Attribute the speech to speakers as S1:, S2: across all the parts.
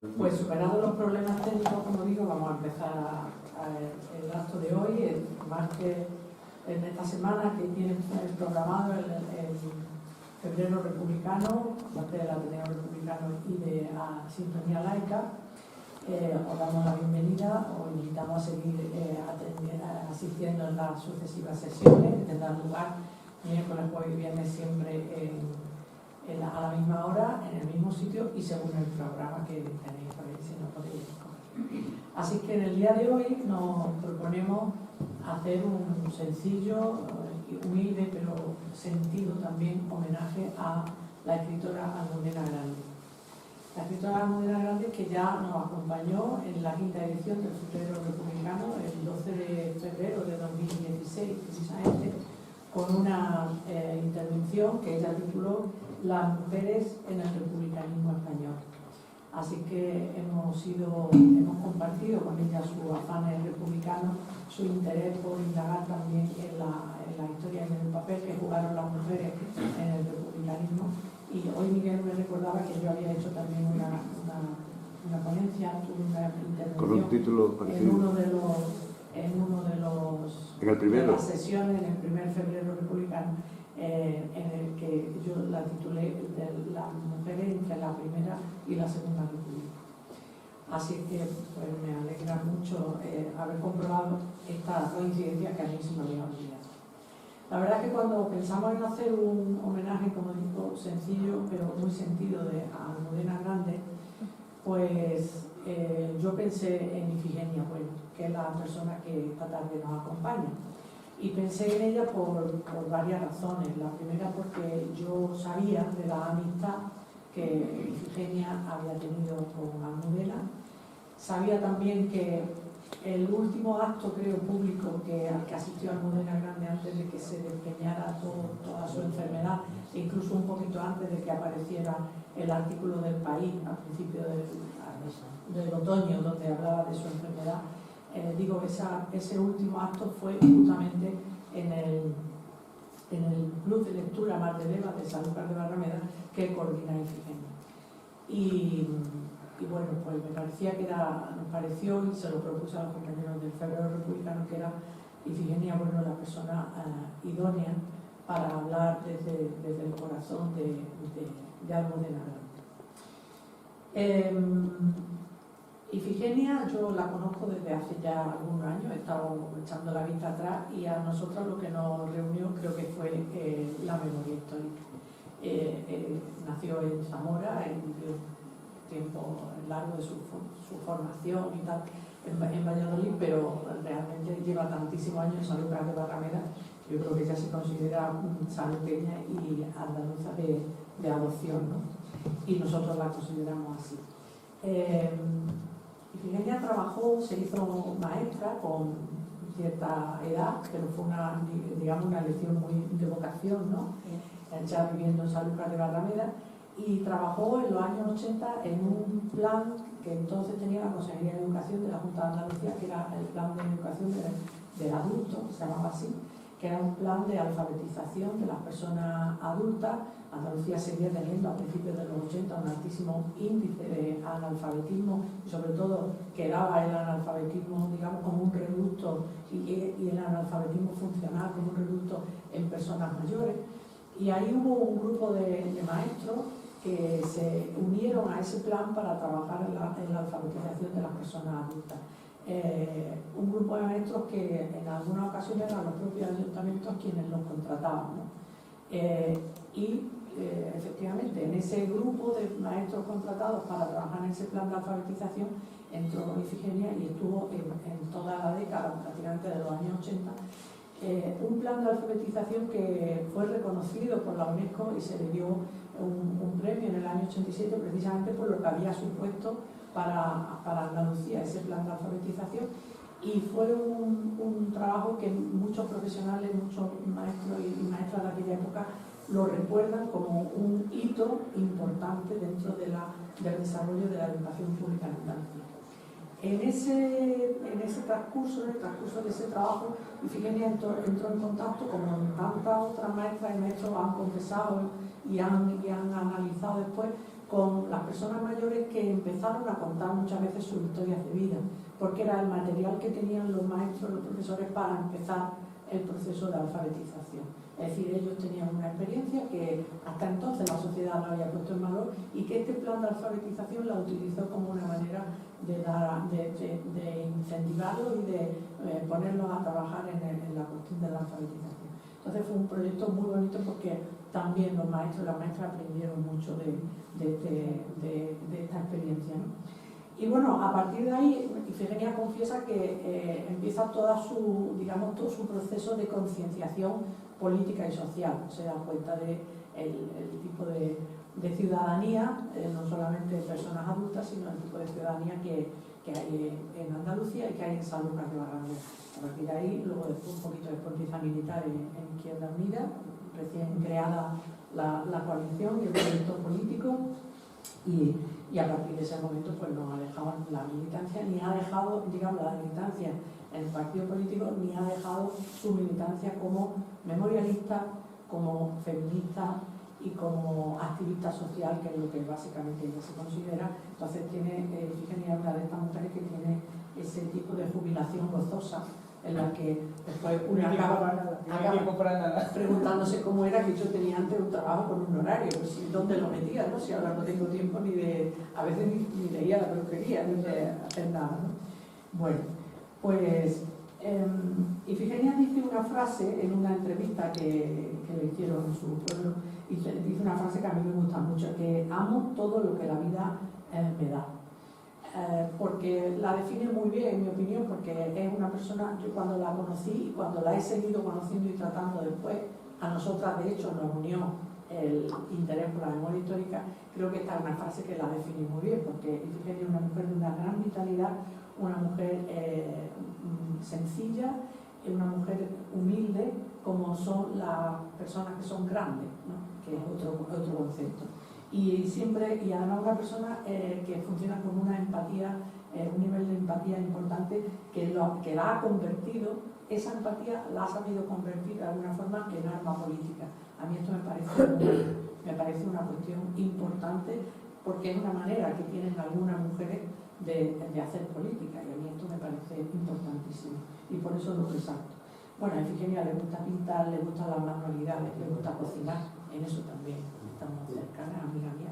S1: Pues superados los problemas técnicos, como digo, vamos a empezar el acto de hoy, más que en esta semana que tienen programado el febrero republicano, parte del Ateneo Republicano y de Sintonía Laica. Os damos la bienvenida, os invitamos a seguir asistiendo en las sucesivas sesiones que tendrán lugar miércoles, jueves y viernes siempre a la misma hora, en el mismo sitio y según el programa que tenéis por ahí, si no podéis escoger. Así que en el día de hoy nos proponemos hacer un sencillo, humilde, pero sentido también homenaje a la escritora Almudena Grandes. La escritora Almudena Grandes, que ya nos acompañó en la quinta edición del Febrero Republicano, el 12 de febrero de 2016, precisamente, con una intervención que ella tituló Las mujeres en el republicanismo español. Así que hemos compartido con ella su afán republicano, su interés por indagar también en la historia y en el papel que jugaron las mujeres en el republicanismo. Y hoy Miguel me recordaba que yo había hecho también una ponencia, una intervención
S2: con un título parecido. ¿En el primero?
S1: De las sesiones, en el primer febrero republicano, en el que yo la titulé de las mujeres entre la primera y la segunda república. Así que pues, me alegra mucho haber comprobado esta coincidencia que a mí se me había olvidado. La verdad es que cuando pensamos en hacer un homenaje, como digo, sencillo pero muy sentido a Almudena Grandes, pues yo pensé en Ifigenia Bueno, que es la persona que esta tarde nos acompaña. Y pensé en ella por varias razones. La primera porque yo sabía de la amistad que Ifigenia había tenido con Almudena. Sabía también que el último acto, creo, público al que asistió Almudena Grandes antes de que se despeñara toda su enfermedad, e incluso un poquito antes de que apareciera el artículo del País, al principio del otoño, donde hablaba de su enfermedad, digo, ese último acto fue justamente en el Club de Lectura Mar de Leva de Sanlúcar de Barrameda, que coordina Ifigenia. Y bueno, pues nos pareció y se lo propuse a los compañeros del Febrero Republicano que era Ifigenia Bueno la persona idónea para hablar desde el corazón de Almudena Grandes. Ifigenia yo la conozco desde hace ya algunos años, he estado echando la vista atrás y a nosotros lo que nos reunió creo que fue la memoria histórica. Nació en Zamora, vivió tiempo largo de su formación y tal en Valladolid, pero realmente lleva tantísimos años en Sanlúcar de Barrameda, yo creo que ella se considera sanluqueña y andaluza de adopción, ¿no? Y nosotros la consideramos así. Ifigenia trabajó, se hizo maestra con cierta edad, pero fue una lección muy de vocación, ¿no? Ya viviendo en Sanlúcar de Barrameda, y trabajó en los años 80 en un plan que entonces tenía la Consejería de Educación de la Junta de Andalucía, que era el plan de educación del adulto, se llamaba así, que era un plan de alfabetización de las personas adultas. Andalucía seguía teniendo a principios de los 80 un altísimo índice de analfabetismo y sobre todo quedaba el analfabetismo, digamos, como un reducto y el analfabetismo funcional como un reducto en personas mayores. Y ahí hubo un grupo de maestros que se unieron a ese plan para trabajar en la alfabetización de las personas adultas. Un grupo de maestros que en algunas ocasiones eran los propios ayuntamientos quienes los contrataban, ¿no? Efectivamente, en ese grupo de maestros contratados para trabajar en ese plan de alfabetización entró Ifigenia y estuvo en toda la década, prácticamente de los años 80, un plan de alfabetización que fue reconocido por la UNESCO y se le dio un premio en el año 87 precisamente por lo que había supuesto para Andalucía ese plan de alfabetización, y fue un trabajo que muchos profesionales, muchos maestros y maestras de aquella época lo recuerdan como un hito importante dentro del desarrollo de la educación pública en Andalucía. En ese transcurso, en el transcurso de ese trabajo, Ifigenia entró en contacto, como tantas otras maestras y maestros han confesado y han analizado después, con las personas mayores que empezaron a contar muchas veces sus historias de vida, porque era el material que tenían los maestros, los profesores para empezar el proceso de alfabetización. Es decir, ellos tenían una experiencia que hasta entonces la sociedad no había puesto en valor y que este plan de alfabetización la utilizó como una manera de incentivarlos y de ponerlos a trabajar en la cuestión de la alfabetización. Entonces fue un proyecto muy bonito porque también los maestros y las maestras aprendieron mucho de esta experiencia, ¿no? Y bueno, a partir de ahí, Ifigenia confiesa que empieza todo su proceso de concienciación política y social. Se da cuenta del tipo de ciudadanía, no solamente de personas adultas, sino el tipo de ciudadanía que hay en Andalucía y que hay en Sanlúcar de Barrameda. A partir de ahí, luego después, un poquito después empieza a militar en Izquierda Unida, recién creada la coalición y el proyecto político, y a partir de ese momento pues no ha dejado la militancia, ni ha dejado, digamos, la militancia en el partido político, ni ha dejado su militancia como memorialista, como feminista y como activista social, que es lo que básicamente ella se considera. Entonces tiene, Ifigenia es una de estas mujeres que tiene ese tipo de jubilación gozosa, en la que después una acaba preguntándose cómo era que yo tenía antes un trabajo con un horario, pues, ¿dónde lo metía? ¿No? Si ahora no tengo tiempo a veces ni de ir a la peluquería, ni de hacer nada, ¿no? Bueno, pues Ifigenia dice una frase en una entrevista que le hicieron en su pueblo, y dice una frase que a mí me gusta mucho, que amo todo lo que la vida me da. Porque la define muy bien, en mi opinión, porque es una persona, yo cuando la conocí y cuando la he seguido conociendo y tratando después, a nosotras de hecho nos unió el interés por la memoria histórica. Creo que esta es una frase que la define muy bien, porque Ifigenia es una mujer de una gran vitalidad, una mujer sencilla, una mujer humilde, como son las personas que son grandes, ¿no? Que es otro concepto. Y además una persona que funciona con una empatía, un nivel de empatía importante que la ha convertido, esa empatía la ha sabido convertir de alguna forma en arma política. A mí esto me parece una cuestión importante, porque es una manera que tienen algunas mujeres de hacer política, y a mí esto me parece importantísimo y por eso lo resalto. Bueno, a Ifigenia le gusta pintar, le gustan las manualidades, le gusta cocinar, en eso también estamos cercanas, amiga mía,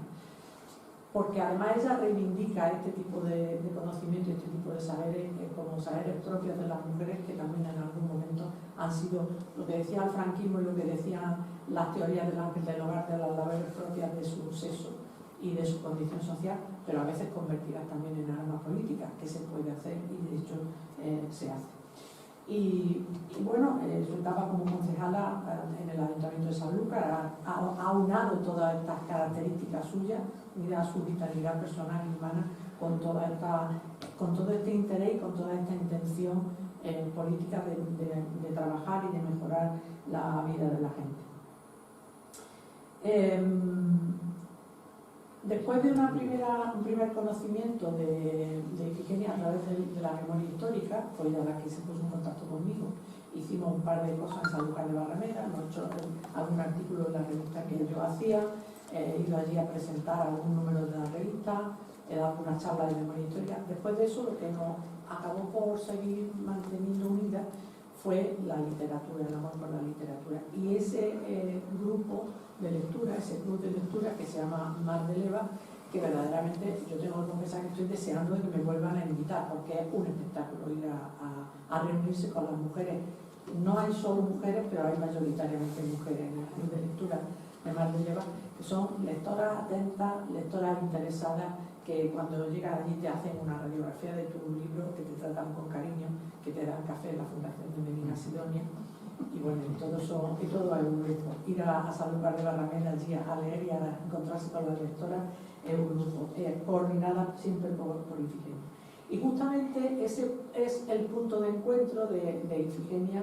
S1: porque además ella reivindica este tipo de conocimiento, este tipo de saberes como saberes propios de las mujeres, que también en algún momento han sido lo que decía el franquismo y lo que decían las teorías del ángel del hogar, de las labores propias de su sexo y de su condición social, pero a veces convertidas también en armas políticas, que se puede hacer y de hecho se hace. Y bueno, su etapa como concejala en el Ayuntamiento de Sanlúcar ha unado todas estas características suyas, unida a su vitalidad personal y humana, con todo este interés y con toda esta intención política de trabajar y de mejorar la vida de la gente. Después de un primer conocimiento de Ifigenia a través de la memoria histórica, fue ella la que se puso en contacto conmigo. Hicimos un par de cosas en Sanlúcar de Barrameda, hemos hecho algún artículo en la revista que yo hacía, he ido allí a presentar algún número de la revista, he dado una charla de memoria histórica. Después de eso, lo que nos acabó por seguir manteniendo unida fue la literatura, el amor por la literatura. Y ese grupo de lectura, ese club de lectura que se llama Mar de Leva, que verdaderamente yo tengo que confesar que estoy deseando de que me vuelvan a invitar, porque es un espectáculo ir a reunirse con las mujeres. No hay solo mujeres, pero hay mayoritariamente mujeres en el club de lectura de Mar de Leva, que son lectoras atentas, lectoras interesadas, que cuando llegan allí te hacen una radiografía de tu libro, que te tratan con cariño, que te dan café en la Fundación de Medina Sidonia. Y bueno, y todo hay un grupo. Ir a Sanlúcar de Barrameda allí a leer y a encontrarse con las lectoras es un grupo, coordinada siempre por Ifigenia. Y justamente ese es el punto de encuentro de Ifigenia,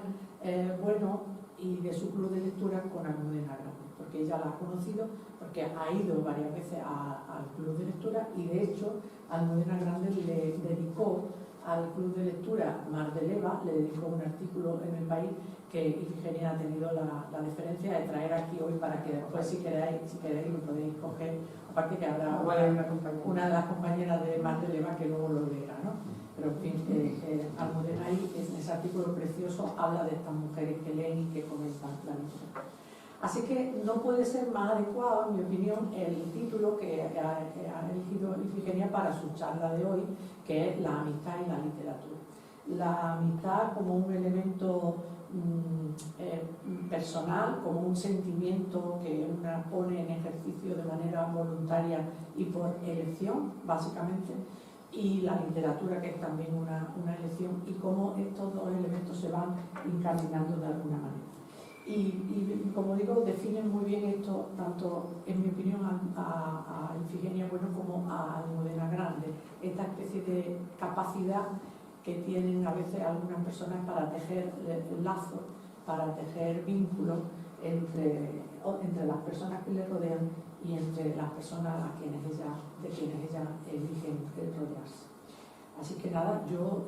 S1: y de su club de lectura con Almudena Grande, porque ella la ha conocido, porque ha ido varias veces al club de lectura, y de hecho Almudena Grande le dedicó al Club de Lectura Mar de Leva, le dedicó un artículo en El País que Ifigenia ha tenido la deferencia de traer aquí hoy para que después, si queréis lo podéis coger, aparte que habrá una de las compañeras de Mar de Leva que luego lo leerá, ¿no? Pero en fin, Almudena ahí, en ese artículo precioso, habla de estas mujeres que leen y que comentan la lectura. Así que no puede ser más adecuado, en mi opinión, el título que ha elegido Ifigenia para su charla de hoy, que es la amistad y la literatura. La amistad como un elemento personal, como un sentimiento que una pone en ejercicio de manera voluntaria y por elección, básicamente, y la literatura, que es también una elección, y cómo estos dos elementos se van incardinando de alguna manera. Y como digo, definen muy bien esto, tanto en mi opinión a Ifigenia Bueno como a Almudena Grandes, esta especie de capacidad que tienen a veces algunas personas para tejer lazos, para tejer vínculos entre las personas que les rodean y entre las personas de quienes ella eligen rodearse. Así que nada, yo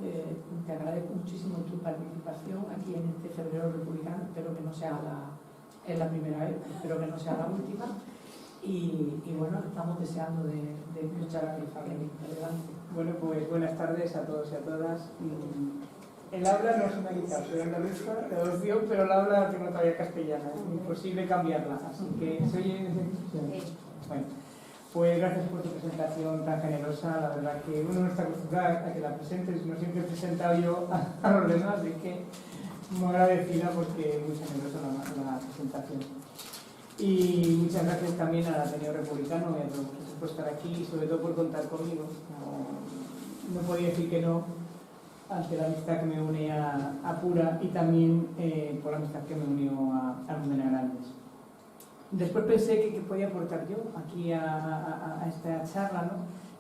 S1: te agradezco muchísimo tu participación aquí en este Febrero Republicano. Espero que no sea la primera vez, espero que no sea la última. Y bueno, estamos deseando de escuchar a Ifigenia. Adelante.
S3: Bueno, pues buenas tardes a todos y a todas. El habla no es una guitarra, soy andaluza, traducción, pero el habla la tengo todavía castellana, es imposible cambiarla, así que ¿se oye? Bueno, pues gracias por tu presentación tan generosa. La verdad que uno no está acostumbrado a que la presentes, no siempre he presentado yo a los demás, así que muy agradecida porque es muy generosa la presentación. Y muchas gracias también al Ateneo Republicano y a todos vosotros por estar aquí y sobre todo por contar conmigo. No podía decir que no ante la amistad que me une a Pura y también por la amistad que me unió a Almudena Grandes. Después pensé que podía aportar yo aquí a esta charla, ¿no?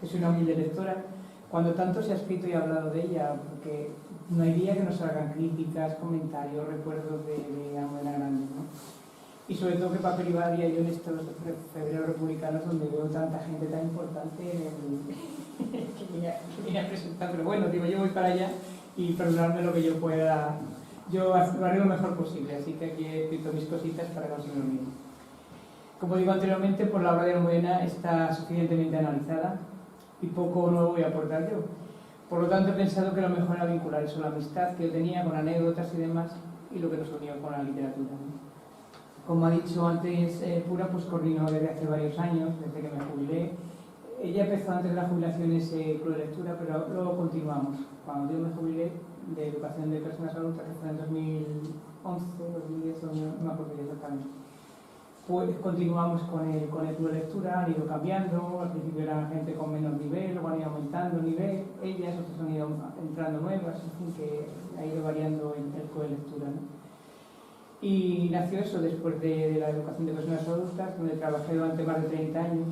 S3: Que soy una humilde lectora, cuando tanto se ha escrito y hablado de ella, porque no hay día que no salgan críticas, comentarios, recuerdos de Almudena Grandes, ¿no? Y sobre todo qué papel iba yo en estos febreros republicanos donde veo tanta gente tan importante que vine a presentar, pero bueno, digo, yo voy para allá y perdonadme lo que yo pueda, yo lo haré lo mejor posible, así que aquí he escrito mis cositas para que no se me olviden. Como digo anteriormente, pues la obra de Almudena está suficientemente analizada y poco nuevo voy a aportar yo. Por lo tanto, he pensado que lo mejor era vincular eso, la amistad que yo tenía con anécdotas y demás, y lo que nos unió con la literatura, ¿no? Como ha dicho antes Pura, pues coordinó desde hace varios años, desde que me jubilé. Ella empezó antes de la jubilación ese club de lectura, pero luego continuamos. Cuando yo me jubilé de educación de personas adultas, que fue en 2011, 2010, no me acuerdo exactamente, pues continuamos con el club de lectura, han ido cambiando. Al principio era gente con menos nivel, luego han ido aumentando el nivel, ellas, otras han ido entrando nuevas, en fin, que ha ido variando el club de lectura, ¿no? Y nació eso después de la educación de personas adultas, donde trabajé durante más de 30 años.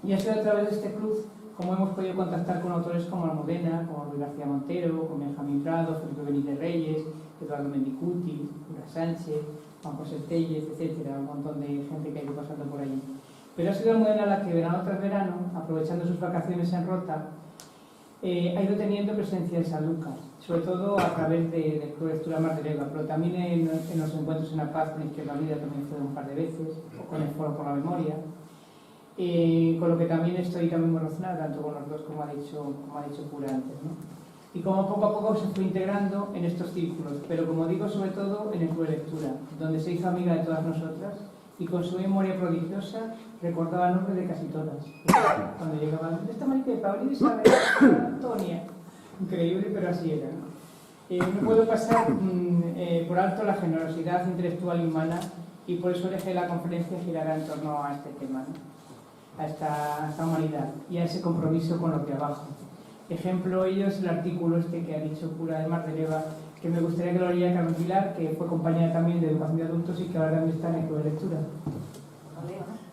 S3: Y ha sido a través de este club como hemos podido contactar con autores como Almudena, como Luis García Montero, con Benjamín Prado, Felipe Benítez Reyes, Eduardo Mendicuti, Pura Sánchez, Juan José Tellez, etcétera, un montón de gente que ha ido pasando por allí. Pero ha sido Almudena la que verano tras verano, aprovechando sus vacaciones en Rota, ha ido teniendo presencia en San Lucas, sobre todo a través de Club de Lectura Mar de Leva, pero también en los encuentros en La Paz con Izquierda Unida también fue un par de veces, o con el Foro por la Memoria, con lo que también estoy también muy relacionada, tanto con los dos como ha dicho Pura antes, ¿no? Y como poco a poco se fue integrando en estos círculos, pero como digo, sobre todo en el Club de Lectura, donde se hizo amiga de todas nosotras y con su memoria prodigiosa recordaba el nombre de casi todas. Cuando llegaban, esta marica de Paulina, Isabel, Antonia, increíble, pero así era, ¿no? No puedo pasar por alto la generosidad intelectual y humana, y por eso dejé la conferencia girará en torno a este tema, ¿no? A esta humanidad y a ese compromiso con lo que abajo. Ejemplo ello es el artículo este que ha dicho Pura de Mar de Leva, que me gustaría que lo leyera Carmen Pilar, que fue compañera también de educación de adultos y que ahora también está en el club de lectura.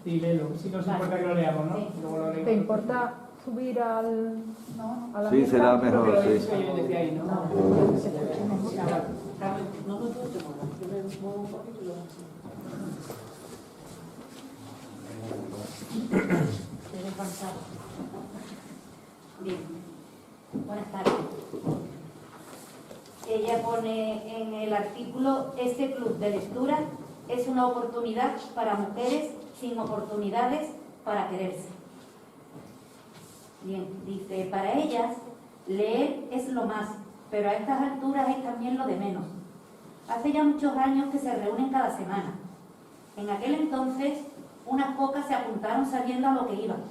S3: Sí, léelo. Si no os importa que lo leamos, ¿no?
S4: Sí.
S3: Luego lo
S4: ¿Te importa subir a la
S2: Sí,
S4: mesa?
S2: será mejor,
S3: Creo que lo
S2: sí.
S3: hizo yo desde ahí, ¿no?
S1: Carmen, no te muevas, yo me muevo un poquito y lo hago así.
S5: Bien, buenas tardes. pone en el artículo: este club de lectura es una oportunidad para mujeres sin oportunidades para quererse. Bien, dice, para ellas leer es lo más, pero a estas alturas es también lo de menos. Hace ya muchos años que se reúnen cada semana. En aquel entonces, unas pocas se apuntaron sabiendo a lo que iban,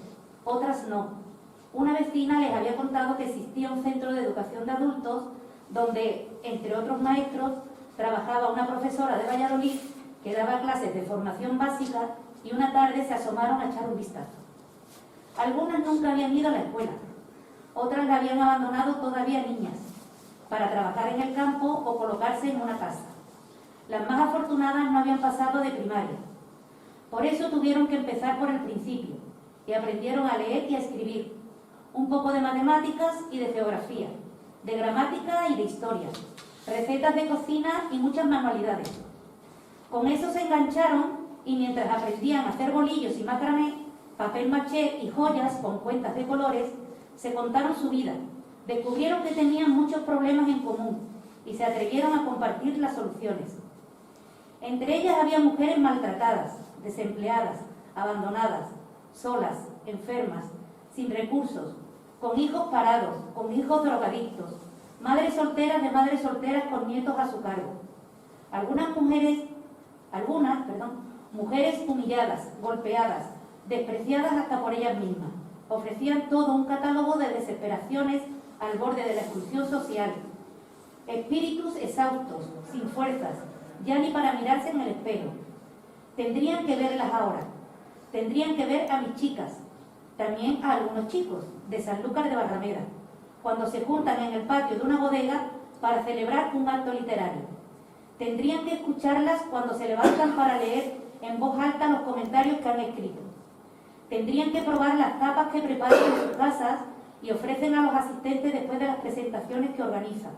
S5: otras no. Una vecina les había contado que existía un centro de educación de adultos donde, entre otros maestros, trabajaba una profesora de Valladolid que daba clases de formación básica, y una tarde se asomaron a echar un vistazo. Algunas nunca habían ido a la escuela, otras la habían abandonado todavía niñas, para trabajar en el campo o colocarse en una casa. Las más afortunadas no habían pasado de primaria. Por eso tuvieron que empezar por el principio, y aprendieron a leer y a escribir, un poco de matemáticas y de geografía, de gramática y de historia, recetas de cocina y muchas manualidades. Con eso se engancharon, y mientras aprendían a hacer bolillos y macramé, papel maché y joyas con cuentas de colores, se contaron su vida, descubrieron que tenían muchos problemas en común y se atrevieron a compartir las soluciones. Entre ellas había mujeres maltratadas, desempleadas, abandonadas, solas, enfermas, sin recursos, con hijos parados, con hijos drogadictos, madres solteras de madres solteras con nietos a su cargo. Algunas mujeres humilladas, golpeadas, despreciadas hasta por ellas mismas, ofrecían todo un catálogo de desesperaciones al borde de la exclusión social. Espíritus exhaustos, sin fuerzas, ya ni para mirarse en el espejo. Tendrían que verlas ahora, tendrían que ver a mis chicas, también a algunos chicos de Sanlúcar de Barrameda, cuando se juntan en el patio de una bodega para celebrar un acto literario. Tendrían que escucharlas cuando se levantan para leer en voz alta los comentarios que han escrito. Tendrían que probar las tapas que preparan en sus casas y ofrecen a los asistentes después de las presentaciones que organizan.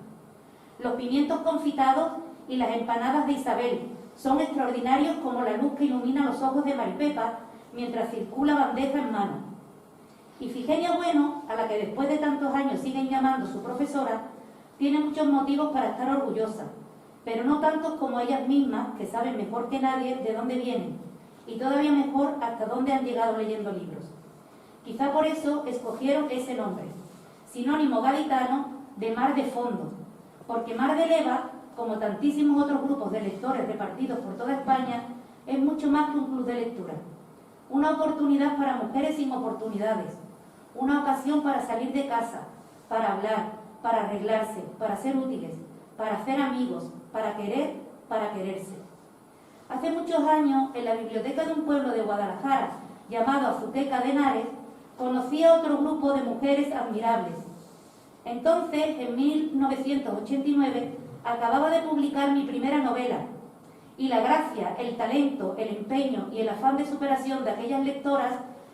S5: Los pimientos confitados y las empanadas de Isabel son extraordinarios como la luz que ilumina los ojos de Maripepa mientras circula bandeja en mano. Y Figenia Bueno, a la que después de tantos años siguen llamando su profesora, tiene muchos motivos para estar orgullosa, pero no tantos como ellas mismas, que saben mejor que nadie de dónde vienen, y todavía mejor hasta dónde han llegado leyendo libros. Quizá por eso escogieron ese nombre, sinónimo gaditano de Mar de Fondo, porque Mar de Leva, como tantísimos otros grupos de lectores repartidos por toda España, es mucho más que un club de lectura. Una oportunidad para mujeres sin oportunidades, una ocasión para salir de casa, para hablar, para arreglarse, para ser útiles, para hacer amigos, para querer, para quererse. Hace muchos años, en la biblioteca de un pueblo de Guadalajara, llamado Azuqueca de Henares, conocí a otro grupo de mujeres admirables. Entonces, en 1989, acababa de publicar mi primera novela, y la gracia, el talento, el empeño y el afán de superación de aquellas lectoras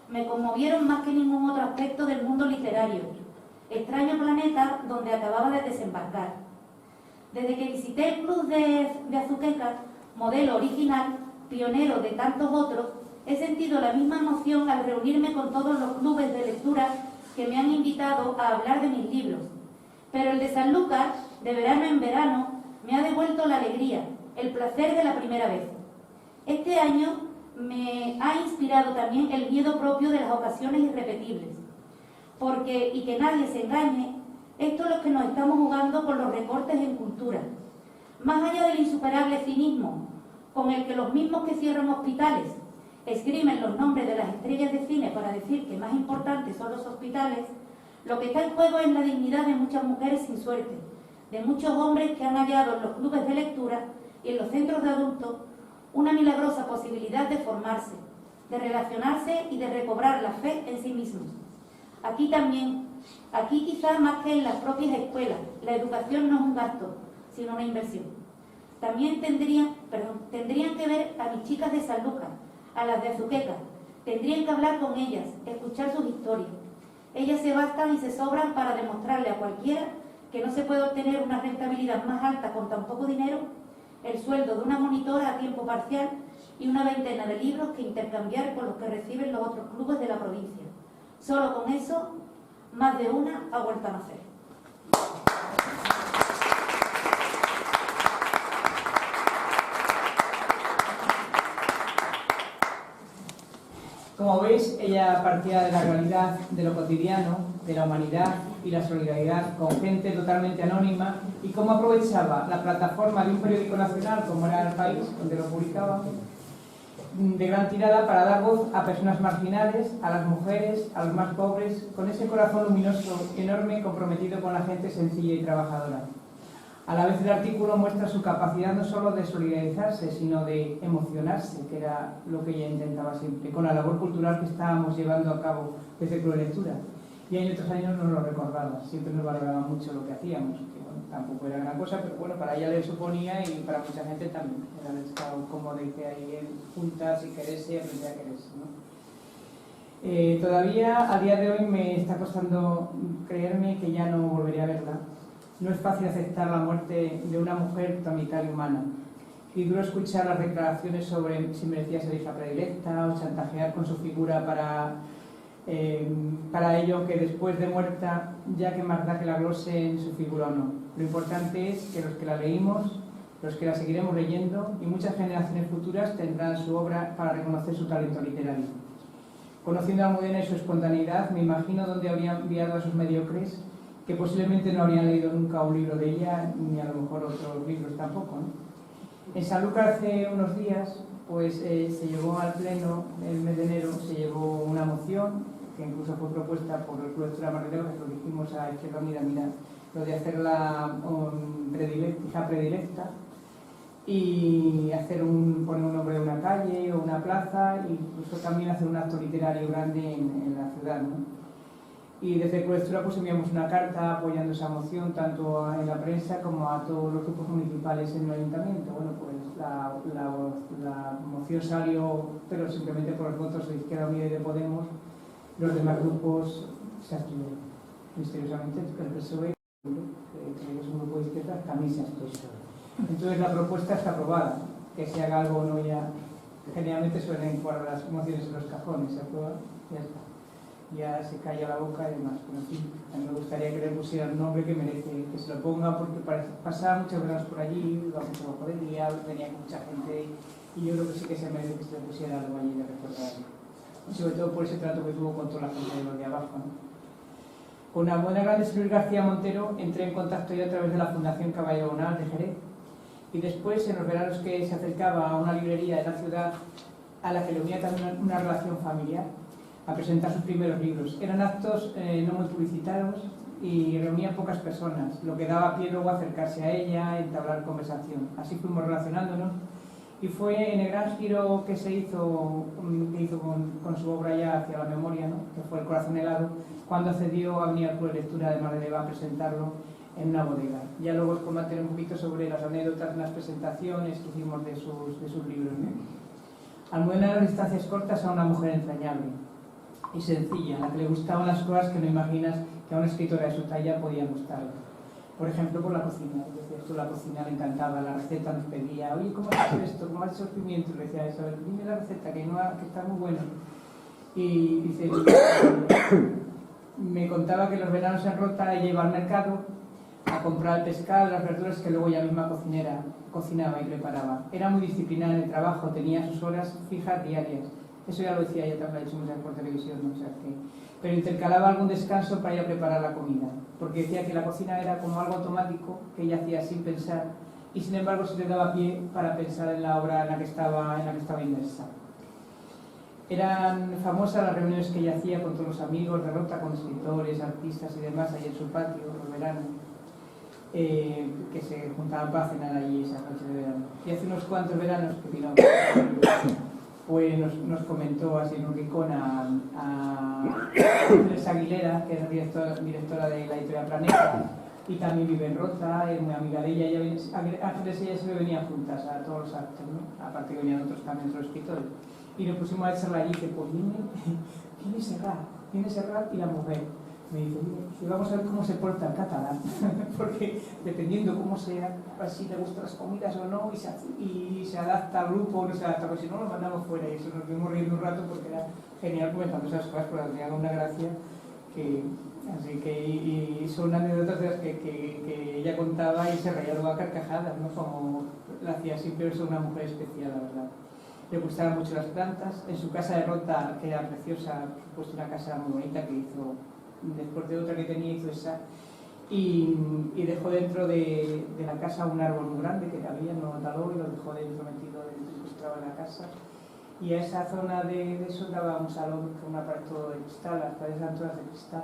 S5: me conmovieron más que ningún otro aspecto del mundo literario, extraño planeta donde acababa de desembarcar. Desde que visité el club de Azuqueca, modelo original, pionero de tantos otros, he sentido la misma emoción al reunirme con todos los clubes de lectura que me han invitado a hablar de mis libros. Pero el de Sanlúcar, de verano en verano, me ha devuelto la alegría, el placer de la primera vez. Este año me ha inspirado también el miedo propio de las ocasiones irrepetibles. Porque, y que nadie se engañe, esto es lo que nos estamos jugando con los recortes en cultura. Más allá del insuperable cinismo con el que los mismos que cierran hospitales esgrimen los nombres de las estrellas de cine para decir que más importantes son los hospitales, lo que está en juego es la dignidad de muchas mujeres sin suerte, de muchos hombres que han hallado en los clubes de lectura y en los centros de adultos una milagrosa posibilidad de formarse, de relacionarse y de recobrar la fe en sí mismos. Aquí también, aquí quizás más que en las propias escuelas, la educación no es un gasto, sino una inversión. También tendrían que ver a mis chicas de Sanlúcar, a las de Azuqueca, tendrían que hablar con ellas, escuchar sus historias. Ellas se bastan y se sobran para demostrarle a cualquiera que no se puede obtener una rentabilidad más alta con tan poco dinero, el sueldo de una monitora a tiempo parcial y una veintena de libros que intercambiar con los que reciben los otros clubes de la provincia. Solo con eso, más de una ha vuelto a nacer.
S3: Como veis, ella partía de la realidad, de lo cotidiano, de la humanidad y la solidaridad con gente totalmente anónima, y cómo aprovechaba la plataforma de un periódico nacional como era El País, donde lo publicaba, de gran tirada para dar voz a personas marginales, a las mujeres, a los más pobres, con ese corazón luminoso, enorme, comprometido con la gente sencilla y trabajadora. A la vez el artículo muestra su capacidad no solo de solidarizarse, sino de emocionarse, que era lo que ella intentaba siempre, con la labor cultural que estábamos llevando a cabo desde Club de Lectura. Y en otros años no lo recordaba, siempre nos valoraba mucho lo que hacíamos, que bueno, tampoco era gran cosa, pero bueno, para ella le suponía y para mucha gente también. Era el estado, como dice ahí, juntas y quererse y aprender a quererse, ¿no? Todavía a día de hoy me está costando creerme que ya no volveré a verla. No es fácil aceptar la muerte de una mujer tan vital y humana. Y duro escuchar las declaraciones sobre si merecía ser hija predilecta o chantajear con su figura para ello que después de muerta, ya que más da que la glose en su figura o no. Lo importante es que los que la leímos, los que la seguiremos leyendo y muchas generaciones futuras tendrán su obra para reconocer su talento literario. Conociendo a Almudena y su espontaneidad, me imagino dónde habría enviado a sus mediocres que posiblemente no habrían leído nunca un libro de ella, ni a lo mejor otros libros tampoco, ¿no? En Sanlúcar hace unos días, pues se llevó al pleno, el mes de enero, se llevó una moción, que incluso fue propuesta por el Club de Lectura Marrero, que lo dijimos a Izquierda Unida, mira, lo de hacerla hija predilecta, y poner un nombre de una calle o una plaza, e incluso también hacer un acto literario grande en la ciudad, ¿no? Y desde el Club de Lectura pues enviamos una carta apoyando esa moción tanto en la prensa como a todos los grupos municipales en el ayuntamiento. Bueno, pues la moción salió, pero simplemente por los votos de Izquierda Unida y de Podemos. Los demás grupos se abstuvieron. Misteriosamente el PSOE, que es un grupo de izquierda, también se abstuvo. Entonces la propuesta está aprobada. Que se haga algo o no ya, generalmente suelen guardar las mociones en los cajones, se aprueba y ya está. Ya se calla la boca y demás, pero en fin, a mí me gustaría que le pusiera el nombre que merece, que se lo ponga, porque pasaba muchas veranos por allí, lo hacemos abajo del día, venía mucha gente, y yo creo que sí que se merece que se le pusiera algo allí de recordarlo. Y sobre todo por ese trato que tuvo con toda la gente de los de abajo, ¿no? Con la buena grande Luis García Montero entré en contacto yo a través de la Fundación Caballero Bonal de Jerez, y después, en los veranos que se acercaba a una librería de la ciudad, a la que le unía también una relación familiar, a presentar sus primeros libros. Eran actos no muy publicitados y reunían pocas personas, lo que daba pie luego a acercarse a ella, entablar conversación. Así fuimos relacionándonos y fue en el gran giro que se hizo con su obra ya hacia la memoria, ¿no? Que fue El corazón helado, cuando accedió a venir al Club de Lectura de Mardeleva a presentarlo en una bodega. Ya luego os comentaré un poquito sobre las anécdotas, las presentaciones que hicimos de sus libros, ¿no? Almudena de las distancias cortas a una mujer entrañable y sencilla, a la que le gustaban las cosas que no imaginas que a una escritora de su talla podían gustarle. Por ejemplo, por la cocina. Decía, la cocina le encantaba, la receta nos pedía, oye, ¿cómo has hecho esto? ¿Cómo has hecho el pimiento? Y le decía, eso, dime la receta, que está muy bueno. Y dice, me contaba que los veranos en Rota ella iba al mercado a comprar el pescado, las verduras que luego ella misma cocinaba y preparaba. Era muy disciplinada en el trabajo, tenía sus horas fijas diarias. Eso ya lo decía ella, también lo ha dicho muchas por televisión, ¿no? O sea, pero intercalaba algún descanso para ir a preparar la comida, porque decía que la cocina era como algo automático que ella hacía sin pensar, y sin embargo se le daba pie para pensar en la obra en la que estaba inmersa. Eran famosas las reuniones que ella hacía con todos los amigos de Rota, con escritores, artistas y demás, ahí en su patio, los veranos, que se juntaban para cenar allí esas noches de verano. Y hace unos cuantos veranos que vino pues nos comentó así en un rincón a Ángeles Aguilera, que es directora de la editorial Planeta, y también vive en Rota, es muy amiga de ella. Ángeles y ella siempre venían juntas a todos los actos, ¿no? Aparte que venían otros también, otros escritores. Y nos pusimos a charlar allí y dice, pues viene Serrat y la mujer. Me dice, y vamos a ver cómo se porta el catalán, porque dependiendo cómo sea, si le gustan las comidas o no, y se adapta al grupo o no se adapta, porque si no lo mandamos fuera. Y eso nos vimos riendo un rato porque era genial comentando esas cosas, porque tenía una gracia así que y son anécdotas de las que ella contaba y se reía luego a carcajadas, ¿no? Como la hacía siempre ser una mujer especial, la verdad. le gustaban mucho las plantas. En su casa de Rota, que era preciosa, por supuesto una casa muy bonita que hizo, después de otra que tenía, hizo esa. Y dejó dentro de la casa un árbol muy grande que había, no taló y lo dejó dentro, metido dentro, incrustado en la casa. Y a esa zona de eso daba un salón con un aparato de cristal, las paredes eran todas de cristal.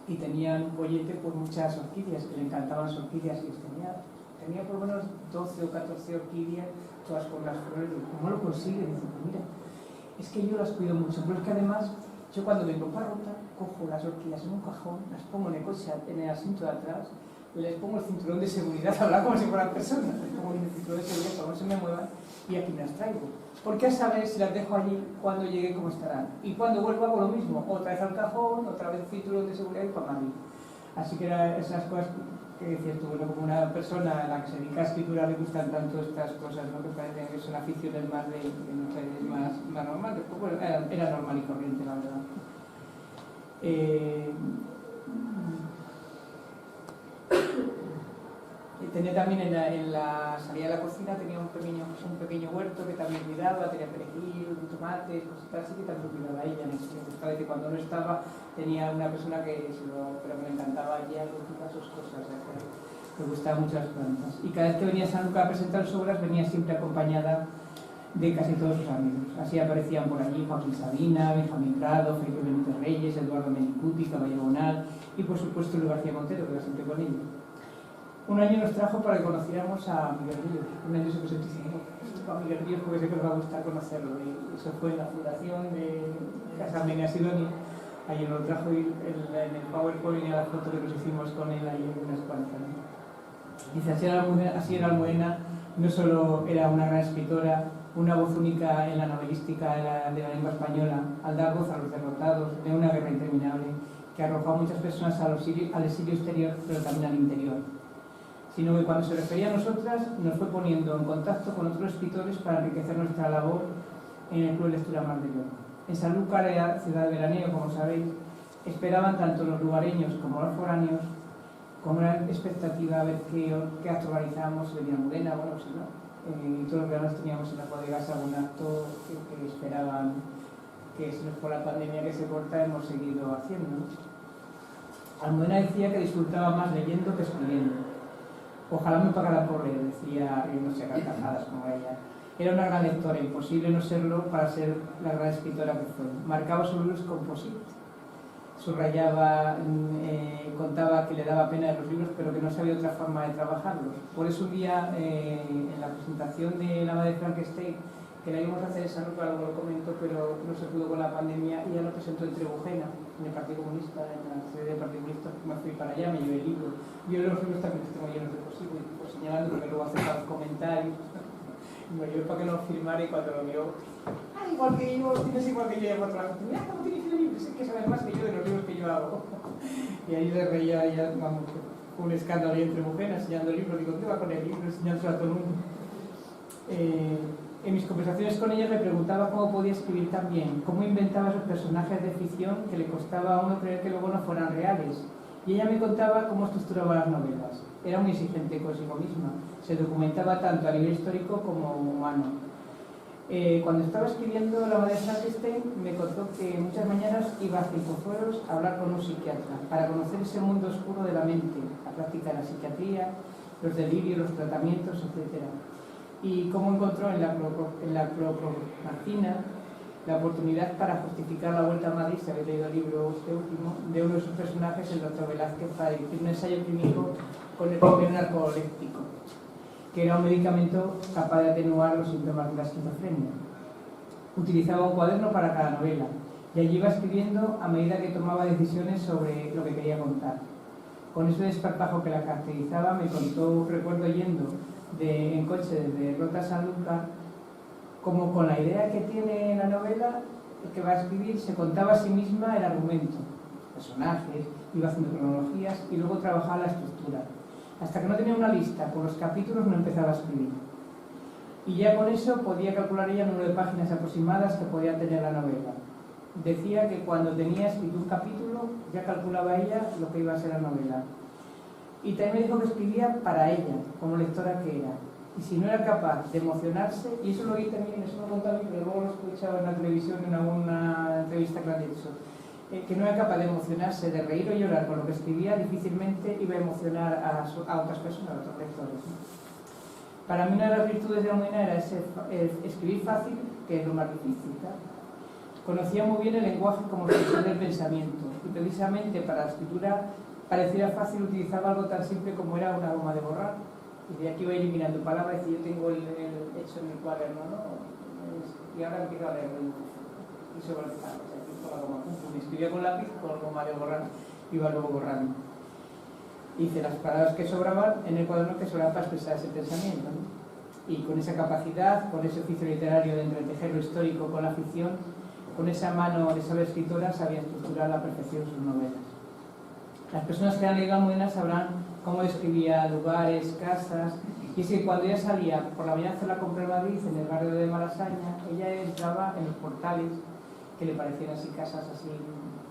S3: Y tenía un pollete por muchas orquídeas, que le encantaban las orquídeas, y tenía por lo menos 12 o 14 orquídeas, todas con las flores. ¿Cómo lo consigue? Dice, pues mira, es que yo las cuido mucho, pero es que además yo cuando vengo para Rota cojo las orquídeas en un cajón, las pongo en el coche, en el asiento de atrás, les pongo el cinturón de seguridad, hablar como si fueran personas, les pongo el cinturón de seguridad para que no se me muevan y aquí me las traigo. Porque a saber si las dejo allí, cuando llegue, cómo estarán. Y cuando vuelvo hago lo mismo, otra vez al cajón, otra vez cinturón de seguridad y para Madrid. Así que eran esas cosas que decías tú, bueno, como una persona a la que se dedica a escritura le gustan tanto estas cosas, ¿no? Que parecen que son aficiones más de no sé, más normales. Pues bueno, era normal y corriente, la verdad. Tenía también en la salida de la cocina tenía un pequeño huerto que también cuidaba, tenía perejil, tomates, cositas así que también cuidaba ella. Me gustaba que cuando no estaba tenía una persona pero me encantaba ella sus cosas, me gustaban mucho las plantas. Y cada vez que venía San Lucas a presentar sus obras venía siempre acompañada de casi todos sus amigos. Así aparecían por allí Joaquín Sabina, Benjamín Prado, Felipe Benítez Reyes, Eduardo Mendicuti, Caballero Bonal y por supuesto Luis García Montero, que era siempre con ellos. Un año nos trajo para que conociéramos a Miguel Ríos. Un año se presentó y dijo, a Miguel Ríos porque sé que os va a gustar conocerlo. Y eso fue en la fundación de Casa Menia Sidonia. Allí nos lo trajo en el PowerPoint y la foto que nos hicimos con él ahí en unas cuantas. Dice, así era Almudena, no solo era una gran escritora, una voz única en la novelística de la lengua española, al dar voz a los derrotados de una guerra interminable que arrojó a muchas personas al exilio exterior, pero también al interior. Sino que cuando se refería a nosotras, nos fue poniendo en contacto con otros escritores para enriquecer nuestra labor en el Club de Lectura Mar de Llobregat. En Sanlúcar, ciudad de veraneo, como sabéis, esperaban tanto los lugareños como los foráneos con una expectativa a ver qué acto organizábamos, venía Almudena, bueno, si no. Y todos los veranos teníamos en las bodegas algún acto que esperaban que si no por la pandemia que se corta hemos seguido haciendo. Almudena decía que disfrutaba más leyendo que escribiendo. Ojalá me pagara por leer, decía, riéndose a carcajadas como ella. Era una gran lectora, imposible no serlo para ser la gran escritora que fue. Marcaba sus libros con posit. Subrayaba, contaba que le daba pena de los libros, pero que no sabía otra forma de trabajarlos. Por eso un día, en la presentación de La Madre de Frankenstein, que la íbamos a hacer en San Lucas, algo lo comento, pero no se pudo con la pandemia, y ella lo presentó en Trebujena, en el Partido Comunista, en la sede del Partido Comunista. Me fui para allá, me llevé el libro. Yo los libros también los tengo llenos de posibles, pues señalando que luego hace para los comentarios. Me llevé para que no lo firmara y cuando lo vio, igual que yo, tienes igual que yo, y el otro, mira cómo tienes el libro, sé que sabes más que yo de los libros que yo hago. Y ahí le reía, ya, vamos, fue un escándalo ahí entre mujeres, enseñando el libro, digo, ¿qué va con el libro? Enseñándolo a todo el mundo. En mis conversaciones con ella me preguntaba cómo podía escribir tan bien, cómo inventaba esos personajes de ficción que le costaba a uno creer que luego no fueran reales. Y ella me contaba cómo estructuraba las novelas. Era muy exigente consigo misma. Se documentaba tanto a nivel histórico como humano. Cuando estaba escribiendo La Madre de Frankenstein, me contó que muchas mañanas iba a Cienfuegos a hablar con un psiquiatra para conocer ese mundo oscuro de la mente, la práctica de la psiquiatría, los delirios, los tratamientos, etc. Y cómo encontró en la clorpromazina la oportunidad para justificar la vuelta a Madrid, se había leído el libro este último, de uno de sus personajes, el doctor Velázquez, para dirigir un ensayo clínico con el primer narcoléptico, que era un medicamento capaz de atenuar los síntomas de la esquizofrenia. Utilizaba un cuaderno para cada novela y allí iba escribiendo a medida que tomaba decisiones sobre lo que quería contar. Con ese desparpajo que la caracterizaba, me contó, recuerdo yendo en coche desde Rota a Sanlúcar, como con la idea que tiene la novela que va a escribir, se contaba a sí misma el argumento, los personajes, iba haciendo cronologías y luego trabajaba la estructura. Hasta que no tenía una lista por los capítulos no empezaba a escribir. Y ya con eso podía calcular ella el número de páginas aproximadas que podía tener la novela. Decía que cuando tenía escrito un capítulo ya calculaba ella lo que iba a ser la novela. Y también me dijo que escribía para ella, como lectora que era. Y si no era capaz de emocionarse, y eso lo vi también, eso lo contaba, pero luego lo escuchaba en la televisión en alguna entrevista que le han hecho, que no era capaz de emocionarse, de reír o llorar con lo que escribía, difícilmente iba a emocionar a otras personas, a otros lectores, ¿no? Para mí una de las virtudes de Almudena era escribir fácil, que es lo más difícil, ¿tá? Conocía muy bien el lenguaje como expresión del pensamiento, y precisamente para la escritura pareciera fácil utilizaba algo tan simple como era una goma de borrar. Y de aquí voy eliminando palabras y yo tengo el hecho en el cuaderno, ¿no? Y ahora empiezo a leerlo y sobre el palo, o sea, aquí con la goma, me escribía con lápiz, con goma de borrar, iba luego borrando. Hice las palabras que sobraban en el cuaderno que sobraban para expresar ese pensamiento, ¿no? Y con esa capacidad, con ese oficio literario de entretejer lo histórico con la ficción, con esa mano de saber escritora sabía estructurar a la perfección sus novelas. Las personas que han leído Almudena sabrán cómo describía lugares, casas, y es que cuando ella salía por la mañana a hacer la compra en Madrid, en el barrio de Malasaña, ella entraba en los portales que le parecían así casas así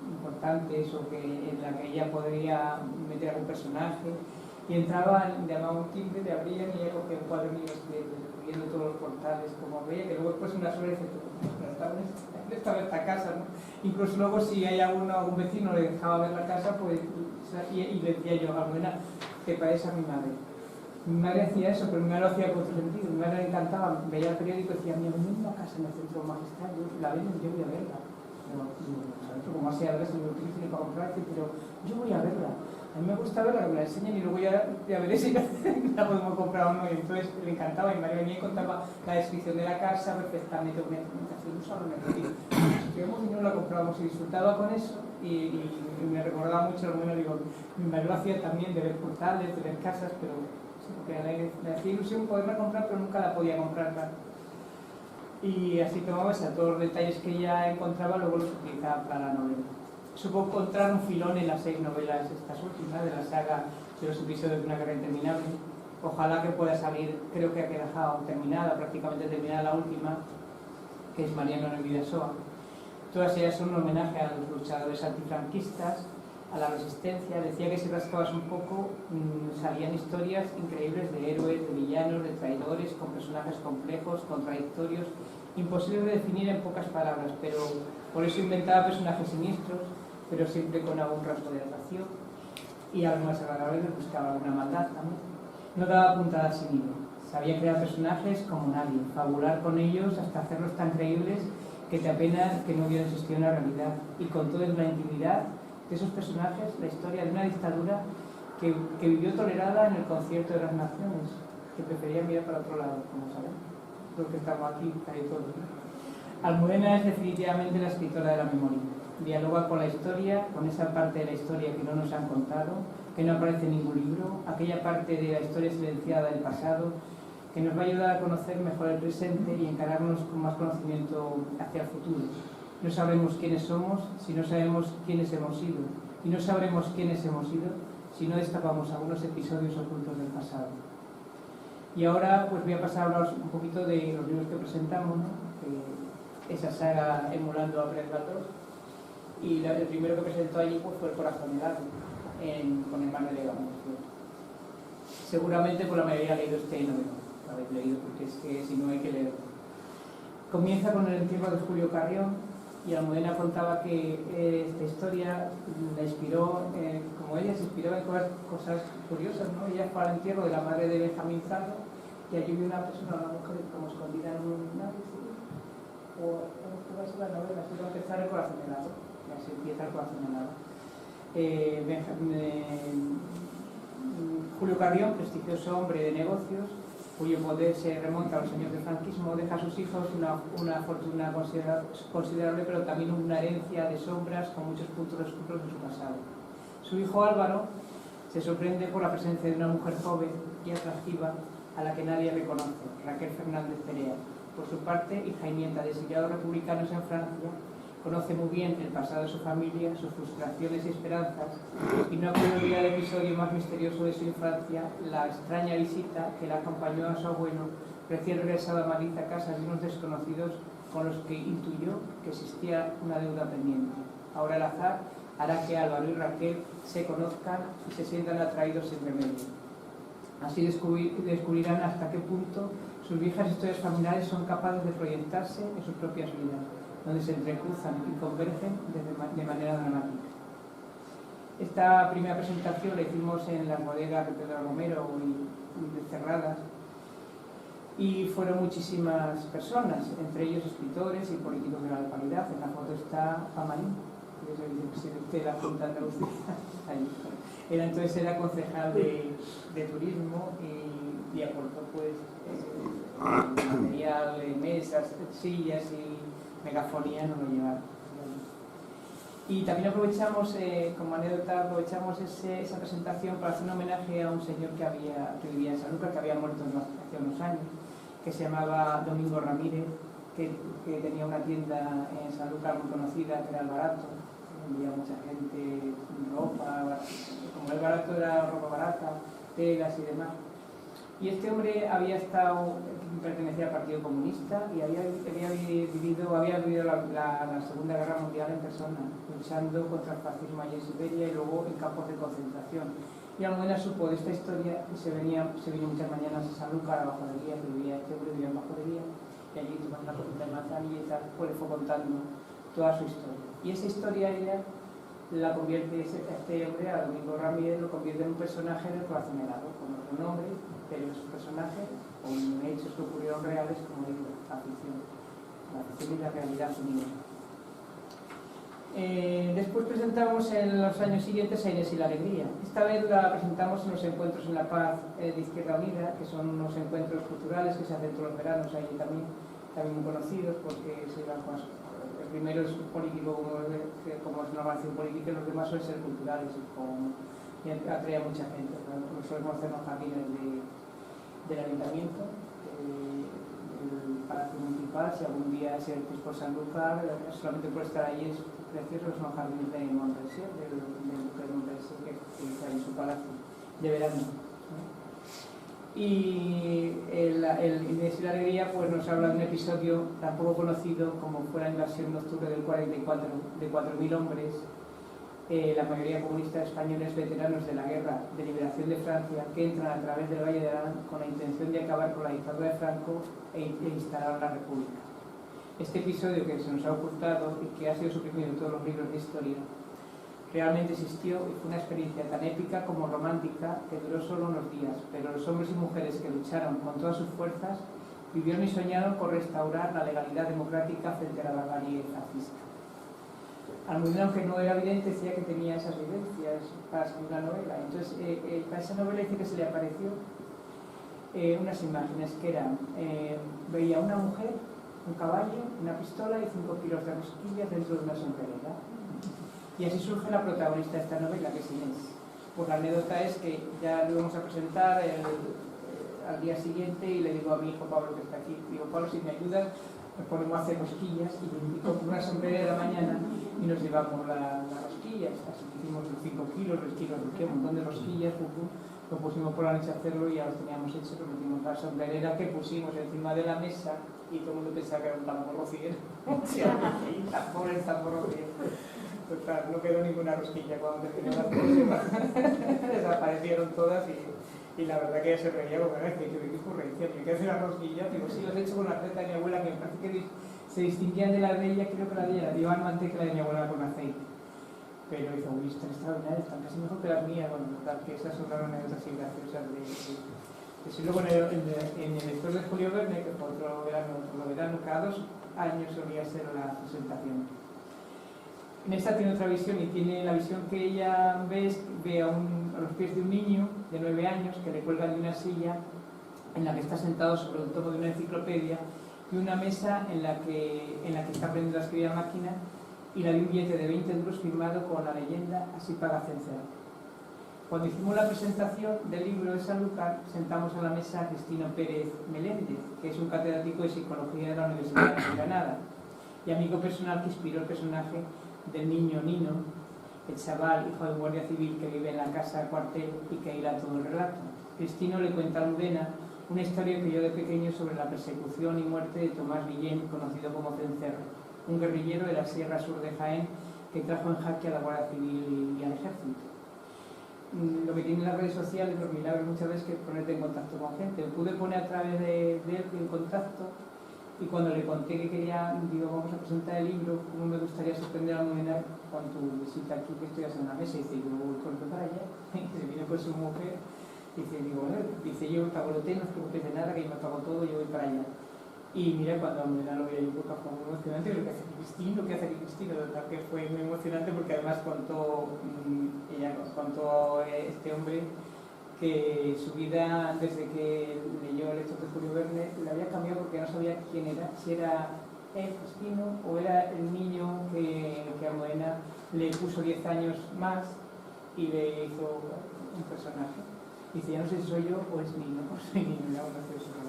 S3: importantes o que en la que ella podría meter algún personaje, y entraba, llamaba un timbre, le abrían y ella cogía un cuadernillo escribiendo todos los portales como veía, que luego después una sola dice, estaba esta casa, ¿no? Incluso luego si hay algún vecino le dejaba ver la casa, pues y le decía yo, Almudena, te parece a mi madre. Mi madre hacía eso, pero mi madre lo hacía con otro sentido. Mi madre le encantaba, veía el periódico y decía, mira, venid una casa en el centro magistral, la ven, yo voy a verla. Pero como así a veces me lo utilicen para comprar, pero yo voy a verla. A mí me gusta verla, que me la enseñen y luego ya veré si la podemos comprar o no. Y entonces le encantaba, y mi madre venía y contaba la descripción de la casa perfectamente, con una documentación, un salón de estuvimos y no la comprábamos y disfrutaba con eso, y me recordaba mucho Almudena. Digo, mi madre lo hacía también, de ver portales, de ver casas, pero sí, porque le hacía ilusión poderla comprar, pero nunca la podía comprar, claro. Y así tomaba todos los detalles que ella encontraba, luego los utilizaba para la novela. Supo encontrar un filón en las 6 novelas, estas últimas, de la saga de los episodios de Una guerra interminable. Ojalá que pueda salir, creo que ha quedado terminada, prácticamente terminada la última, que es Mariano en Vidasoa. Todas ellas son un homenaje a los luchadores antifranquistas, a la resistencia. Decía que si rascabas un poco salían historias increíbles de héroes, de villanos, de traidores, con personajes complejos, contradictorios, imposibles de definir en pocas palabras, pero por eso inventaba personajes siniestros, pero siempre con algún rastro de atracción, y a los más agradables les buscaba alguna maldad también. No daba puntadas sin hilo, sabía crear personajes como nadie, fabular con ellos hasta hacerlos tan creíbles que te apena que no hubiera existido en la realidad, y con toda la intimidad de esos personajes, la historia de una dictadura que vivió tolerada en el concierto de las naciones, que prefería mirar para otro lado, como saben, los que estamos aquí, casi todos, ¿no? Almudena es definitivamente la escritora de la memoria. Dialoga con la historia, con esa parte de la historia que no nos han contado, que no aparece en ningún libro, aquella parte de la historia silenciada del pasado, que nos va a ayudar a conocer mejor el presente y encararnos con más conocimiento hacia el futuro. No sabremos quiénes somos si no sabemos quiénes hemos sido, y no sabremos quiénes hemos sido si no destapamos algunos episodios ocultos del pasado. Y ahora pues voy a pasar a hablar un poquito de los libros que presentamos, ¿no? Esa saga emulando a Pérez Galdós, y el primero que presentó allí pues, fue El corazón helado, con el Manuel Legamos. Seguramente por la mayoría ha leído este novela, lo habéis leído, porque es que si no hay que leerlo. Comienza con el entierro de Julio Carrión, y Almudena contaba que esta historia la inspiró, como ella se inspiró en cosas curiosas, ¿no? Ella fue al entierro de la madre de Benjamín Prado, y allí vio una persona, una mujer, como escondida en un árbol, o va a ser la novela, así va a empezar El corazón helado, y así empieza El corazón helado. Julio Carrión, prestigioso hombre de negocios, cuyo poder se remonta a los años del franquismo, deja a sus hijos una fortuna considerable, pero también una herencia de sombras con muchos puntos oscuros de su pasado. Su hijo Álvaro se sorprende por la presencia de una mujer joven y atractiva a la que nadie reconoce, Raquel Fernández Perea. Por su parte, hija y nieta de exiliados republicanos en Francia, conoce muy bien el pasado de su familia, sus frustraciones y esperanzas, y no ha podido olvidar el episodio más misterioso de su infancia, la extraña visita que la acompañó a su abuelo, recién regresado a Madrid a casa de unos desconocidos con los que intuyó que existía una deuda pendiente. Ahora el azar hará que Álvaro y Raquel se conozcan y se sientan atraídos sin remedio. Así descubrirán hasta qué punto sus viejas historias familiares son capaces de proyectarse en sus propias vidas, donde se entrecruzan y convergen de manera dramática. Esta primera presentación la hicimos en las bodegas de Pedro Romero y cerradas, y fueron muchísimas personas, entre ellos escritores y políticos de la localidad. En la foto está Pamarín, que es el vicepresidente de la Junta de Andalucía. Entonces era concejal de turismo y aportó pues material, mesas, sillas y megafonía, nos lo llevaron. Y también aprovechamos, como anécdota, esa presentación para hacer un homenaje a un señor que vivía en Sanlúcar, que había muerto hace unos años, que se llamaba Domingo Ramírez, que tenía una tienda en Sanlúcar muy conocida, que era El Barato. Vendía mucha gente ropa, como El Barato era ropa barata, telas y demás. Y este hombre pertenecía al Partido Comunista y había vivido la Segunda Guerra Mundial en persona, luchando contra el fascismo allí en Siberia y luego en campos de concentración. Y Almudena supo de esta historia y se vino muchas mañanas a Sanlúcar, a Bajo de Guía, que este hombre vivía en Bajo de Guía, y allí tomando una cosita de manzanilla y tal, pues le fue contando toda su historia. Y esa historia ella la convierte, este hombre, a Domingo Ramírez, lo convierte en un personaje del corazón helado, con otro nombre, pero es un personaje con hechos que ocurrieron reales, como digo, la ficción y la realidad unidas. Después presentamos en los años siguientes a Inés y la Alegría. Esta vez la presentamos en los encuentros en La Paz de Izquierda Unida, que son unos encuentros culturales que se hacen todos los veranos allí también muy conocidos, porque se van con el primero es político, como es una organización política, y los demás suelen ser culturales y atrae a mucha gente. Solemos hacer los jardines del ayuntamiento, el Palacio Municipal. Si algún día se es por Sanlúcar, solamente por estar ahí es precioso. Son los jardines de Montresí, del duque de Montresí, que está en su palacio de verano. Y el Inés y la Alegría pues nos habla de un episodio tan poco conocido como fue la invasión de octubre del 44 de 4.000 hombres, la mayoría comunistas españoles veteranos de la guerra de liberación de Francia, que entran a través del Valle de Arán con la intención de acabar con la dictadura de Franco e instalar la República. Este episodio, que se nos ha ocultado y que ha sido suprimido en todos los libros de historia, realmente existió y fue una experiencia tan épica como romántica que duró solo unos días, pero los hombres y mujeres que lucharon con todas sus fuerzas vivieron y soñaron por restaurar la legalidad democrática frente a la barbarie fascista. Almudena, aunque no era evidente, decía que tenía esas vivencias para escribir una novela. Entonces, para esa novela dice que se le apareció unas imágenes que eran, veía una mujer, un caballo, una pistola y 5 kilos de rosquillas dentro de una sombrerera. Y así surge la protagonista de esta novela, que es Inés. Pues la anécdota es que ya lo vamos a presentar al día siguiente y le digo a mi hijo Pablo, que está aquí, digo, Pablo, si me ayudas, nos ponemos a hacer rosquillas y me invito con una sombrera de la mañana y nos llevamos las rosquillas. Así que hicimos 5 kilos, un montón de rosquillas, lo pusimos por la noche a hacerlo y ya lo teníamos hecho, lo metimos la sombrerera que pusimos encima de la mesa y todo el mundo pensaba que era un tambor rociero. Tambor rociero. Pues claro, no quedó ninguna rosquilla cuando terminó la próxima. Desaparecieron todas y la verdad que ella se reía porque me decía, ¿qué ocurrencia? ¿Qué hace las rosquillas? Digo, sí, los he hecho con la receta de mi abuela, que me parece que se distinguían de la de ella, creo que la de ella la llevaban manteca, la de mi abuela con aceite. Pero hizo, uy, están extraordinarias, están casi mejor que las mías, bueno, tal, que esas son las anécdotas así graciosas de luego en el lector de Julio Verne, que fue otro verano, cada 2 años solía ser la presentación. En esta tiene otra visión y tiene la visión que ella ve a los pies de un niño de 9 años que le cuelgan de una silla en la que está sentado sobre el tomo de una enciclopedia y una mesa en la que está aprendiendo a escribir a máquina y la de un billete de 20 euros firmado con la leyenda "Así paga Cencer". Cuando hicimos la presentación del libro de Sanlúcar, sentamos a la mesa a Cristino Pérez Meléndez, que es un catedrático de Psicología de la Universidad de Granada y amigo personal que inspiró el personaje del niño Nino, el chaval hijo de un guardia civil que vive en la casa cuartel y que hila todo el relato. Cristino le cuenta a Almudena una historia que oyó de pequeño sobre la persecución y muerte de Tomás Guillén, conocido como Cencerro, un guerrillero de la Sierra Sur de Jaén que trajo en jaque a la Guardia Civil y al Ejército. lo que tienen las redes sociales, los milagros muchas veces, que es ponerte en contacto con gente. Me pude poner a través de él en contacto, y cuando le conté que quería, digo, vamos a presentar el libro, cómo me gustaría sorprender a Almudena con tu visita aquí, que estoy haciendo una mesa, y dice, yo voy para allá, y se viene con su mujer, y dice, digo, bueno, dice, yo pago el hotel, no os preocupéis de nada, que yo me pago todo, yo voy para allá. Y mira, cuando Almudena lo veía yo, fue muy emocionante, lo que hace Cristina, la verdad que fue muy emocionante, porque además contó, ella contó este hombre, que su vida, desde que leyó el hecho de Julio Verne, le había cambiado porque no sabía quién era, si era él, Justino, o era el niño que Almudena le puso 10 años más y le hizo un personaje. Dice, ya no sé si soy yo o es niño, o soy niño, ya no sé si soy yo.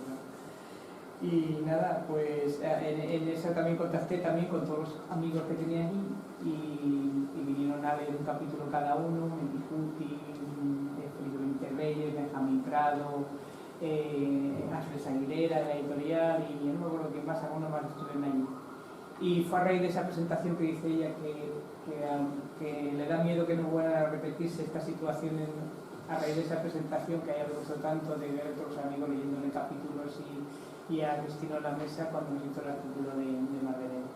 S3: Y nada, pues en eso también contacté también con todos los amigos que tenía allí, y vinieron a leer un capítulo cada uno, Mendicuti, Felipe Intermedios, Benjamín Prado, Ángeles Aguilera de la editorial, y no me acuerdo quién más, algunos más estuvieron allí. Y fue a raíz de esa presentación que dice ella que le da miedo que no vuelva a repetirse esta situación a raíz de esa presentación, que haya gustado tanto de ver a todos los amigos leyéndole capítulos y a Cristina en la mesa cuando nos hizo el artículo de Margarita.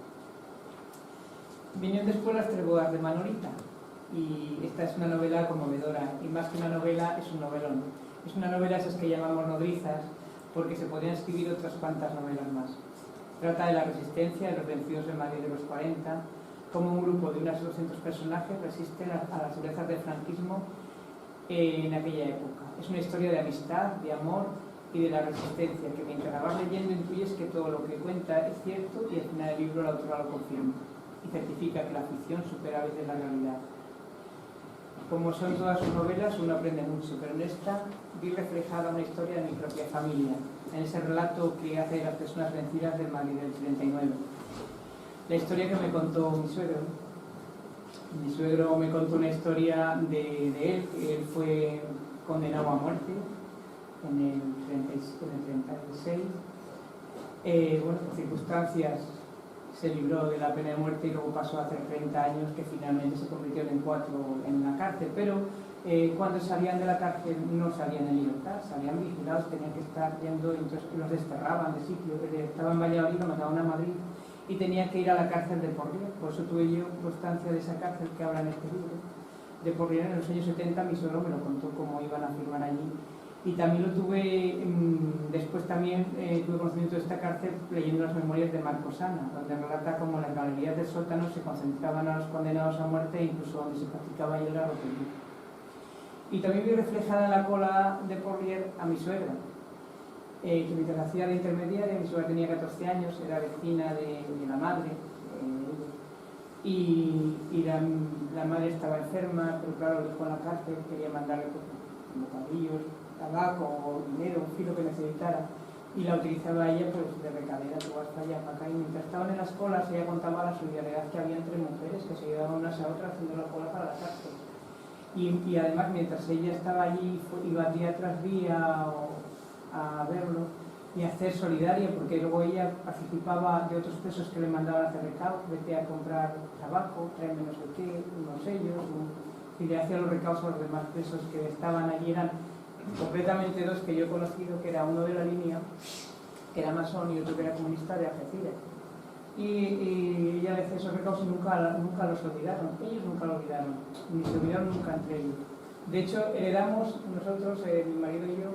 S3: Vinieron después Las tres bodas de Manolita, y esta es una novela conmovedora, y más que una novela es un novelón. Es una novela esas que llamamos nodrizas, porque se podrían escribir otras cuantas novelas más. Trata de la resistencia de los vencidos de Madrid de los 40, como un grupo de unos 200 personajes resisten a las durezas del franquismo en aquella época. Es una historia de amistad, de amor y de la resistencia, que mientras la vas leyendo intuyes que todo lo que cuenta es cierto, y al final del libro la autora lo confirma y certifica que la ficción supera a veces la realidad. Como son todas sus novelas, uno aprende mucho, pero en esta vi reflejada una historia de mi propia familia, en ese relato que hace de las personas vencidas del Madrid del 39. La historia que me contó mi suegro. Mi suegro me contó una historia de él, que él fue condenado a muerte en el 36. Bueno, por circunstancias se libró de la pena de muerte y luego pasó a hacer 30 años, que finalmente se convirtieron en 4 en la cárcel. Pero cuando salían de la cárcel no salían en libertad, salían vigilados, tenían que estar yendo, entonces los desterraban de sitio. Estaba en Valladolid, lo mandaban a Madrid y tenía que ir a la cárcel de Porlier. Por eso tuve yo constancia de esa cárcel que habla en este libro. De Porlier, en los años 70, mi suegro me lo contó cómo iban a firmar allí. Y también lo tuve, después también tuve conocimiento de esta cárcel leyendo las memorias de Marcos Ana, donde relata cómo en las galerías del sótano se concentraban a los condenados a muerte e incluso donde se practicaba ahí el garrotería. Y también vi reflejada en la cola de Porlier a mi suegra, que mientras hacía de intermediaria, mi suegra tenía 14 años, era vecina de la madre, y la madre estaba enferma, pero claro, lo dejó en la cárcel, quería mandarle bocadillos, tabaco o dinero, un filo que necesitara, y la utilizaba ella pues de recadera, tú vas para allá, para acá, y mientras estaban en las colas ella contaba la solidaridad que había entre mujeres que se ayudaban unas a otras haciendo la cola para la cárcel. Y además mientras ella estaba allí iba día tras día a verlo y a hacer solidaria, porque luego ella participaba de otros presos que le mandaban a hacer recados, vete a comprar tabaco, tráeme no sé qué, unos sellos, y le hacía los recados a los demás presos que estaban allí. Eran concretamente 2 que yo he conocido, que era uno de la línea, que era masón, y otro que era comunista de Algeciras. Y ella le hacía esos recados y nunca los olvidaron, ellos nunca lo olvidaron, ni se olvidaron nunca entre ellos. De hecho, heredamos nosotros, mi marido y yo,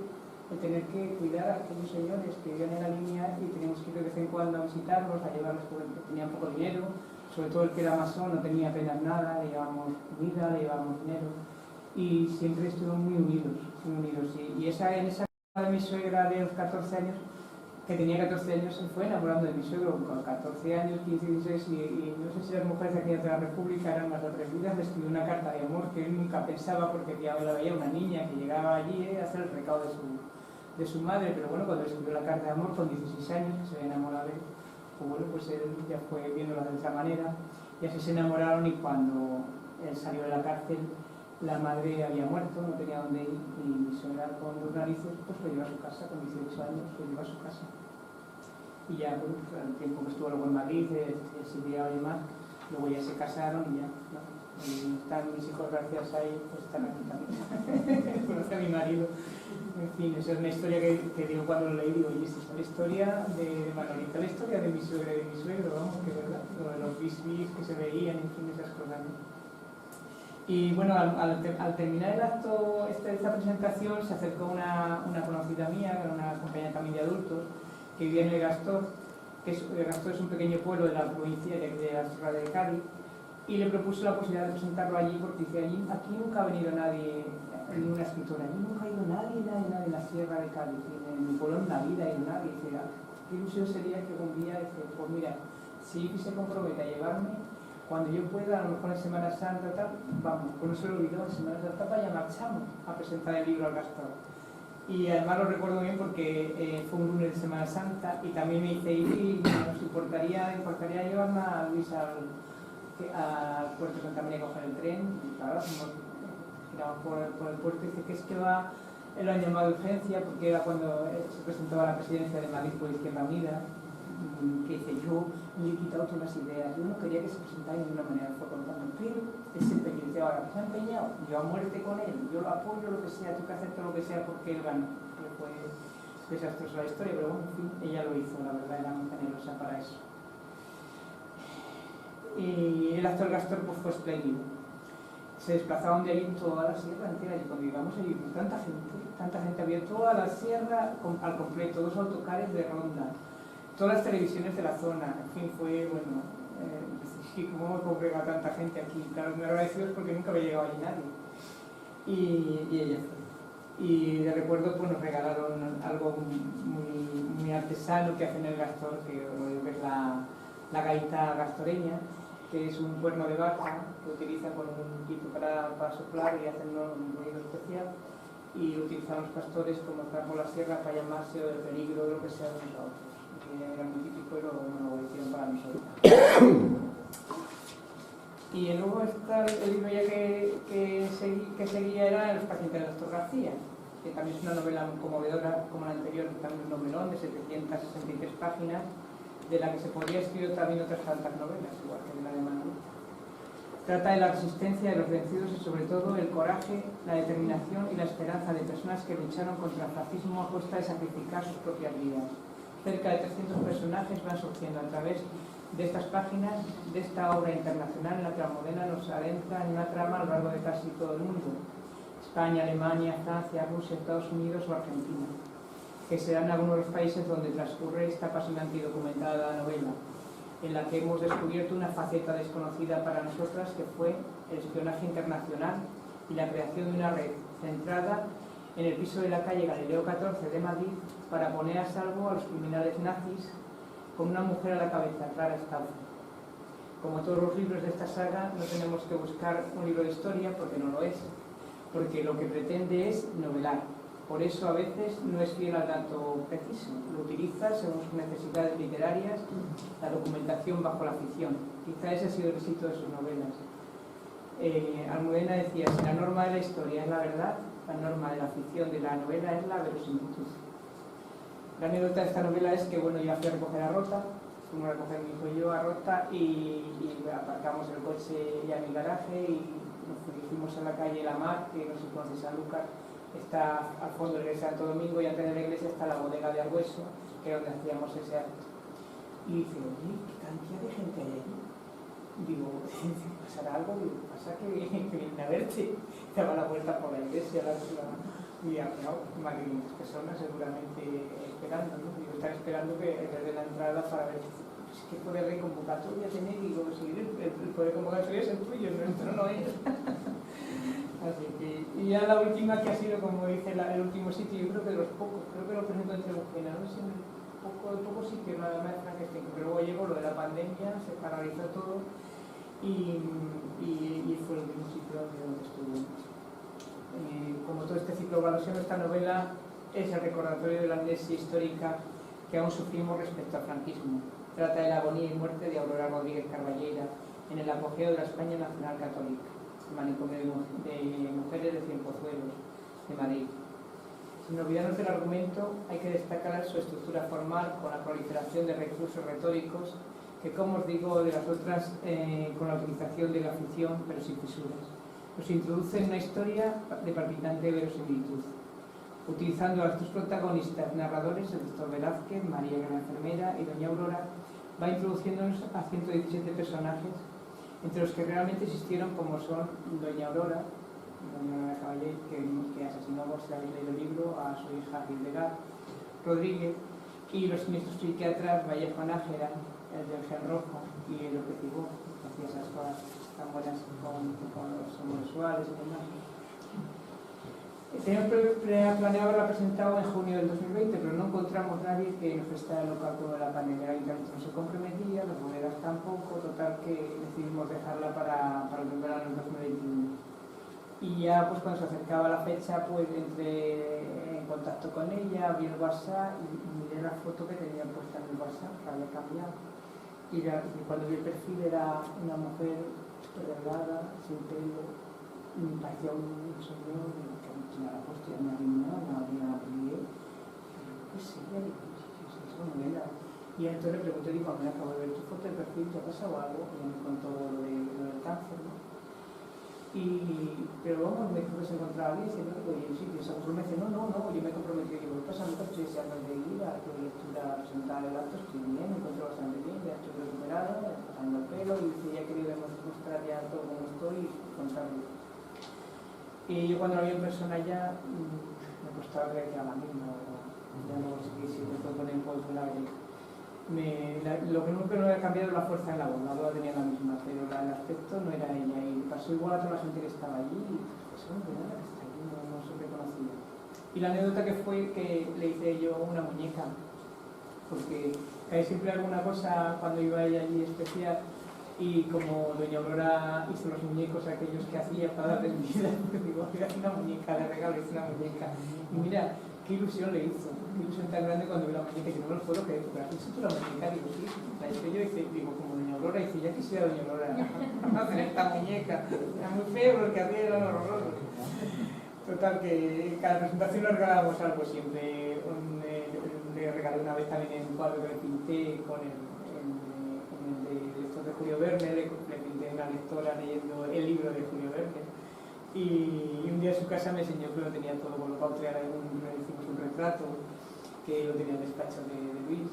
S3: el tener que cuidar a aquellos señores que vivían en la línea, y teníamos que ir de vez en cuando a visitarlos, a llevarlos porque tenían poco dinero, sobre todo el que era masón no tenía apenas nada, le llevábamos comida, le llevábamos dinero, y siempre estuvimos muy unidos. Y en esa de mi suegra de los 14 años, que tenía 14 años, se fue enamorando de mi suegro con 14 años, 15, 16, y no sé si las mujeres de aquella de la República eran más atrevidas. Le escribió una carta de amor que él nunca pensaba, porque ya la veía una niña que llegaba allí a hacer el recado de su madre, pero bueno, cuando le escribió la carta de amor con 16 años, que se había enamorado de él, pues bueno, pues él ya fue viéndola de esa manera, y así se enamoraron. Y cuando él salió de la cárcel, la madre había muerto, no tenía dónde ir, y mi suegra con 2 narices pues lo llevó a su casa, con 18 años lo llevó a su casa. Y ya, bueno, pues, el tiempo que estuvo luego en Madrid, exiliado y demás, luego ya se casaron y ya, ¿no? Y están mis hijos, gracias a él, pues están aquí también. Conoce a mi marido. En fin, esa es una historia que digo cuando lo leí, digo, oye, esta es la historia de Manolita, la historia de mi suegra y de mi suegro, vamos, que verdad, lo de los bis que se veían, en fin, esas cosas, ¿no? Y bueno, al terminar el acto, esta presentación, se acercó una conocida mía, que era una compañera también de adultos, que vivía en El Gastor, El Gastor es un pequeño pueblo de la provincia de la Sierra de Cádiz, y le propuso la posibilidad de presentarlo allí, porque dice, aquí nunca ha venido nadie, ninguna escritora, allí nunca ha ido nadie en la Sierra de Cádiz, y en mi pueblo en la vida ha ido nadie. Dice, qué ilusión sería que algún día, dice, pues mira, si se compromete a llevarme, cuando yo pueda, a lo mejor en Semana Santa, tal, vamos, pues no se lo olvidó, en Semana Santa ya marchamos a presentar el libro al Gastor. Y además lo recuerdo bien porque fue un lunes de Semana Santa y también me dice, y nos importaría llevarme a Luis al puerto de Santa María a coger el tren. Y claro, giramos por el puerto y dice que es que lo han llamado de urgencia porque era cuando se presentaba la presidencia de Madrid por Izquierda Unida, que dice, yo le he quitado todas las ideas, yo no quería que se presentara de ninguna manera, fue contando, pero ese empeño, dice, ahora, se ha empeñado, yo a muerte con él, yo lo apoyo, lo que sea, tú que acepto lo que sea porque él ganó. Que fue desastrosa la historia, pero bueno, en fin, ella lo hizo, la verdad, era muy generosa para eso. Y el actor Gastor pues, fue espléndido. Se desplazaban de ahí toda la sierra entera, y cuando llegamos allí, tanta gente, había toda la sierra al completo, 2 autocares de ronda, todas las televisiones de la zona, en fin, fue, bueno, ¿cómo me congrega tanta gente aquí? Claro, me agradecido porque nunca había llegado allí nadie. Y ella fue. Y de recuerdo, pues nos regalaron algo muy artesano que hacen el Gastor, que es la gaita gastoreña, que es un cuerno de vaca que utiliza con un pito para soplar y hacen un ruido especial, y utilizan los pastores como estar por la sierra para llamarse o del peligro o lo que sea de unos a otros. Era muy típico y lo hicieron para nosotros. Y luego está el libro ya que seguía era Los pacientes de Astor García, que también es una novela muy conmovedora, como la anterior, también un novelón de 763 páginas, de la que se podría escribir también otras tantas novelas, igual que de la de Manuel. Trata de la resistencia de los vencidos y sobre todo el coraje, la determinación y la esperanza de personas que lucharon contra el fascismo a costa de sacrificar sus propias vidas. Cerca de 300 personajes van surgiendo a través de estas páginas de esta obra internacional en la que Almudena nos adentra en una trama a lo largo de casi todo el mundo: España, Alemania, Francia, Rusia, Estados Unidos o Argentina, que serán algunos de los países donde transcurre esta apasionante y documentada novela, en la que hemos descubierto una faceta desconocida para nosotras, que fue el espionaje internacional y la creación de una red centrada en el piso de la calle Galileo 14 de Madrid para poner a salvo a los criminales nazis, con una mujer a la cabeza, Clara Staufer. Como todos los libros de esta saga, no tenemos que buscar un libro de historia, porque no lo es, porque lo que pretende es novelar. Por eso a veces no es fiel al dato preciso, lo utiliza según sus necesidades literarias, la documentación bajo la ficción. Quizá ese ha sido el éxito de sus novelas. Almudena decía, si la norma de la historia es la verdad, la norma de la ficción de la novela es la verosimilitud. La anécdota de esta novela es que, bueno, yo fui a recoger a Rota, fuimos a recoger mi hijo y yo a Rota, y aparcamos el coche ya en mi garaje y nos fuimos a la calle La Mar, que no sé si conoce Sanlúcar, está al fondo de la iglesia de Santo Domingo, y antes de la iglesia está la bodega de Argüeso, que es donde hacíamos ese acto. Y dice, oye, ¿qué cantidad de gente hay allí? Digo, ¿pasará algo? Digo, pasa que vienen a verte. Te va la vuelta por la iglesia, y más de 500 personas seguramente esperando, ¿no? Digo, están esperando que desde la entrada para ver qué poder de convocatoria tener. Digo, si el poder de convocatoria es el tuyo, el nuestro no es. Así que, y ya la última, que ha sido, como dice, el último sitio, yo creo que de los pocos, creo que lo presento entre Eugenia, no sé, el poco sitio, nada más Frankenstein, que luego llegó lo de la pandemia, se paralizó todo, y fue el último sitio donde estuve. Como todo este ciclo de evaluación, esta novela es el recordatorio de la amnesia histórica que aún sufrimos respecto al franquismo. Trata de la agonía y muerte de Aurora Rodríguez Carballera en el apogeo de la España nacional católica, el manicomio de mujeres de Cienpozuelos, de Madrid. Sin olvidarnos del argumento, hay que destacar su estructura formal, con la proliferación de recursos retóricos que, como os digo, de las otras, con la utilización de la ficción, pero sin fisuras. Nos introduce en una historia de palpitante verosimilitud, utilizando a los tres protagonistas narradores, el doctor Velázquez, María, que era la enfermera, y doña Aurora, va introduciéndonos a 117 personajes, entre los que realmente existieron, como son doña Aurora Caballé, que asesinó, si habéis leído el libro, a su hija Hildegard Rodríguez, y los siniestros psiquiatras Vallejo Nájera, el de Gen Rojo y el López Ibó, que hacía esas cosas tan buenas con los homosexuales y demás. Teníamos planeado haberla presentado en junio del 2020, pero no encontramos nadie que nos prestara el local con la pandemia. El ayuntamiento no se comprometía, las bodegas tampoco, total que decidimos dejarla para el verano del 2021. Y ya pues cuando se acercaba la fecha, pues entré en contacto con ella, vi el WhatsApp y miré la foto que tenía puesta en el WhatsApp, que había cambiado. Y cuando vi el perfil era una mujer delgada, sin pelo, y me parecía un señor que no la puesto, ya no había apellido. ¿Qué sería? Es una novela. Y entonces le pregunté, digo, me acabo de ver tu foto de perfil, ¿te ha pasado algo? Y me contó lo del cáncer, ¿no? Pero vamos, me dijo que se encontraba bien, y dice, oye, sí, que se compromete. No, yo me comprometí, digo, ¿qué pasa? No estoy deseando de ir a tu lectura, a presentar el acto, estoy bien, me encuentro bastante bien, ya estoy recuperada, pasando el pelo, y dice, ya he querido mostrar ya todo como estoy y contarlo. Y yo cuando la vi en persona ya me costaba creer que era la misma, ya no sé si me fue con el polvo la lo que nunca no había cambiado era la fuerza en la voz tenía la misma, pero el aspecto no era ella, y pasó igual a toda la gente que estaba allí, y pues no era la que está allí, no se reconocía. Y la anécdota que fue que le hice yo una muñeca, porque hay siempre alguna cosa cuando iba ella allí especial. Y como doña Aurora hizo los muñecos aquellos que hacía para darles vida, digo, mira, una muñeca, le regalo, hice una muñeca. Y mira, qué ilusión le hizo, qué ilusión tan grande cuando vi la muñeca, que no me lo puedo creer, pero ¿has hecho tú la muñeca? Digo, sí, la hice yo, digo, como doña Aurora, dice, ya quisiera doña Aurora hacer esta muñeca. Era muy feo, lo que hacía era horroroso. Total, que cada presentación le regalábamos algo siempre. Le regalé una vez también en un cuadro que le pinté con de Julio Verne, le pinté una lectora leyendo el libro de Julio Verne, y un día en su casa me enseñó que lo tenía todo colocado, le hicimos un retrato que lo tenía en el despacho de Luis,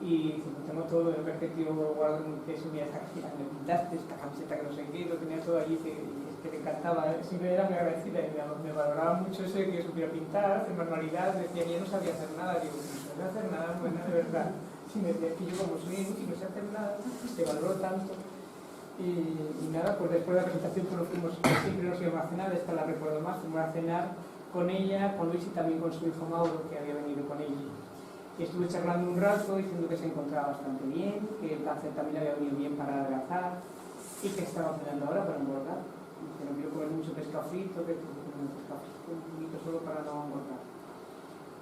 S3: y dice, pues tengo todo, el tío guardo que es mira, me pintaste esta camiseta que no sé qué, lo tenía todo allí, y es que le encantaba, siempre era muy agradecida y me valoraba mucho eso de que yo supiera pintar, hacer manualidades, decía que yo no sabía hacer nada, digo, no sabía hacer nada, bueno, de verdad. Y me decía que yo como soy inútil, no sé hacer nada, te valoro tanto. Y nada, pues después de la presentación pues siempre nos íbamos a cenar, esta la recuerdo más, fuimos a cenar con ella, con Luis y también con su hijo Mauro, que había venido con ella. Y estuve charlando un rato diciendo que se encontraba bastante bien, que el cáncer también le había venido bien para adelgazar y que estaba cenando ahora para engordar. Y que no quiero comer mucho pescado frito, que pescado frito un poquito solo para no engordar.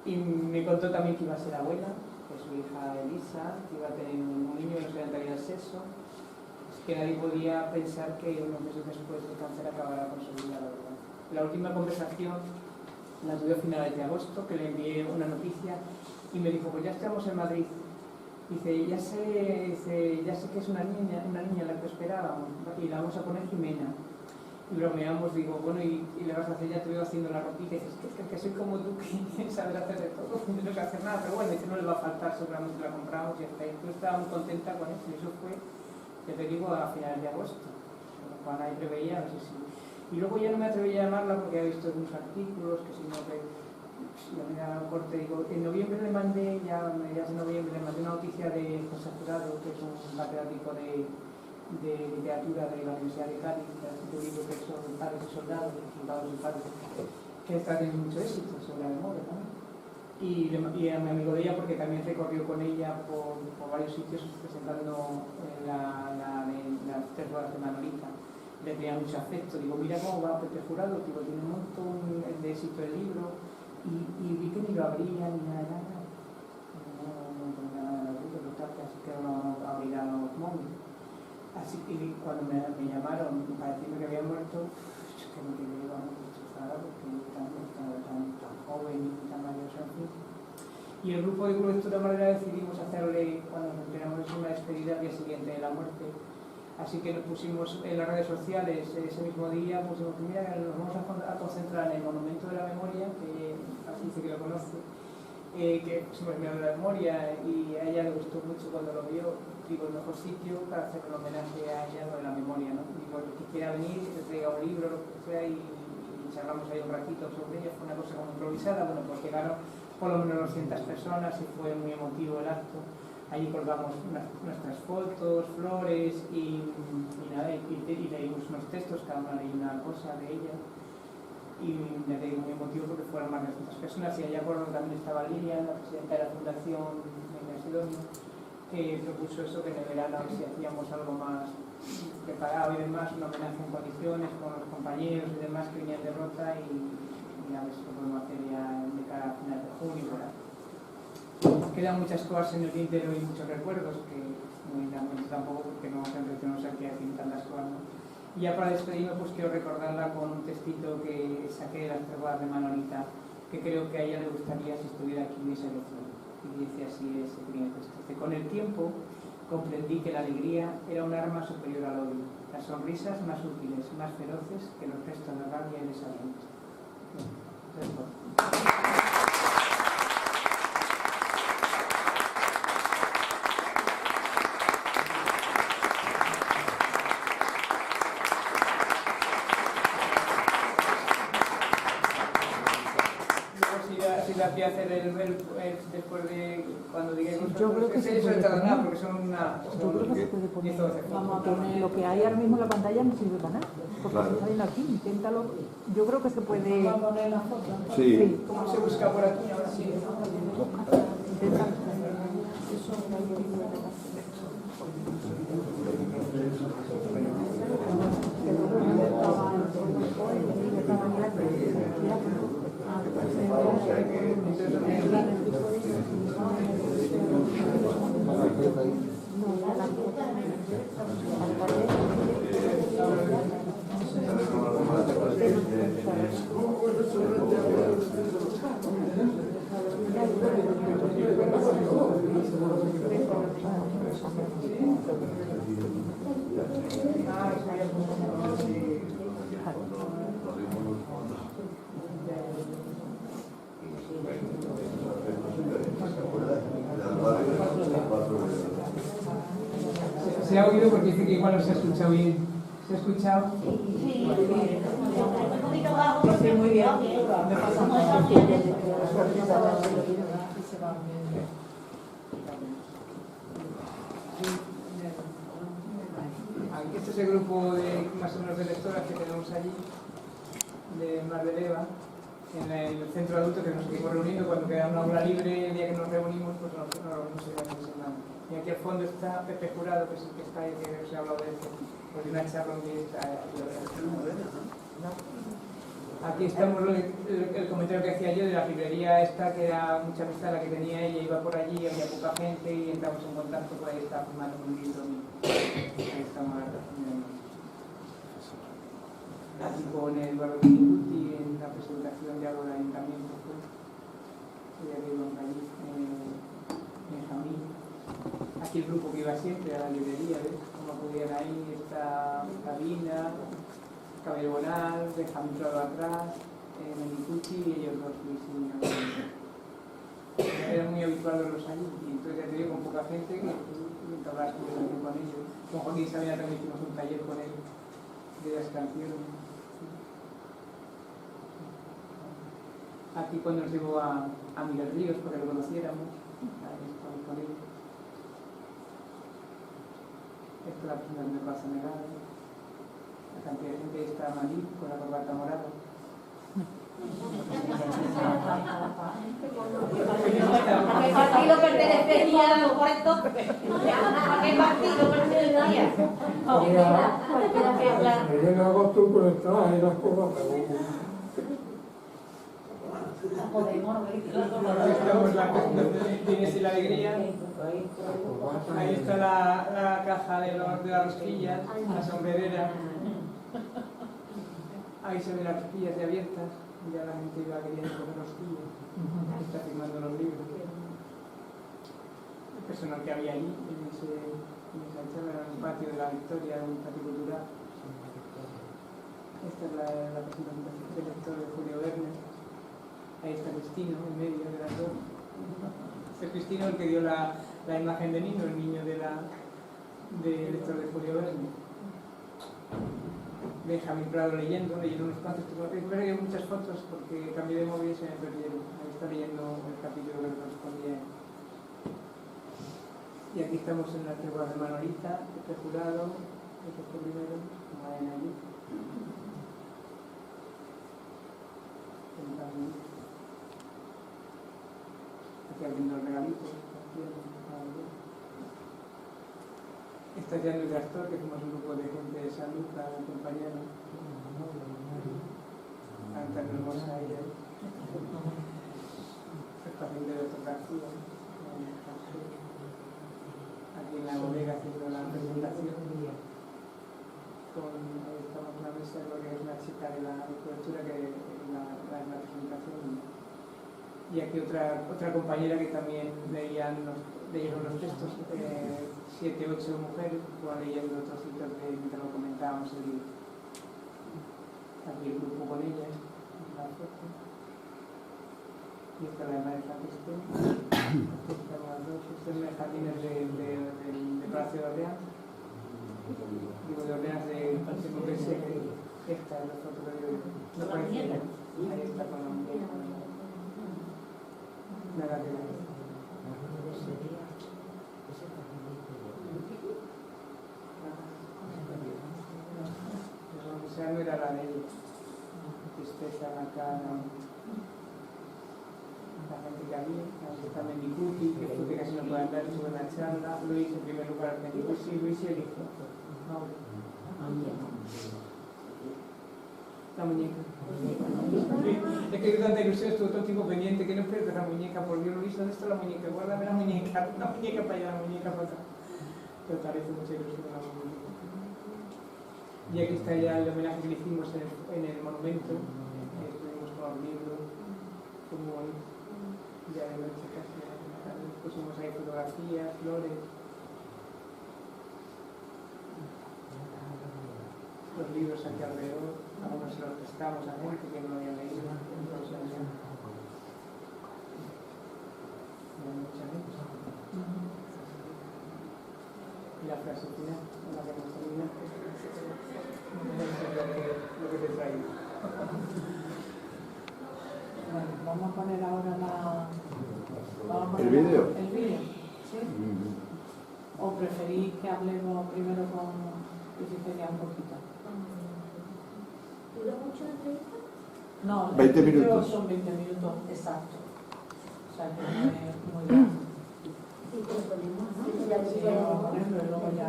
S3: Y me contó también que iba a ser abuela, que su hija Elisa, que iba a tener un niño que no se le daría el sexo, que nadie podía pensar que unos meses después el cáncer acabara con su vida, la verdad. La última conversación la tuve a finales de agosto, que le envié una noticia y me dijo, pues ya estamos en Madrid. Dice, ya sé que es una niña la que esperábamos, y la vamos a poner Jimena. Y bromeamos, digo, bueno, y le vas a hacer, ya te veo haciendo la ropita, y dices, que soy como tú, que sabes hacer de todo, no tengo que hacer nada, pero bueno, dice, no le va a faltar, seguramente la compramos y hasta ahí. Yo estaba muy contenta con eso, y eso fue, ya te digo, a finales de agosto, cuando ahí preveía, no sé si. Y luego ya no me atreví a llamarla porque había visto algunos artículos, que si no, que ya me daba corte, digo, en noviembre le mandé, ya a mediados de noviembre, le mandé una noticia de José Jurado, que es un catedrático de literatura de la Universidad de Cádiz, un libro que son padres y soldados y padres, que está teniendo mucho éxito sobre la memoria, ¿no? Y a mi amigo de ella, porque también recorrió con ella por varios sitios presentando las 3 horas de Manolita. Le tenía mucho afecto, digo, mira cómo va Pepe Jurado, digo, tiene un montón de éxito el libro, y vi que ni lo abría ni nada, no tenía nada de abrir, así que no abrirá los móviles. Así que cuando me llamaron para decirme que había muerto, yo que me quedé destrozada porque tan joven y tan valioso, en fin. Y el grupo de Lectura Madera decidimos hacerle, cuando nos enteramos de una despedida despedida al día siguiente de la muerte. Así que nos pusimos en las redes sociales ese mismo día, pusimos que mira, nos vamos a concentrar en el Monumento de la Memoria, que así dice que lo conoce, que pusimos el de la memoria y a ella le gustó mucho cuando lo vio. Digo, el mejor sitio para hacer un homenaje a ella lo de la memoria, ¿no? Digo, el que quiera venir, que se traiga un libro, lo que sea, y charlamos ahí un ratito sobre ella. Fue una cosa como improvisada, bueno, pues llegaron por lo menos 200 personas y fue muy emotivo el acto. Allí colgamos nuestras fotos, flores y nada, y leímos unos textos, cada una leía una cosa de ella. Y me leí muy emotivo porque fueron más de 200 personas. Y allá por donde también estaba Lilia, la presidenta de la Fundación de Sidonio, que propuso eso, que en el verano si hacíamos algo más preparado y demás, un homenaje en condiciones con los compañeros y demás que venían de Rota, y a ver si lo podemos hacer ya de cara a final de junio. Quedan muchas cosas en el tintero y muchos recuerdos que tampoco, porque no tenemos aquí a decir tantas cosas, ¿no? Y ya para despedirme, pues quiero recordarla con un textito que saqué de las Trébolas de Manolita, que creo que a ella le gustaría si estuviera aquí en esa lección. Y dice así ese primer texto: con el tiempo comprendí que la alegría era un arma superior al odio, las sonrisas más útiles, más feroces que los gestos de rabia y desaliento. Voy a hacer después de cuando digáis
S4: Yo creo que se puede poner.
S3: porque son una...
S4: Yo creo que se puede poner.
S3: 10 o 12
S4: Vamos a poner lo que hay ahora mismo en la pantalla, no sirve para nada. Porque
S2: Claro.
S4: se está viendo aquí, inténtalo. Yo creo que se puede.
S1: Vamos a poner la foto.
S2: Sí.
S3: ¿Cómo se busca por aquí ahora? Sí.
S4: Intenta.
S3: Se ha oído porque dice que igual no se ha escuchado bien. ¿Se ha escuchado?
S5: Sí, un poquito bajo.
S1: Sí, muy bien.
S5: Me pasa
S3: Este es el grupo de más o menos de lectoras que tenemos allí, de Mar de Leva, en el centro adulto, que nos seguimos reuniendo. Cuando queda una aula libre, el día que nos reunimos, pues nos reunimos el día de semana. Y aquí al fondo está Pepe Jurado, que es el que está ahí, que os he hablado de esto, pues de una charla que está aquí estamos, el comentario que hacía yo de la librería esta, que era mucha amistad la que tenía ella, iba por allí, había poca gente y entramos en contacto, por ahí está fumando un libro mío. Ahí estamos aquí con Eduardo Minicuti en la presentación de algo del ayuntamiento, y arriba allí en Jamín. Aquí el grupo que iba siempre a la librería, ¿ves? Como podían ahí, está Cabina, Cabello Bonal, Benjamín Prado atrás, Menicucci y ellos dos, Luis y Miguel. Era muy habitual verlos allí, y entonces ya te digo, con poca gente, que habrás conversación con ellos. Con Joaquín Sabina también hicimos un taller con él de las canciones. Aquí cuando nos llevó a Miguel Ríos, para que lo conociéramos, ahí estamos con él. Esta es la persona de Plaza Negada. La cantidad de gente está Malí con la corbata morada.
S5: ¿A qué partido pertenecería a los puestos? ¿A qué partido pertenecería?
S6: Yo no hago tú con el traje y las cosas,
S3: Estamos la Tienes y la alegría. Ahí está la caja de las rosquillas, la sombrerera. Ahí se ven las rosquillas ya abiertas. Ya la gente iba queriendo comer rosquillas. Está firmando los libros. El personal que había allí en encontrarme en un patio de la Victoria, en un patio cultural. Esta es la presentación del lector de Julio Verne. Ahí está Cristino, en medio de las dos. Este es Cristino el que dio la imagen de Nino, el niño del lector de Julio Verne. Benjamín Prado leyendo unos cuantos. Hay muchas fotos porque cambié de móvil y se me perdieron. Ahí está leyendo el capítulo que correspondía. Y aquí estamos en la tregua de Manolita, este jurado, este fue primero, como ven allí. Aquí abriendo el regalito. Está ya en el Gastor, que somos un grupo de gente de salud, para compañeros. Tan hermosa ella. Es paciente de autografía. Aquí en la bodega haciendo la presentación. Ahí estamos en la mesa, creo que es una chica de la cobertura que es la presentación. Y aquí otra compañera que también leyeron los textos, 7, 8 mujeres, que van leyendo trocitos de mientras lo comentábamos el libro. Aquí el grupo con ellas, la foto. Y esta es la maestra Cristina. Estos son los jardines de Palacio de Orleans. Digo, de Orleans de Montpellier. Esta es la foto que no parecía. Ahí está con la muñeca. Nada que ver. O sea, no era la de ella. Tristeza en la cara. La gente que había. Aquí está Mendicuti, que fue que casi no puede andar, estuvo en la charla. Luis, en primer lugar, Mendicuti, Luis y el hijo. La muñeca. Es que tanta ilusión, estuvo todo el tiempo pendiente que no pierdes la muñeca, por Dios, Luis, ¿dónde está la muñeca? Guárdame la muñeca para allá, la muñeca para acá. Pero parece mucha ilusión la muñeca. Y aquí está ya el homenaje que le hicimos en el monumento. Estuvimos con los libros, como ya de noche casi, pusimos ahí fotografías, flores. Los libros aquí alrededor, algunos se los prestamos a gente que no lo había leído, otros allá. Hay mucha gente. Y la frase final, con la que hemos terminado, lo que te traigo.
S1: Bueno, vamos a poner ahora
S2: ¿El vídeo?
S1: El vídeo, ¿sí? ¿O preferís que hablemos primero con Luciferia un poquito?
S5: ¿Dura mucho la entrevista?
S1: No,
S2: 20
S1: el vídeo
S2: minutos.
S1: son 20 minutos exactos. O sea que no es muy grande.
S5: Sí, pero ponemos, ¿no?
S1: Sí, vamos a ponerlo y luego ya.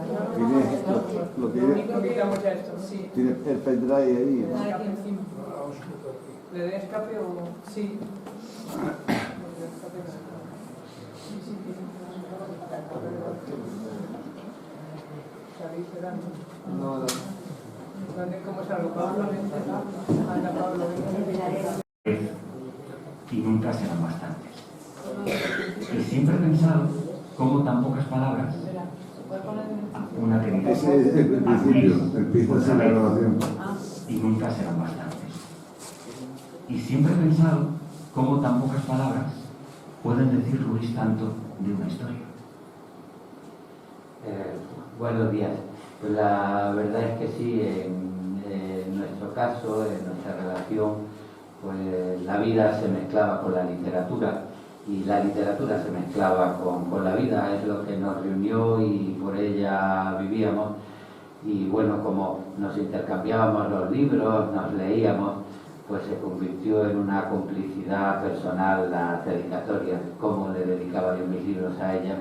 S2: Lo tiene,
S3: Lo quitamos ya esto.
S1: Sí.
S2: tiene el pendrive ahí.
S1: Está aquí encima.
S3: ¿Le doy escape o...?
S1: Sí.
S3: ¿Sabéis esperando?
S2: No, no.
S3: ¿Cómo salgo? Pablo, vente. Anda, Pablo, vente.
S7: Y nunca serán bastantes. Y siempre he pensado cómo tan pocas palabras,
S1: Espera, ¿se puede poner en
S7: una que dice
S2: Ese es el principio, empieza la grabación.
S7: y nunca serán bastantes. Y siempre he pensado cómo tan pocas palabras pueden decir, Luis, tanto de una historia.
S8: Buenos días. Pues la verdad es que sí, en nuestro caso, en nuestra relación, pues la vida se mezclaba con la literatura y la literatura se mezclaba con la vida, es lo que nos reunió y por ella vivíamos. Y bueno, como nos intercambiábamos los libros, nos leíamos, pues se convirtió en una complicidad personal las dedicatorias, cómo le dedicaba yo mis libros a ella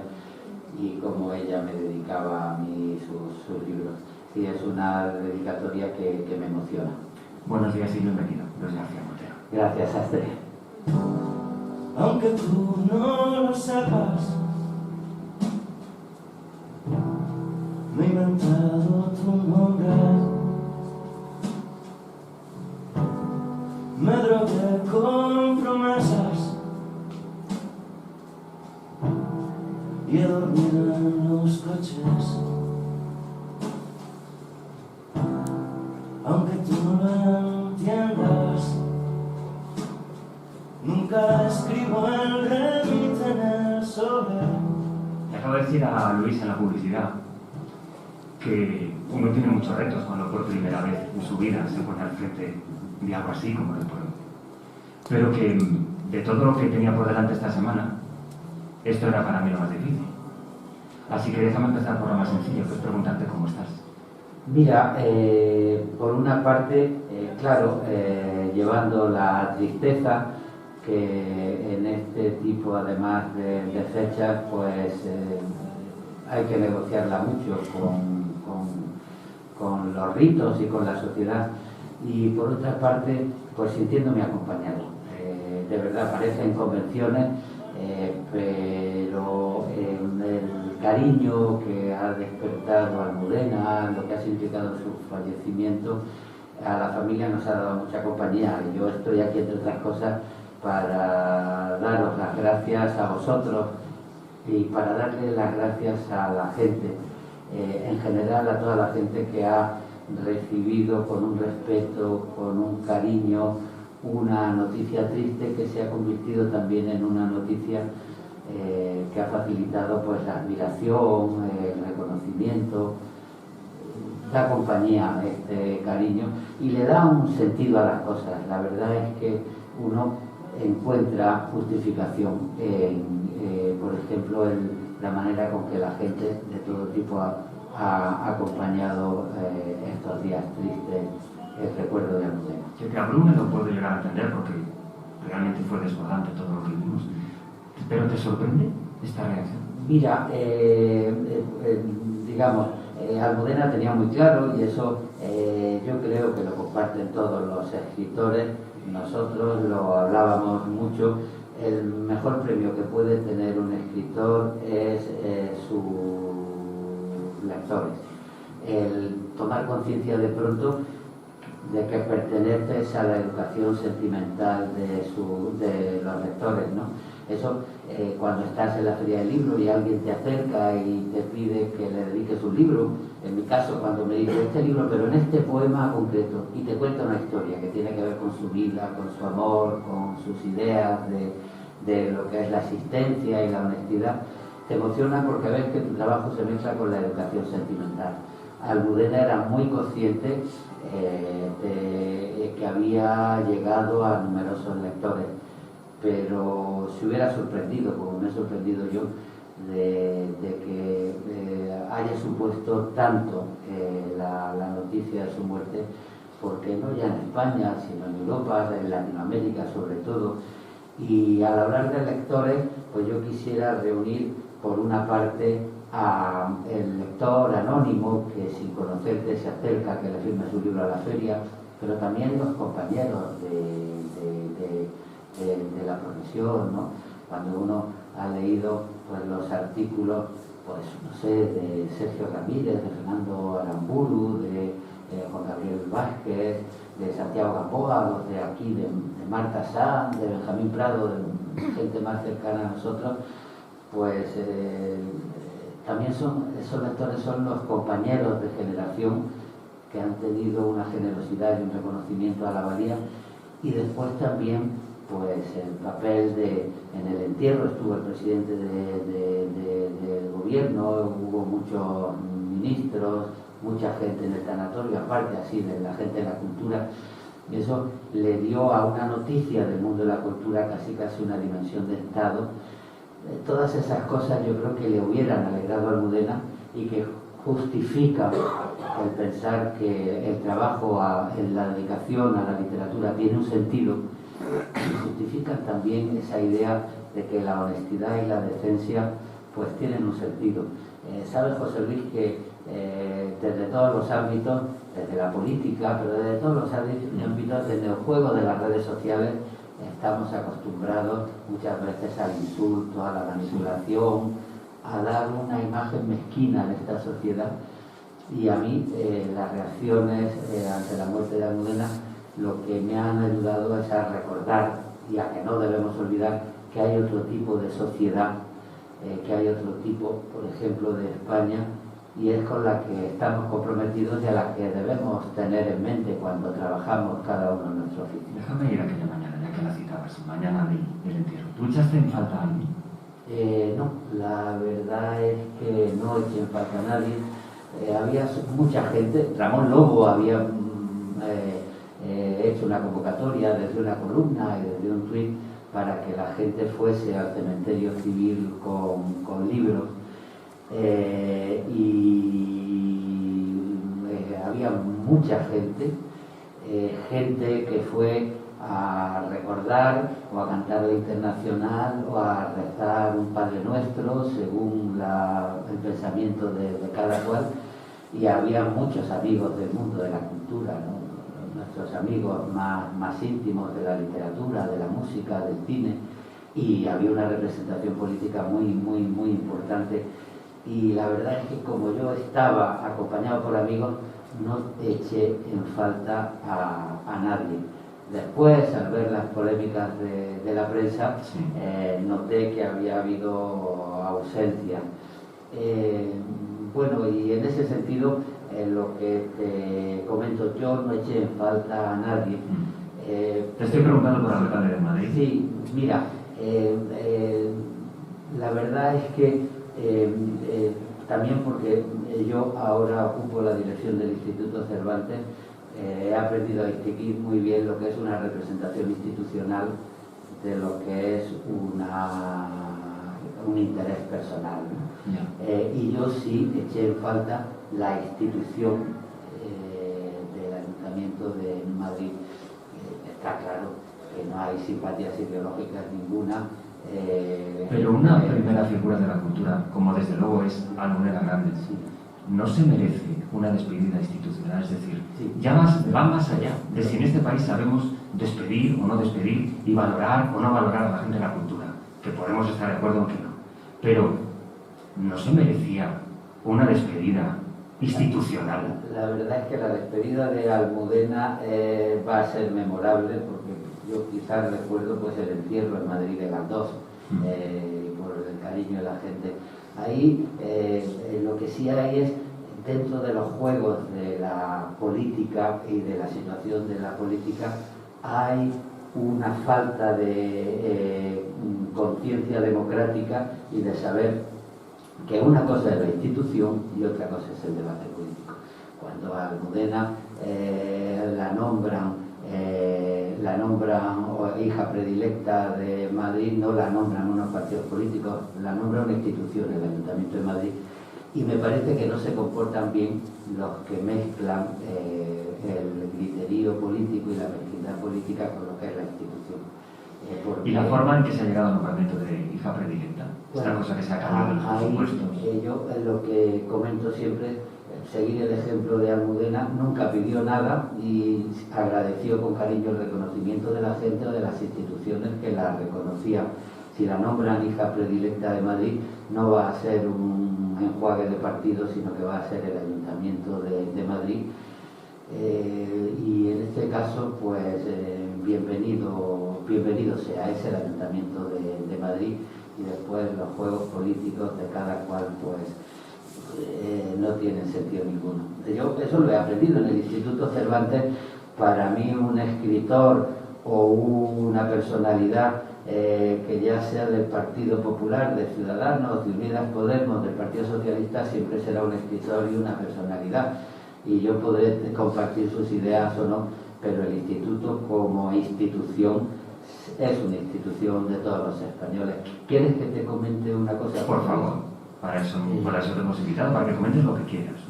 S8: y cómo ella me dedicaba a mí sus libros. Sí, es una dedicatoria que me emociona.
S7: Buenos días y bienvenido, Luis García Montero.
S8: Gracias, Astre.
S9: Aunque tú no lo sepas, me he inventado tu nombre. Me drogué con promesas y he dormido en los coches.
S7: acabo de decir a Luis en la publicidad que uno tiene muchos retos cuando por primera vez en su vida se pone al frente de algo así como el pueblo. Pero que de todo lo que tenía por delante esta semana, esto era para mí lo más difícil. Así que déjame empezar por lo más sencillo, que es preguntarte cómo estás.
S8: Mira, por una parte, claro, llevando la tristeza que en este tipo, además de fechas, pues hay que negociarla mucho con los ritos y con la sociedad. Y por otra parte, pues sintiéndome acompañado. De verdad, parecen convenciones, pero el cariño que ha despertado Almudena, lo que ha significado su fallecimiento, a la familia nos ha dado mucha compañía. Y yo estoy aquí, entre otras cosas, para daros las gracias a vosotros y para darle las gracias a la gente, en general a toda la gente que ha recibido con un respeto, con un cariño, una noticia triste que se ha convertido también en una noticia que ha facilitado pues la admiración, el reconocimiento, da compañía este cariño y le da un sentido a las cosas. La verdad es que uno encuentra justificación por ejemplo, en la manera con que la gente de todo tipo ha acompañado estos días tristes, el recuerdo de Almudena.
S7: Que te abrume lo puedo llegar a entender porque realmente fue desbordante todo lo que vimos. ¿Pero te sorprende esta reacción?
S8: Mira, digamos, Almudena tenía muy claro, y eso yo creo que lo comparten todos los escritores, nosotros lo hablábamos mucho, el mejor premio que puede tener un escritor es sus lectores. El tomar conciencia de pronto de que perteneces a la educación sentimental de los lectores, ¿no? Eso, cuando estás en la feria del libro y alguien te acerca y te pide que le dediques un libro, en mi caso cuando me dice este libro, pero en este poema concreto, y te cuenta una historia que tiene que ver con su vida, con su amor, con sus ideas de lo que es la existencia y la honestidad, te emociona porque ves que tu trabajo se mezcla con la educación sentimental. Almudena era muy consciente de que había llegado a numerosos lectores, pero se hubiera sorprendido, como me he sorprendido yo, de que haya supuesto tanto la noticia de su muerte, porque no ya en España, sino en Europa, en Latinoamérica sobre todo. Y al hablar de lectores, pues yo quisiera reunir por una parte a el lector anónimo que sin conocerte se acerca, que le firme su libro a la feria, pero también los compañeros de la profesión, ¿no? Cuando uno ha leído pues, los artículos, pues no sé, de Sergio Ramírez, de Fernando Aramburu, de Juan Gabriel Vázquez, de Santiago Gamboa, los de aquí, de Marta Sanz, de Benjamín Prado, de gente más cercana a nosotros, pues también esos lectores son los compañeros de generación que han tenido una generosidad y un reconocimiento a la valía, y después también pues el papel en el entierro estuvo el presidente del gobierno, hubo muchos ministros, mucha gente en el tanatorio, aparte así de la gente de la cultura, y eso le dio a una noticia del mundo de la cultura casi una dimensión de Estado. Todas esas cosas yo creo que le hubieran alegrado a Almudena y que justifica el pensar que el trabajo en la dedicación a la literatura tiene un sentido, y justifican también esa idea de que la honestidad y la decencia pues tienen un sentido. ¿Sabes, José Luis, que desde todos los ámbitos, desde la política, pero desde todos los ámbitos, desde el juego de las redes sociales, estamos acostumbrados muchas veces al insulto, a la manipulación, a dar una imagen mezquina de esta sociedad? Y a mí las reacciones ante la muerte de Almudena lo que me han ayudado es a recordar y a que no debemos olvidar que hay otro tipo de sociedad, que hay otro tipo, por ejemplo, de España, y es con la que estamos comprometidos y a la que debemos tener en mente cuando trabajamos cada uno en nuestro oficio.
S7: Déjame ir aquella mañana, ya que la citabas, mañana del entierro. ¿Tú echaste en falta a alguien?
S8: No, la verdad es que no eché en falta a nadie. Había mucha gente. Ramón Lobo había hecho una convocatoria desde una columna y desde un tuit para que la gente fuese al cementerio civil con libros. Había mucha gente, gente que fue a recordar o a cantar la Internacional o a rezar un Padre Nuestro según el pensamiento de cada cual, y había muchos amigos del mundo de la cultura, ¿no? Nuestros amigos más íntimos de la literatura, de la música, del cine, y había una representación política muy importante. Y la verdad es que como yo estaba acompañado por amigos, no eché en falta a nadie. Después, al ver las polémicas de la prensa, noté que había habido ausencia. Bueno, y en ese sentido, lo que te comento, yo no eché en falta a nadie.
S7: Te estoy preguntando por el alcalde de Madrid.
S8: Sí, mira, la verdad es que también porque yo ahora ocupo la dirección del Instituto Cervantes, he aprendido a distinguir muy bien lo que es una representación institucional de lo que es un interés personal. Y yo sí eché en falta la institución del Ayuntamiento de Madrid. Está claro que no hay simpatías ideológicas ninguna.
S7: Pero una primera figura de la cultura, como desde luego es Almudena Grandes, no se merece una despedida institucional, es decir, va más allá de si en este país sabemos despedir o no despedir y valorar o no valorar a la gente de la cultura, que podemos estar de acuerdo en que no, pero no se merecía una despedida institucional.
S8: La verdad es que la despedida de Almudena va a ser memorable, porque yo quizás recuerdo pues el entierro en Madrid de Galdós, por el cariño de la gente. Ahí lo que sí hay es, dentro de los juegos de la política y de la situación de la política, hay una falta de conciencia democrática y de saber que una cosa es la institución y otra cosa es el debate político. Cuando a Almudena la nombran hija predilecta de Madrid, no la nombran unos partidos políticos, la nombra una institución, el Ayuntamiento de Madrid, y me parece que no se comportan bien los que mezclan el griterío político y la mezquindad política con lo que es la institución.
S7: ¿Y la forma en que se ha llegado al nombramiento de hija predilecta? Esta cosa que se ha cambiado en los presupuestos.
S8: Yo lo que comento siempre, seguir el ejemplo de Almudena, nunca pidió nada y agradeció con cariño el reconocimiento de la gente o de las instituciones que la reconocían. Si la nombran hija predilecta de Madrid, no va a ser un enjuague de partidos, sino que va a ser el Ayuntamiento de Madrid. Y en este caso, pues bienvenido sea, es el Ayuntamiento de Madrid, y después los juegos políticos de cada cual, pues no tienen sentido ninguno. Yo eso lo he aprendido en el Instituto Cervantes. Para mí un escritor o una personalidad que ya sea del Partido Popular, de Ciudadanos, de Unidas Podemos, del Partido Socialista, siempre será un escritor y una personalidad. Y yo podré compartir sus ideas o no, pero el Instituto como institución es una institución de todos los españoles. ¿Quieres que te comente una cosa?
S7: Por favor. Para eso te hemos invitado, para que comentes lo que quieras.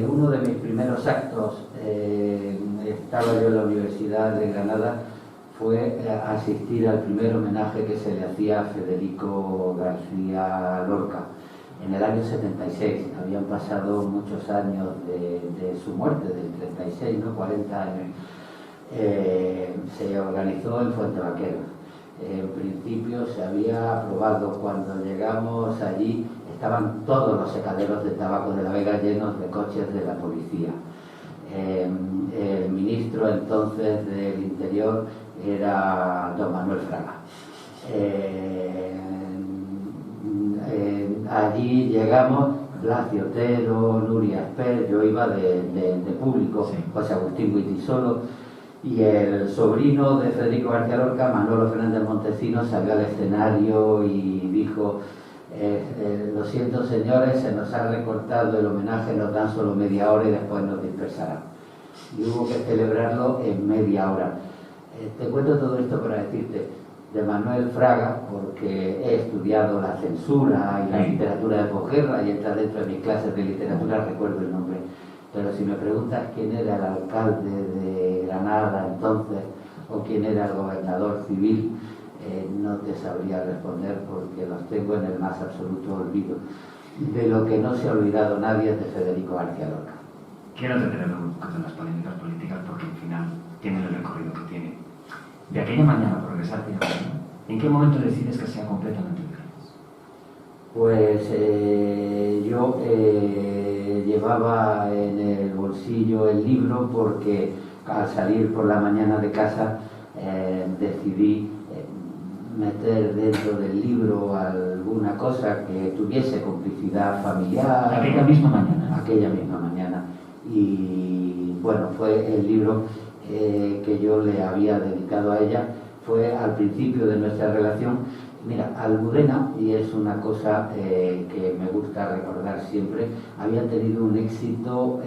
S8: Uno de mis primeros actos, estaba yo en la Universidad de Granada, fue asistir al primer homenaje que se le hacía a Federico García Lorca en el año 76. Habían pasado muchos años de su muerte, del 36, ¿no? 40 años. Se organizó en Fuentevaquero. En principio se había aprobado. Cuando llegamos allí estaban todos los secaderos de tabaco de la Vega llenos de coches de la policía. El ministro entonces del Interior era don Manuel Fraga. Allí llegamos, Blas Otero, Nuria Esper, yo iba de público, José Agustín Guitisolo, Y el sobrino de Federico García Lorca, Manolo Fernández Montesinos, salió al escenario y dijo: lo siento, señores, se nos ha recortado el homenaje, nos dan solo media hora y después nos dispersarán. Y hubo que celebrarlo en media hora. Te cuento todo esto para decirte de Manuel Fraga, porque he estudiado la censura y la literatura de posguerra y entra dentro de mis clases de literatura, recuerdo el nombre. Pero si me preguntas quién era el alcalde de Granada entonces o quién era el gobernador civil, no te sabría responder porque los tengo en el más absoluto olvido. De lo que no se ha olvidado nadie es de Federico García Lorca.
S7: Quiero detenerme un poco en las polémicas políticas porque al final tienen el recorrido que tiene. De aquella mañana, progresar aquella mañana, ¿en qué momento decides que sea completamente legal?
S8: Pues yo llevaba en el bolsillo el libro porque al salir por la mañana de casa decidí meter dentro del libro alguna cosa que tuviese complicidad familiar.
S7: Aquella misma mañana.
S8: Aquella misma mañana. Y bueno, fue el libro que yo le había dedicado a ella, fue al principio de nuestra relación. Mira, Almudena, y es una cosa que me gusta recordar siempre, había tenido un éxito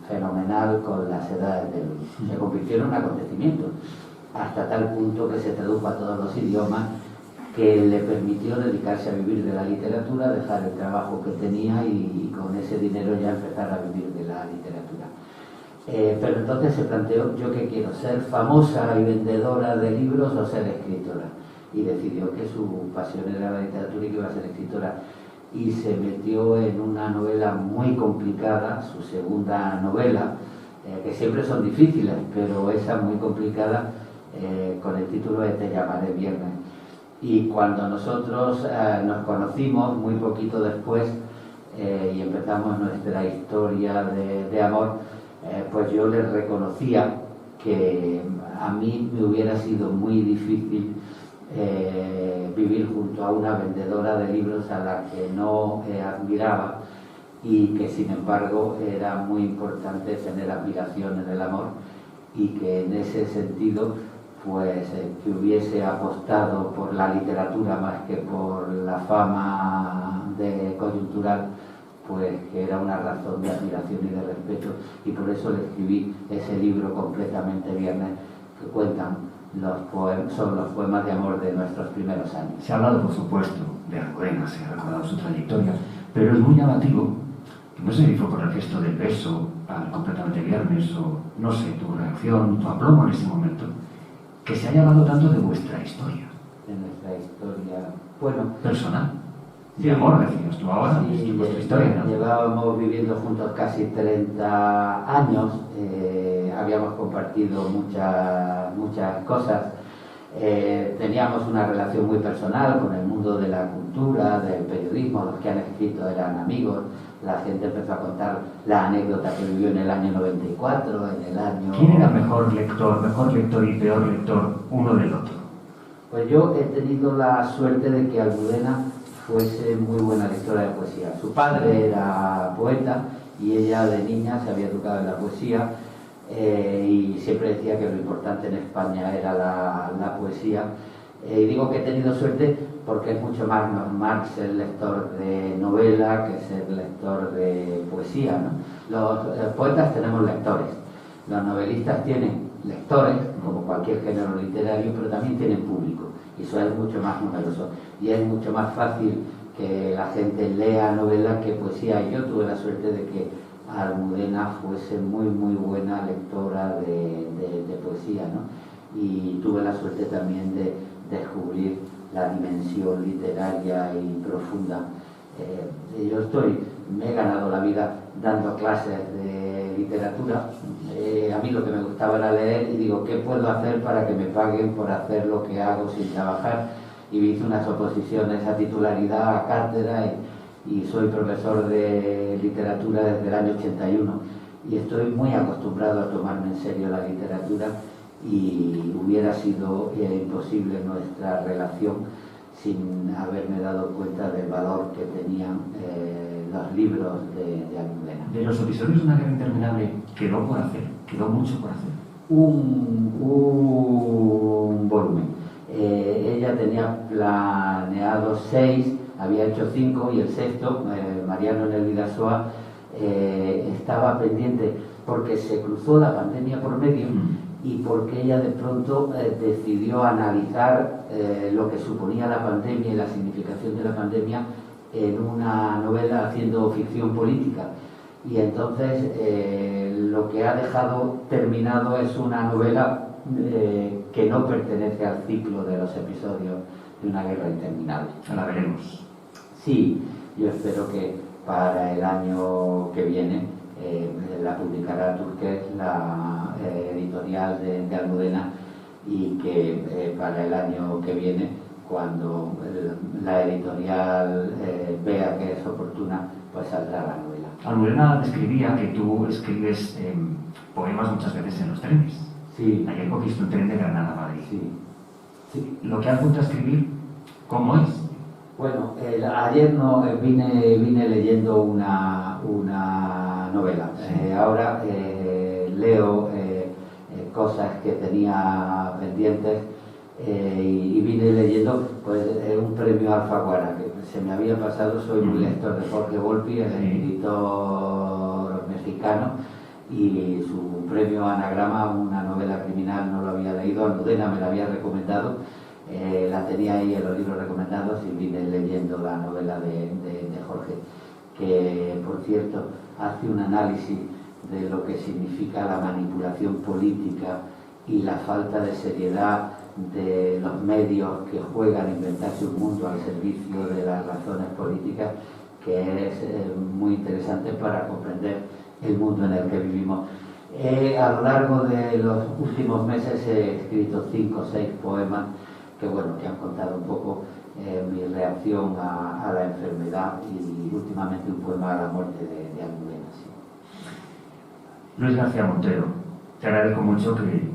S8: fenomenal con Las Edades de Luz. Se convirtió en un acontecimiento, hasta tal punto que se tradujo a todos los idiomas, que le permitió dedicarse a vivir de la literatura, dejar el trabajo que tenía y con ese dinero ya empezar a vivir de la literatura. Pero entonces se planteó: ¿yo qué quiero? ¿Ser famosa y vendedora de libros o ser escritora? Y decidió que su pasión era la literatura y que iba a ser escritora. Y se metió en una novela muy complicada, su segunda novela, que siempre son difíciles, pero esa muy complicada, con el título de Te llamaré viernes. Y cuando nosotros nos conocimos, muy poquito después, y empezamos nuestra historia de amor, pues yo le reconocía que a mí me hubiera sido muy difícil vivir junto a una vendedora de libros a la que no admiraba, y que sin embargo era muy importante tener admiración en el amor, y que en ese sentido pues que hubiese apostado por la literatura más que por la fama coyuntural, pues que era una razón de admiración y de respeto, y por eso le escribí ese libro completamente viernes, que cuentan son los poemas de amor de nuestros primeros años.
S7: Se ha hablado, por supuesto, de Almudena, se ha recordado su trayectoria, pero es muy llamativo, no sé si fue por el gesto del beso al completamente viernes o no sé, tu reacción, tu aplomo en ese momento, que se haya hablado tanto de vuestra historia.
S8: De nuestra historia, bueno,
S7: personal. De amor, decías tú ahora,
S8: sí,
S7: vuestra historia, ¿no?
S8: Llevábamos viviendo juntos casi 30 años, habíamos compartido muchas cosas, teníamos una relación muy personal con el mundo de la cultura, del periodismo, los que han escrito eran amigos, la gente empezó a contar la anécdota que vivió en el año 94, en el año...
S7: ¿Quién era mejor lector y peor lector uno del otro?
S8: Pues yo he tenido la suerte de que Almudena fuese muy buena lectora de poesía. Su padre era poeta y ella de niña se había educado en la poesía, y siempre decía que lo importante en España era la poesía. Y digo que he tenido suerte porque es mucho más normal ser lector de novela que ser lector de poesía, ¿no? Los poetas tenemos lectores, los novelistas tienen lectores, como cualquier género literario, pero también tienen público, y eso es mucho más numeroso, y es mucho más fácil que la gente lea novela que poesía. Y yo tuve la suerte de que Almudena fuese muy buena lectora de poesía, ¿no? Y tuve la suerte también de descubrir la dimensión literaria y profunda. Me he ganado la vida dando clases de literatura. A mí lo que me gustaba era leer, y digo, ¿qué puedo hacer para que me paguen por hacer lo que hago sin trabajar? Y hice unas oposiciones a titularidad, a cátedra, y soy profesor de literatura desde el año 81, y estoy muy acostumbrado a tomarme en serio la literatura, y hubiera sido imposible nuestra relación sin haberme dado cuenta del valor que tenían los libros de Almudena.
S7: De los episodios de Una guerra interminable quedó por hacer, quedó mucho por hacer.
S8: un volumen. Ella tenía planeado 6, había hecho 5 y el sexto, Mariano en el Vidasoa, estaba pendiente porque se cruzó la pandemia por medio y porque ella de pronto decidió analizar lo que suponía la pandemia y la significación de la pandemia en una novela haciendo ficción política. Y entonces lo que ha dejado terminado es una novela que no pertenece al ciclo de los episodios de una guerra interminable.
S7: La veremos.
S8: Sí, yo espero que para el año que viene la publicará Turqués, la editorial de Almudena, y que para el año que viene, cuando la editorial vea que es oportuna, pues saldrá la novela.
S7: Almudena describía que tú escribes poemas muchas veces en los trenes.
S8: Sí.
S7: Ayer cogiste un tren de Granada a Madrid.
S8: Sí. Sí.
S7: Lo que has vuelto a escribir, ¿cómo es?
S8: Bueno, ayer no vine leyendo una novela. Ahora leo cosas que tenía pendientes y vine leyendo pues un premio Alfaguara que se me había pasado. Soy muy lector de Jorge Volpi, el editor mexicano, y su premio Anagrama, una novela criminal, no lo había leído. Almudena me la había recomendado, la tenía ahí en los libros recomendados y vine leyendo la novela de Jorge, que por cierto hace un análisis de lo que significa la manipulación política y la falta de seriedad de los medios que juegan a inventarse un mundo al servicio de las razones políticas, que es muy interesante para comprender el mundo en el que vivimos. A lo largo de los últimos meses he escrito 5 o 6 poemas que han contado un poco mi reacción a la enfermedad, y últimamente un poema a la muerte de Almudena. Sí.
S7: Luis García Montero, te agradezco mucho que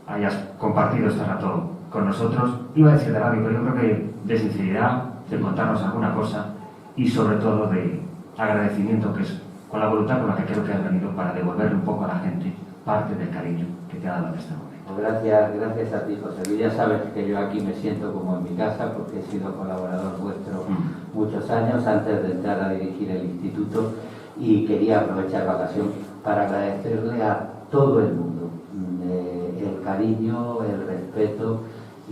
S7: hayas compartido este rato con nosotros. Iba a decir de rabia, pero yo creo que de sinceridad, de contarnos alguna cosa y sobre todo de agradecimiento, que es con la voluntad con la que creo que has venido para devolverle un poco a la gente parte del cariño que te ha dado en este momento.
S8: Gracias a ti, José Luis. Ya sabes que yo aquí me siento como en mi casa porque he sido colaborador vuestro muchos años antes de entrar a dirigir el instituto, y quería aprovechar la ocasión para agradecerle a todo el mundo el cariño, el respeto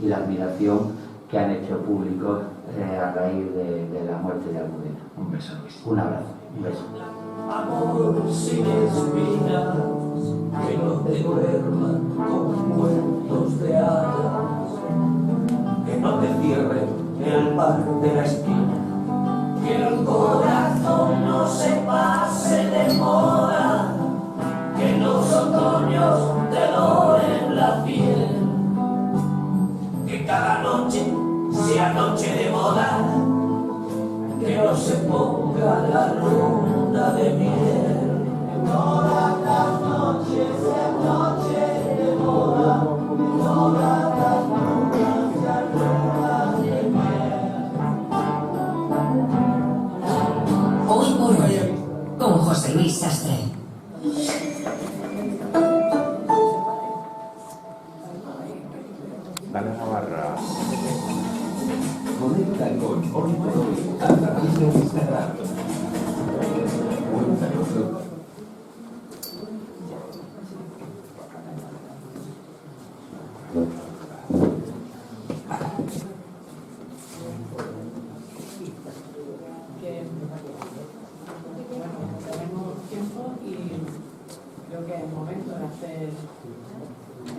S8: y la admiración que han hecho públicos a raíz de la muerte de Almudena.
S7: Un beso, Luis.
S8: Un abrazo, un beso.
S9: Amor sin espinas, que no te duerman con cuentos de hadas, que no te cierren el bar de la esquina, que el corazón no se pase de moda, que los otoños te doren la piel, que cada noche sea noche de boda, que no se ponga la luna de miel. Todas las noches es noche de boda, todas las lunas sean lunas de miel.
S10: Hoy por hoy, con José Luis Sastre.
S2: Dale Navarra.
S11: Conecta con Hoy por Hoy a través de Instagram. Cuéntanoslo.
S1: Tenemos tiempo y creo que es el momento de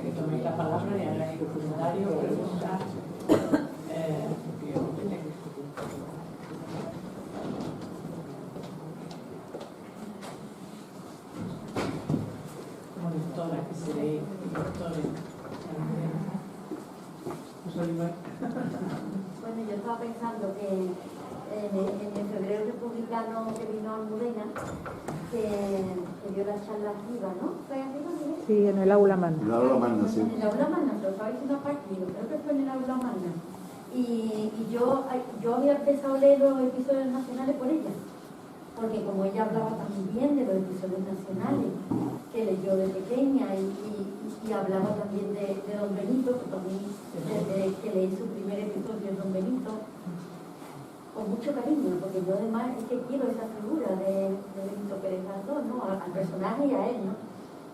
S1: que toméis la palabra y hagáis comentarios, preguntas. Como lectora que seréis lectores.
S12: Bueno, yo estaba pensando que en el febrero republicano que vino Almudena, que dio la charla activa, ¿no? ¿Fue activa?
S4: Sí, en el aula magna.
S2: En el aula magna, sí.
S12: En el aula magna, pero estaba diciendo partido, creo que fue en el aula magna. Y yo había empezado a leer los episodios nacionales por ella. porque como ella hablaba también de los episodios nacionales, que leyó de pequeña y hablaba también de Don Benito, que también desde que leí su primer episodio de Don Benito, con mucho cariño, porque yo además es que quiero esa figura de Benito Pérez Galdós, ¿no? Al personaje y a él, ¿no?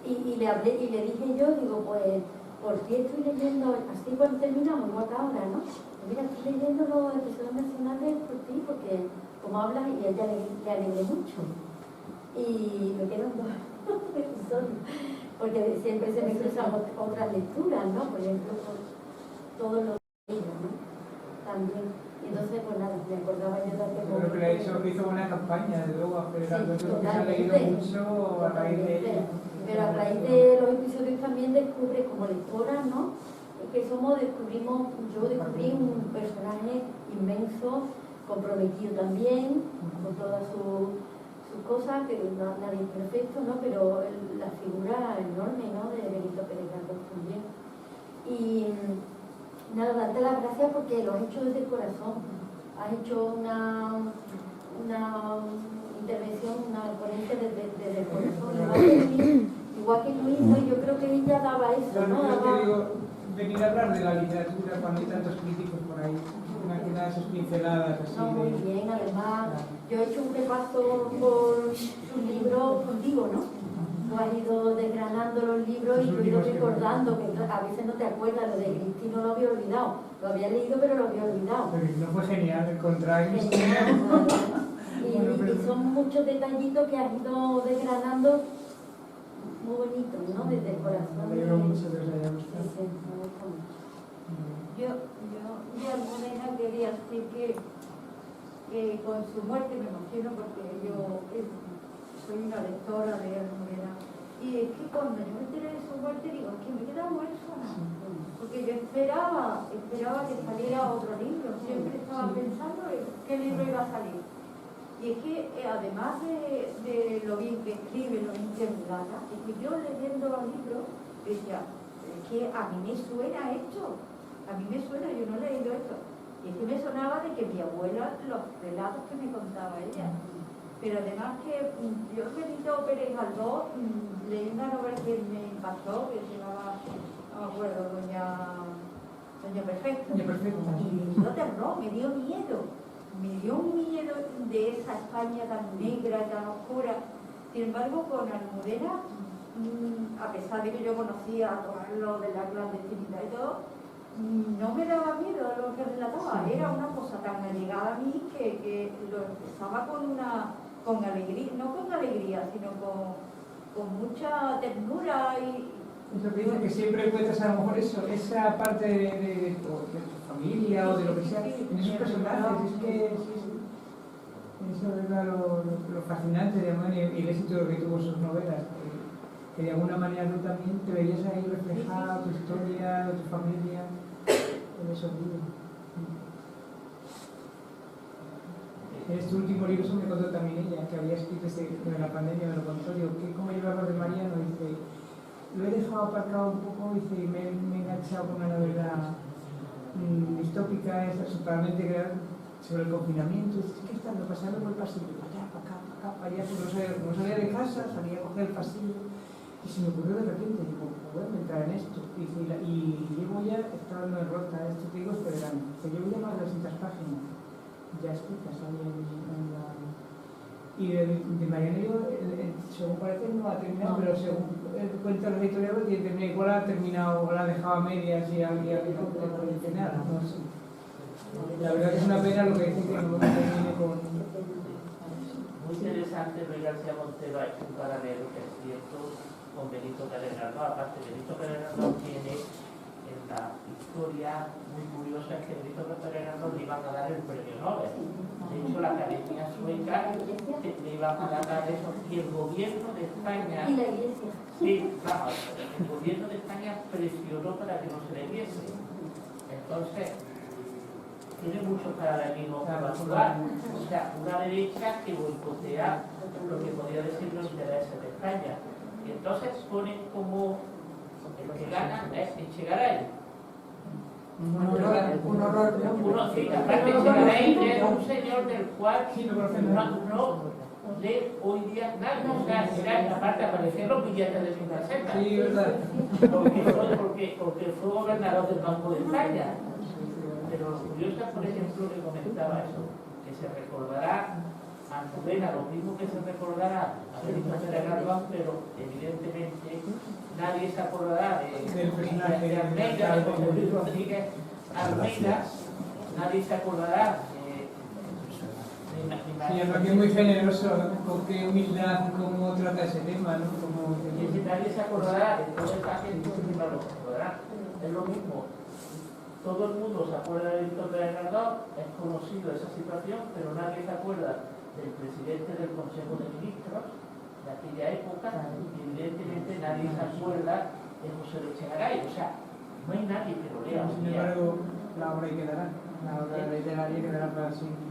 S12: Y le hablé y le dije yo, digo, pues, ¿por qué estoy leyendo, así cuando terminamos, igual que ahora, ¿no? Pues mira, estoy leyendo los episodios nacionales por ti, porque como hablas, y a ella le alegré mucho. Y me quedan dos episodios, porque siempre se me cruzan otras lecturas, ¿no? Por ejemplo, todos los libros, ¿no? También. Entonces, pues nada, me acordaba yo de aquel momento.
S3: Creo que le hizo buena campaña, desde luego, a Pérez Galdós, que se ha leído mucho a raíz de ella.
S12: Pero a raíz de los episodios también descubre, como lectora, ¿no? Que yo descubrí un personaje inmenso, comprometido también, con todas sus cosas, que nadie es perfecto, ¿no? Pero la figura enorme, ¿no? De Benito Pérez Galdós también. Y nada, darte las gracias porque lo has hecho desde el corazón. Has hecho una intervención, una ponencia desde el corazón. Igual que Luis, ¿no? Yo creo que ella daba eso, ¿no?
S3: Yo digo, venir a hablar de la literatura cuando hay tantos críticos por ahí, una de esas pinceladas así.
S12: No, muy bien, además, yo he hecho un repaso por sus libros contigo, ¿no? Tú has ido desgranando los libros y yo he ido recordando, que a veces no te acuerdas, lo de Cristino lo había olvidado. Lo había leído, pero lo había olvidado.
S3: Pero no fue genial encontrar
S12: y son muchos detallitos que has ido desgranando muy bonitos, ¿no? Desde el corazón.
S3: Me alegro mucho que os haya gustado.
S12: Sí, me gusta mucho.
S4: Yo Almudena quería decir que con su muerte me emociono porque yo soy una lectora de Almudena. Y es que cuando yo me enteré de su muerte digo, es que me he quedado huérfana. Porque yo esperaba que saliera otro libro. Siempre estaba pensando en qué libro iba a salir. Y es que además de lo bien que escribe, lo bien que relata, es que yo leyendo los libros decía, es que a mí me suena esto, a mí me suena, yo no he leído esto. Y es que me sonaba de que mi abuela, los relatos que me contaba ella. Pero además que yo Benito Pérez Galdós leí una novela que me impactó, que se llamaba, no me acuerdo, Doña Perfecta. Y me dio terror, me dio miedo. Me dio un miedo de esa España tan negra, tan oscura. Sin embargo, con Almudena, a pesar de que yo conocía todo lo de la clandestinidad y todo, no me daba miedo lo que relataba. Era una cosa tan allegada a mí que lo empezaba con alegría, no con alegría, sino con mucha ternura y...
S3: Eso que dice que siempre encuentras a lo mejor eso, esa parte de tu familia o de lo que sea, en esos personajes, es que eso era lo fascinante de Amán y el éxito que tuvo sus novelas, que de alguna manera tú también te veías ahí reflejada tu historia, tu familia, en esos libros. En este último libro eso me contó también ella, que había escrito en la pandemia, me lo contó, digo, ¿cómo llevaba de Mariano? Dice, lo he dejado aparcado un poco, dice, y me he enganchado con una novela distópica, totalmente sobre el confinamiento. Dice, ¿qué estando pasando por el pasillo? Allá, para allá, pues no salía de casa, salía a coger el pasillo. Y se me ocurrió de repente, digo, voy a entrar en esto. Dice, y llevo ya, estaba en rota, esto te digo, este verano. Dice, llevo ya más de 200 páginas. Ya escritas ahí en la... Y de Mariano yo, según parece, no ha terminado, pero según cuentan los editoriales, igual ha terminado, o la ha dejado a medias y alguien no puede terminar, no sé. La verdad que es una pena lo que dicen que no termine con...
S13: Muy interesante, Luis García Montero ha hecho un paralelo que es cierto con Benito Pérez Galdós. Aparte, Benito Pérez Galdós tiene en la historia muy curiosa que Benito Pérez Galdós le iban a dar el premio Nobel. De hecho, la Academia Sueca le iban a dar eso y el gobierno de España...
S12: Y la Iglesia.
S13: Sí, claro, el gobierno de España presionó para que no se le diese. Entonces, tiene muchos paralelismos para actuar. O sea, una derecha que boicotea lo que podría decir los intereses de España. Y entonces ponen como el que gana es Echegaray.
S1: Un horror.
S13: Aparte Echegaray es un señor del cual lee hoy día nadie. O sea, aparte aparecían los billetes de su tarjeta.
S3: Sí, verdad.
S13: Porque fue gobernador del Banco de España. Pero lo curioso, por ejemplo, que comentaba eso, que se recordará a Almudena lo mismo que se recordará a Benito Pérez Galdós, pero evidentemente nadie se acordará de Almeida, de José Luis Rodríguez Almeida, nadie se acordará
S3: Sí, es que es muy generoso, con qué humildad, cómo trata ese tema, ¿no?
S13: Nadie se acordará de toda esta gente, no lo recordará. Es lo mismo. Todo el mundo se acuerda de Víctor Pérez Galdós, es conocido esa situación, pero nadie se acuerda del presidente del Consejo de Ministros de aquella época, y evidentemente nadie se acuerda de José de Echegaray. O sea, no hay nadie que lo lea.
S3: Sin embargo, la obra quedará, la obra literaria quedará para siempre.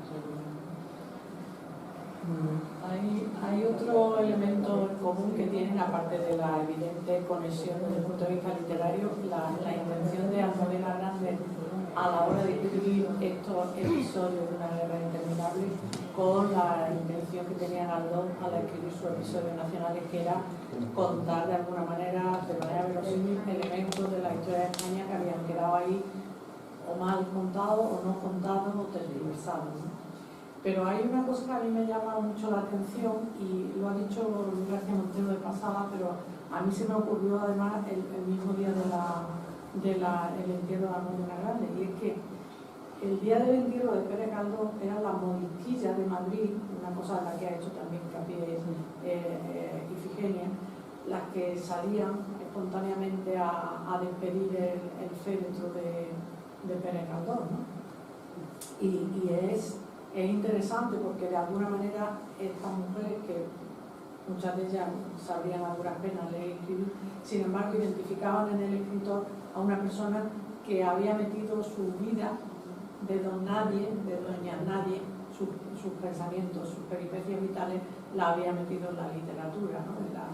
S1: Hay otro elemento en común que tienen, aparte de la evidente conexión desde el punto de vista literario, la intención de Almudena Grandes a la hora de escribir estos episodios de una guerra interminable, con la intención que tenía Galdós al escribir sus episodios nacionales, que era contar de alguna manera verosímil elementos de la historia de España que habían quedado ahí o mal contados o no contados o tergiversados, ¿no? Pero hay una cosa que a mí me llama mucho la atención, y lo ha dicho Luis García Montero de pasada, pero a mí se me ocurrió además el mismo día el entierro de Almudena Grandes, y es que el día del entierro de Pérez Galdós era la morisquilla de Madrid, una cosa en la que ha hecho también hincapié Ifigenia, las que salían espontáneamente a despedir el féretro de Pérez Galdós, ¿no? Y es interesante porque de alguna manera estas mujeres, que muchas de ellas sabrían a duras penas leer y escribir, sin embargo identificaban en el escritor a una persona que había metido su vida de don nadie, de doña nadie, sus pensamientos, sus peripecias vitales, la había metido en la literatura, ¿no? En la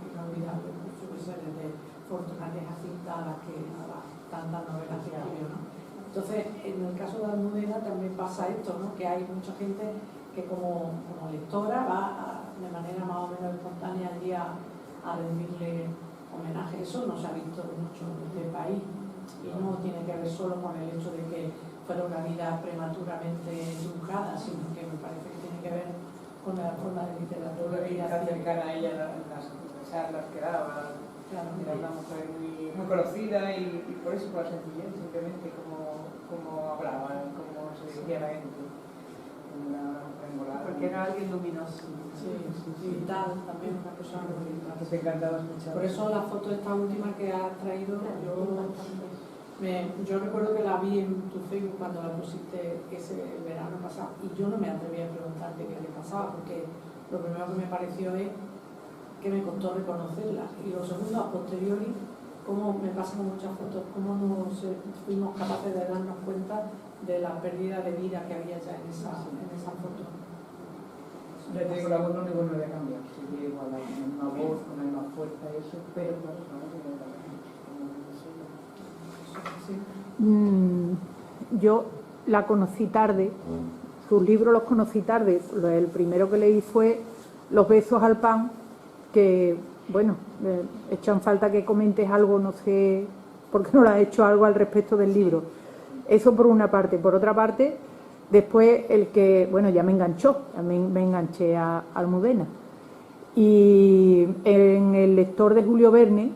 S1: inolvidable desde Fortunata Jacinta a las tantas novelas que escribió, ¿no? Entonces, en el caso de Almudena también pasa esto, ¿no? Que hay mucha gente que como lectora va de manera más o menos espontánea allí a rendirle homenaje. Eso no se ha visto mucho en este país, y no tiene que ver solo con el hecho de que fuera una vida prematuramente truncada, sino que me parece que tiene que ver con la forma de literatura
S3: que está cercana a ella, las charlas que daba. Claro, era una mujer muy conocida, y por eso, por la sencillez, simplemente como hablaba, como se dirigía a la gente.
S1: Porque era alguien luminoso, vital, también una persona muy vital.
S3: Que te encantaba escuchar.
S1: Por eso la foto esta última que has traído, yo recuerdo que la vi en tu Facebook cuando la pusiste ese verano pasado, y yo no me atreví a preguntarte qué le pasaba, porque lo primero que me pareció es que me costó reconocerla, y lo segundo, a posteriori, como me pasa con muchas fotos, cómo no fuimos capaces de darnos cuenta de la pérdida de vida que había ya en esa foto.
S3: Ya te digo, la voz no le vuelve a cambiar, sigue igual, hay una voz, con la misma fuerza y eso, pero claro,
S14: yo la conocí tarde, sus libros los conocí tarde. El primero que leí fue Los besos al pan, que, bueno, he hecho en falta que comentes algo, no sé por qué no lo has hecho algo al respecto del libro. Eso por una parte. Por otra parte, después el que, bueno, ya me enganchó, también me enganché a Almudena. Y en El lector de Julio Verne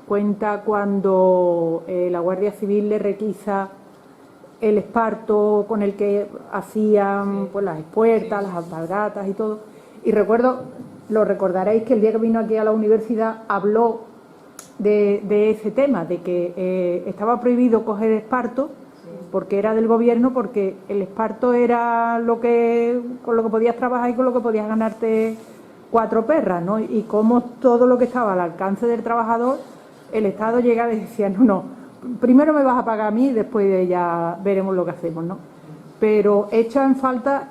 S14: cuenta cuando la Guardia Civil le requisa el esparto con el que hacían pues las espuertas, las alpargatas y todo. Y lo recordaréis, que el día que vino aquí a la universidad habló de ese tema, de que estaba prohibido coger esparto porque era del gobierno, porque el esparto era con lo que podías trabajar y con lo que podías ganarte 4 perras, ¿no? Y como todo lo que estaba al alcance del trabajador, el Estado llegaba y decía, no, primero me vas a pagar a mí y después ya veremos lo que hacemos, ¿no? Pero echa en falta,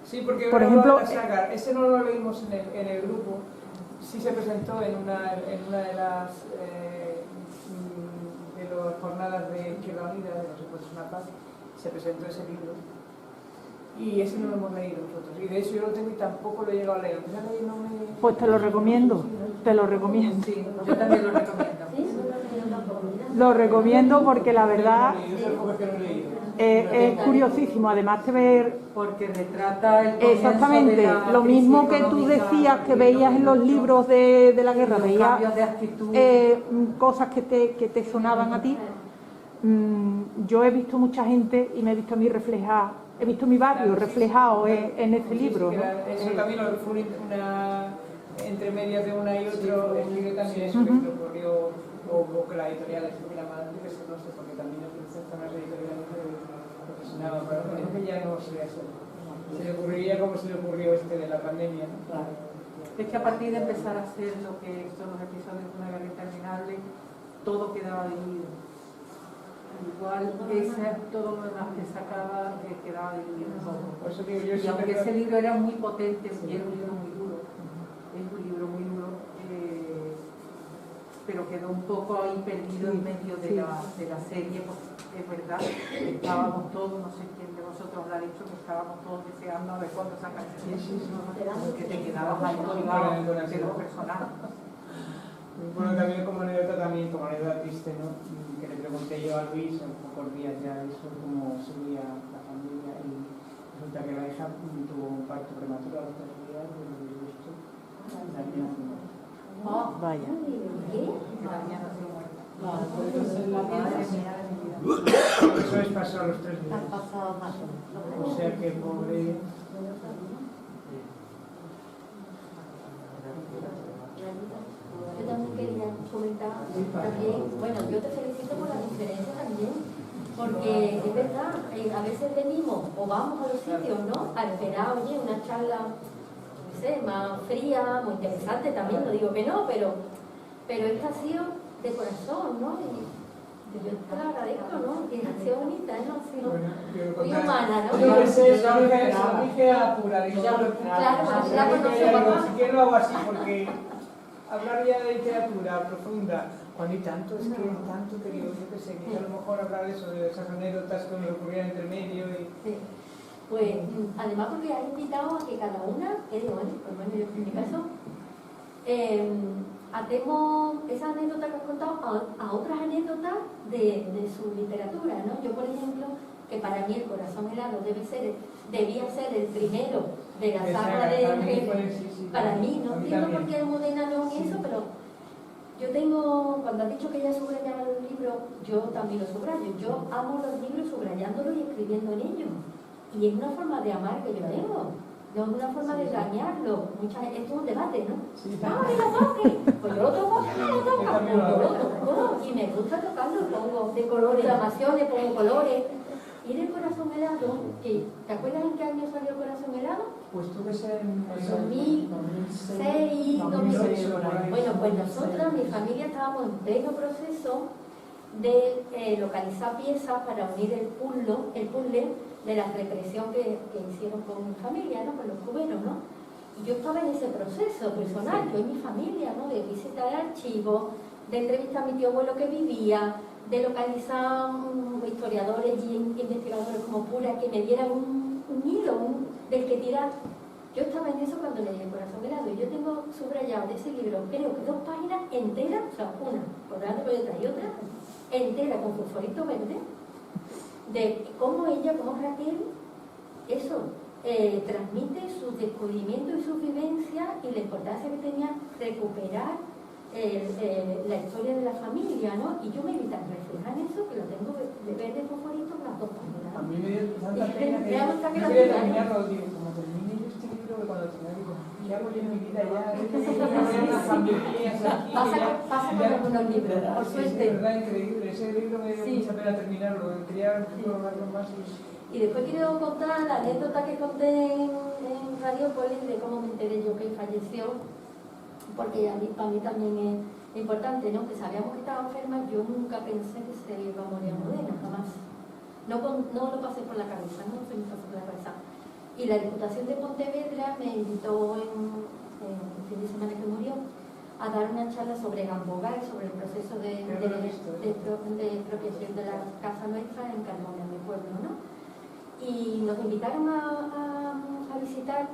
S3: sí, porque
S14: por ejemplo,
S3: la saga, ese no lo leímos en el grupo, sí se presentó en una de las jornadas de Izquierda Unida, de los Impuestos a la Paz, se presentó ese libro, Y ese no lo hemos leído nosotros. Y de hecho yo lo tengo y tampoco lo he llegado a leer.
S14: Pues te lo recomiendo, te lo recomiendo.
S3: Sí, yo también lo recomiendo.
S14: Lo recomiendo porque la verdad es curiosísimo. Además de ver...
S1: Porque retrata el comienzo
S14: Exactamente,
S1: de la
S14: lo
S1: crisis
S14: mismo que tú
S1: económica,
S14: decías que veías en los libros de la guerra,
S1: los
S14: veías
S1: cambios de actitud.
S14: cosas que te sonaban a ti. Yo he visto mucha gente y me he visto a mí reflejada, he visto mi barrio reflejado en ese libro. ¿No?
S3: Eso también fue una entre medias de una y otro, escribe también eso que le ocurrió, o que la editorial estuviera mal, yo que sé, no sé, porque también son las editoriales que profesionaban, pero es que ya no sería eso. Se le ocurriría como se le ocurrió de la pandemia, ¿no?
S1: Claro. Es que a partir de empezar a hacer lo que son los episodios de una guerra interminable, todo quedaba dividido. Igual todo lo demás que sacaba quedaba dividido un poco.
S3: Por eso digo, yo
S1: y aunque ese libro era muy potente, y era un libro muy duro, pero quedó un poco ahí perdido en medio de la serie, porque es verdad, estábamos todos, no sé quién de vosotros lo ha dicho, que estábamos todos deseando a ver cuándo sacan el serie, porque te quedabas ahí colgado de los personajes.
S3: Bueno, también como anécdota triste, ¿no? Que le pregunté yo a Luis en pocos días ya eso, cómo subía la familia, y resulta que la hija tuvo un parto prematuro a los 3 días de lo que visto, la niña nació muerta.
S14: Oh, vaya.
S3: La niña nació muerta. Eso les pasó a los 3 días. O sea que pobre...
S12: Yo también quería comentar también, bueno, yo te felicito por la diferencia también, porque es verdad, a veces venimos o vamos a los sitios, ¿no? A esperar, oye, una charla, no sé, más fría, muy interesante también, no digo que no, pero esta ha sido de corazón, ¿no? Y yo te lo agradezco, ¿no? Que ha sido bonita, ¿no? Ha sido muy humana, ¿no?
S3: Yo pensé, dije a pura, digo,
S12: claro,
S3: si quiero lo hago así, porque hablar ya de literatura profunda, cuando hay tanto, es que tanto que digo, yo que sé, que a lo mejor hablar de eso, de esas anécdotas que me ocurrían entre medio y...
S12: Sí. Pues, además porque has invitado a que cada una, bueno, yo en mi caso, atemos esa anécdota que has contado a otras anécdotas de su literatura, ¿no? Yo, por ejemplo, que para mí El corazón helado debía ser el primero de la saga de... Para mí, no entiendo por qué Almudena no es eso, pero yo tengo, cuando has dicho que ella subrayaba los libros, yo también los subrayo. Yo amo los libros subrayándolos y escribiendo en ellos. Y es una forma de amar que yo tengo. No es una forma de dañarlo. Esto es un debate, ¿no? No, que lo toque. Pues yo lo toco, no lo toco. Pues yo lo toco. Y me gusta tocarlo, pongo de colores, programaciones, pongo colores. Y El corazón helado, ¿te acuerdas en qué año salió El corazón helado?
S3: Pues tuve que ser en
S12: 2006, 2008. Bueno, pues nosotras, mi familia, estábamos en pleno proceso de localizar piezas para unir el puzzle de la represión que hicieron con mi familia, ¿no? Con los cuberos, ¿no? Y yo estaba en ese proceso personal, yo y mi familia, ¿no? De visitar archivos, de entrevistar a mi tío abuelo que vivía, de localizar historiadores y investigadores como Pura que me dieran un hilo del que tirar. Yo estaba en eso cuando leí El corazón helado y yo tengo subrayado de ese libro, creo que 2 páginas enteras, o sea, una por delante por detrás y otra entera con fosforito verde, de cómo ella, como Raquel, transmite sus descubrimientos y sus vivencias y la importancia que tenía recuperar la historia de la familia, ¿no? Y yo me vi tan reflejada en eso que lo tengo de verde fosforito en las 2 páginas.
S3: A mí me dio tanta pena que yo quería terminarlo, digo, como termine yo este libro, que cuando termine digo, ¿qué hago yo en mi vida ya?
S12: Pasa con algunos libros, por suerte.
S3: Es verdad, increíble, ese libro me dio mucha pena terminarlo, quería hablarlo más.
S12: Y después quiero contar la anécdota que conté en Radiópolis de cómo me enteré yo que falleció, porque para mí también es importante, ¿no? Que sabíamos que estaba enferma, yo nunca pensé que se iba a morir Almudena, jamás. No lo pasé por la cabeza, no se me pasó por la cabeza. Y la Diputación de Pontevedra me invitó en el fin de semana que murió a dar una charla sobre Gamboga y sobre el proceso de expropiación de la casa nuestra en Carmona, en mi pueblo, ¿no? y nos invitaron a visitar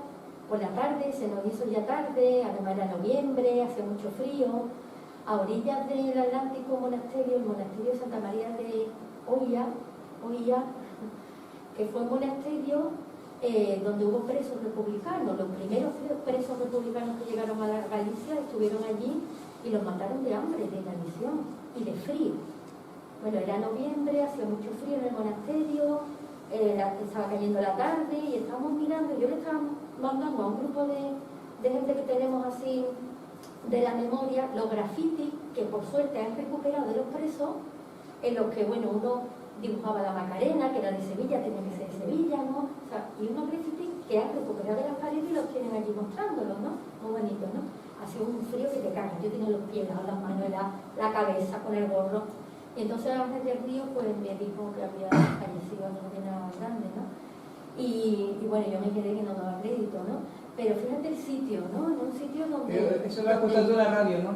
S12: por la tarde, se nos hizo ya tarde, además era noviembre, hacía mucho frío, a orillas del Atlántico monasterio, el monasterio de Santa María de Oia, que fue un monasterio donde hubo presos republicanos. Los primeros presos republicanos que llegaron a la Galicia estuvieron allí y los mataron de hambre, de inanición y de frío. Bueno, era noviembre, hacía mucho frío en el monasterio, estaba cayendo la tarde y estábamos mirando, yo le estaba mandando a un grupo de gente que tenemos así de la memoria, los grafitis que por suerte han recuperado de los presos, en los que, bueno, uno dibujaba la Macarena, que era de Sevilla, tenía que ser de Sevilla, ¿no? O sea, y unos grafitis que han recuperado de las paredes y los tienen allí mostrándolos, ¿no? Muy bonitos, ¿no? Hacía un frío que te cagas, yo tenía los pies, las manos, la cabeza con el gorro. Y entonces Ángel del Río pues me dijo que había fallecido en una pena grande, ¿no? Y bueno, yo me quedé que no daba crédito, ¿no? Pero fíjate el sitio, ¿no? En un sitio donde...
S3: Pero eso lo has contado en la radio, ¿no?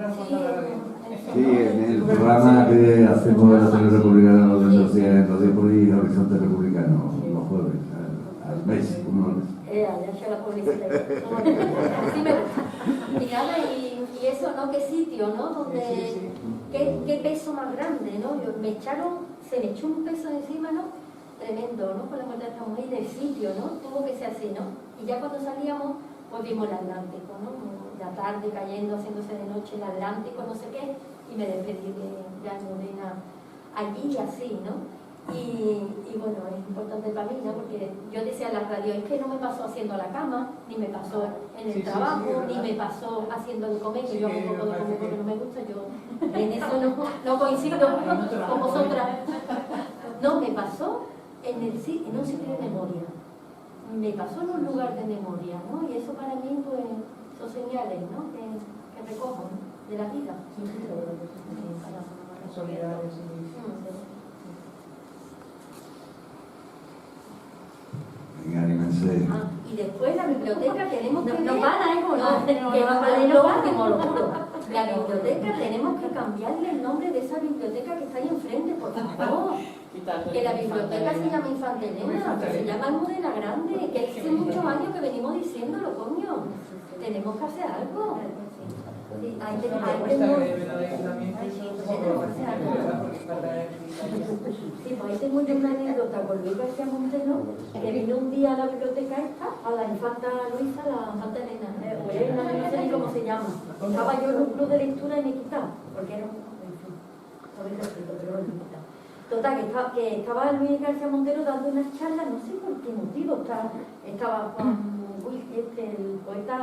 S12: Sí,
S2: en el programa que hacemos de la tele republicana los días en Radiopolis y Horizonte Republicano, los jueves, al mes, uno al mes.
S12: Ya se la publicidad. Sí me gusta. Y nada, y eso, ¿no? ¿Qué sitio, no? Donde... ¿Qué peso más grande, no? Se me echó un peso encima, ¿no? Tremendo, ¿no? Con la muerte de esta mujer y del sitio, ¿no? Tuvo que ser así, ¿no? Y ya cuando salíamos, pues vimos el Atlántico, ¿no? La tarde cayendo, haciéndose de noche el Atlántico, no sé qué, y me despedí de Almudena allí así, ¿no? Y bueno, es importante para mí, ¿no? Porque yo decía en la radio, es que no me pasó haciendo la cama, ni me pasó en el trabajo, ni me pasó haciendo el comer, que yo hago un poco de comer porque no me gusta, yo en eso no coincido con vosotras. No, me pasó en un sitio de memoria, me pasó en un lugar de memoria, ¿no? Y eso para mí, pues, son señales, ¿no? Que recojo, ¿no? De la vida.
S2: Venga, anímense.
S12: Y después la biblioteca tenemos que
S5: No para, ¿eh?
S12: que va a valer lo último, lo juro. La biblioteca tenemos que cambiarle el nombre de esa biblioteca que está ahí enfrente, por favor. Que la biblioteca se llama Infanta Elena, que se llama Almudena Grande, que hace muchos años que venimos diciéndolo, coño. Tenemos que hacer algo. Sí, pues ahí tengo yo una anécdota con Luis García Montero, que vino un día a la biblioteca esta, a la Infanta Luisa, la Infanta Elena, no sé ni cómo se llama. Estaba yo en un club de lectura y me quitaba, porque era total, que estaba Luis García Montero dando unas charlas, no sé por qué motivo, estaba el poeta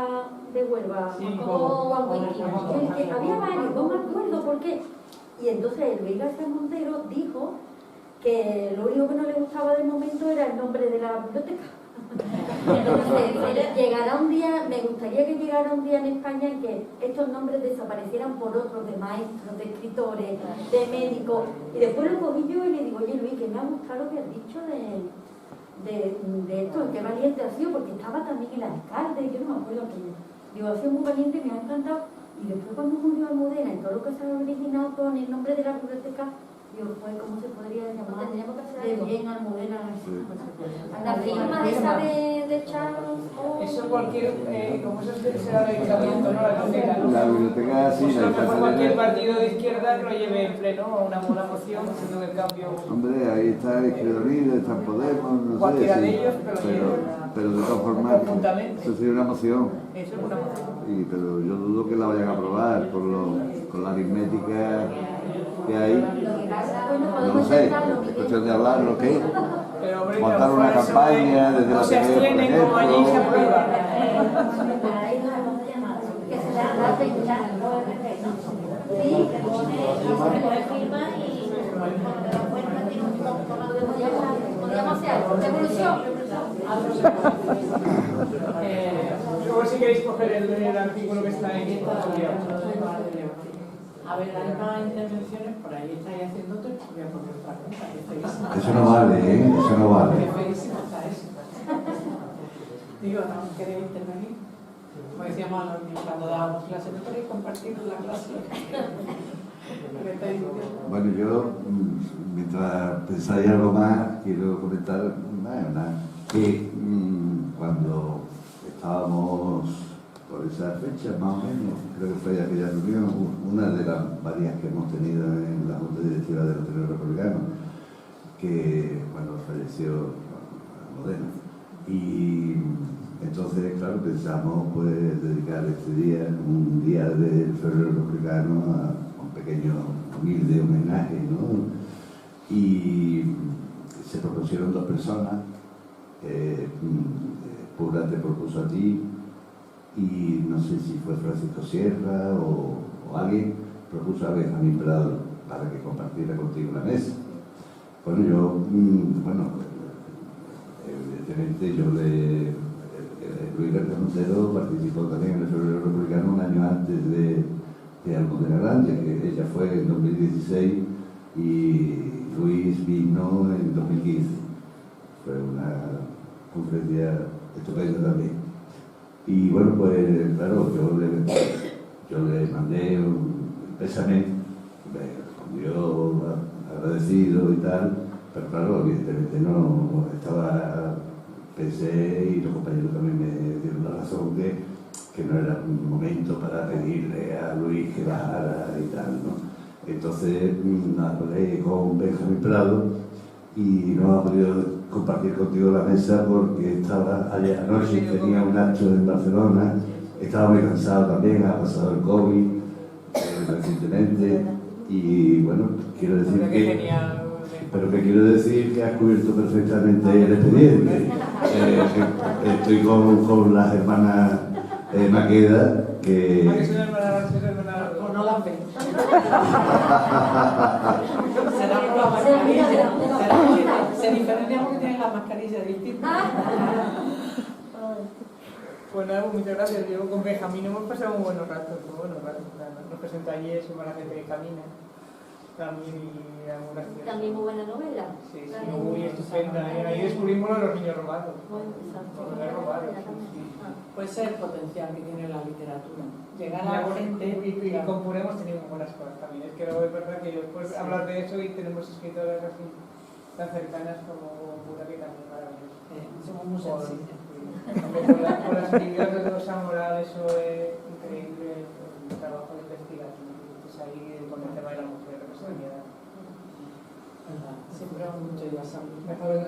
S12: de Huelva, Juan Wiki, había varios, no me acuerdo por qué. Y entonces Luis García Montero dijo que lo único que no le gustaba de momento era el nombre de la biblioteca. Entonces, llegará un día, me gustaría que llegara un día en España en que estos nombres desaparecieran por otros, de maestros, de escritores, de médicos. Y después lo cogí yo y le digo, oye Luis, que me ha gustado lo que has dicho de esto, qué valiente ha sido, porque estaba también el alcalde, yo no me acuerdo aquello. Digo, ha sido muy valiente, me ha encantado. Y después cuando murió Almudena y todo lo que se ha originado con el nombre de la biblioteca, digo, pues, ¿cómo se podría llamar? Tendríamos que hacer de bien Almudena. La firma esa de Charles.
S3: Eso cualquier, como eso será el ayuntamiento, ¿no? La biblioteca, ¿no?
S2: La biblioteca, sí,
S3: pues
S2: la
S3: mejor cualquier partido de izquierda que lo lleve en pleno a una buena moción, haciendo el cambio.
S2: Hombre, ahí está Izquierda Unida, está Podemos, no sé.
S3: Cualquiera
S2: Sí,
S3: de ellos,
S2: pero de todas formas, eso sería una moción.
S3: Eso es una moción.
S2: Pero yo dudo que la vayan a aprobar con la aritmética que hay. No sé, es cuestión de hablar lo que es. Montar una campaña desde la TV, por ejemplo.
S12: Podríamos hacer algo. Revolución.
S3: Luego si queréis coger el artículo que está ahí.
S1: A ver, hay más intervenciones, por ahí estáis haciendo otro, voy a poner otra cosa.
S2: Eso no vale, ¿eh? Eso no vale.
S1: Qué feísimo está eso. Digo, ¿no queréis intervenir? Como decíamos a los niños cuando dábamos clases, ¿no queréis compartir la clase?
S2: Bueno, yo, mientras pensáis algo más, quiero comentar que cuando estábamos por esa fecha, más o menos, creo que fue aquella reunión, una de las varias que hemos tenido en la Junta Directiva del Ateneo Republicano, que cuando falleció Modena. Y entonces, claro, pensamos pues dedicar este día, un día del Febrero Republicano, a un pequeño, humilde homenaje, ¿no? Y se propusieron dos personas, Pura te propuso a ti, y no sé si fue Francisco Sierra o alguien, propuso a Benjamín Prado para que compartiera contigo la mesa. Bueno, yo, evidentemente Luis García Montero participó también en el Febrero Republicano un año antes de Almudena Grandia, que ella fue en 2016 y Luis vino en 2015. Fue una conferencia estupenda también. Y bueno, pues claro, yo le mandé un pésame, me respondió agradecido y tal, pero claro, evidentemente no estaba, pensé, y los compañeros también me dieron la razón que no era un momento para pedirle a Luis que bajara y tal, ¿no? Entonces hablé con Benjamín Prado y no ha podido compartir contigo la mesa porque estaba ayer anoche, tenía un acto en Barcelona, estaba muy cansado también, ha pasado el COVID recientemente, y bueno, quiero decir que has cubierto perfectamente el expediente. Estoy con las hermanas Maqueda, que...
S1: O no las ven. Será por la mascarilla. Se diferencia porque tienen las mascarillas distintas.
S3: Bueno, muchas gracias. Yo con Benjamín hemos pasado un buenos ratos. Nos presentó ayer, somos la gente que camina.
S12: También muy buena novela.
S3: Sí, muy estupenda. Ahí descubrimos los niños robados.
S1: Puede ser el potencial que tiene la literatura. Llegar a la gente.
S3: Y con Pura hemos tenido buenas cosas también. Es que luego es verdad que después hablar de eso y tenemos escritoras así tan cercanas como Pura, que también es maravilloso.
S1: Somos muy sencillos.
S3: Con las actividades de Rosa Moral, eso es increíble, el trabajo de investigación. Es ahí con el tema de la mujer,
S1: siempre hago mucho ya sabes.
S3: Mejor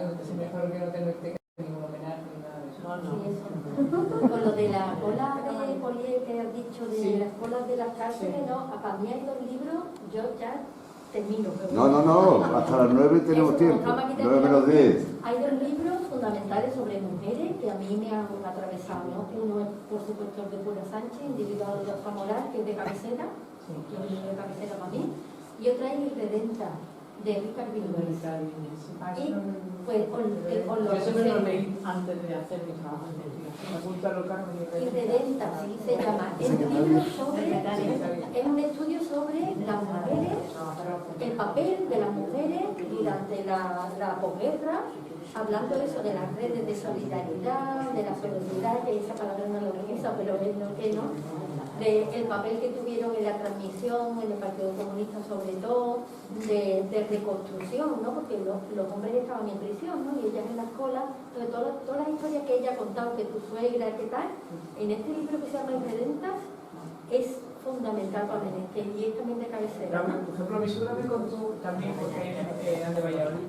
S3: que no tenga ningún homenaje ni nada de eso.
S12: Con lo de la cola de Polié que has dicho de las colas de las cárceles, no, para mí hay 2 libros, yo ya termino.
S2: No, hasta las 9 tenemos tiempo, 9 menos 10.
S12: Hay 2 libros fundamentales sobre mujeres que a mí me han atravesado, ¿no? Uno es, por supuesto, el de Pura Sánchez, Individual de Rosa Moral, que es de cabecera, que es un libro de cabecera para mí, y otra es Irredenta, de Ricard Viñes. Y pues con los...
S1: Yo siempre lo leí antes de hacer mi trabajo de investigación.
S12: Irredenta, sí, se llama. Es un libro sobre... Es un estudio sobre las mujeres, el papel de las mujeres durante la posguerra, hablando eso de las redes de solidaridad, de la solidaridad, que esa palabra no lo utiliza, pero es lo que no, del papel que tuvieron en la transmisión, en el Partido Comunista sobre todo, de reconstrucción, ¿no? Porque los hombres estaban en prisión, ¿no? Y ellas en la escuela, entonces todas las historias que ella ha contado, que tu suegra, que tal, en este libro que se llama Irredentas, es fundamental para mí, que y es también de cabecera, ¿no?
S3: Por ejemplo, mi suegra me contó también, porque eran de Valladolid,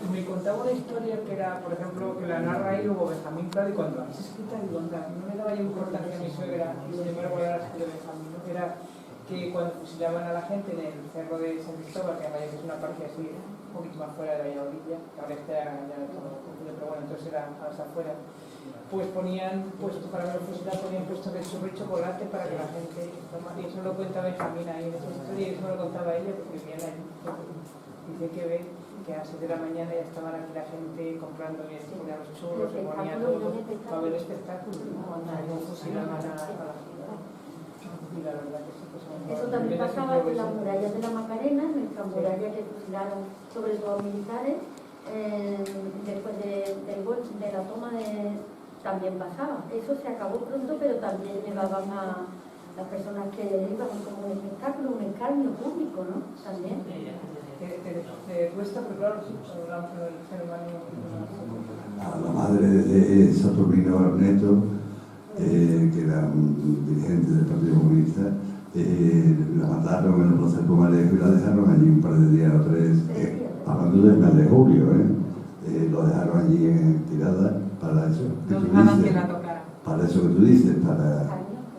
S3: y me contaba una historia que era, por ejemplo, que la narra ahí luego Benjamín Prado, y cuando la has escrito, digo, anda, no me daba yo importancia a mi suegra, y lo primero que era de Benjamín, ¿no? Era que cuando fusilaban a la gente en el cerro de San Cristóbal, que además es una parte así, un poquito más fuera de Valladolid, que ahora está ya todo confundido, pero bueno, entonces era a las afueras, pues ponían puesto para los fusilados, ponían puesto de sobre chocolate para que la gente tomara, y eso lo cuenta Benjamín ahí en esa historia, y eso lo contaba ella porque vivían ahí. Dice que ve que a las 7 de la mañana ya estaban aquí la gente comprando, y se ponían los churros, se ponía todo para ver el espectáculo, cuando fusilaban a la ciudad. Y la verdad que sí, pues
S12: eso también pasaba con las murallas de la Macarena, nuestra muralla que fusilaron sobre todo militares, después de la toma también pasaba. Eso se acabó pronto, pero también llevaban a las personas que iban como un espectáculo, un escarnio público, ¿no? También.
S3: te cuesta, pero claro, sí, hablamos del ser humano.
S15: La madre de Saturnino Neto, que era un dirigente del Partido Comunista, la mataron en el proceso Pumarejo y la dejaron allí un par de días o tres, hablando del mes de julio, lo dejaron allí en tirada para eso que tú dices, para eso que tú dices,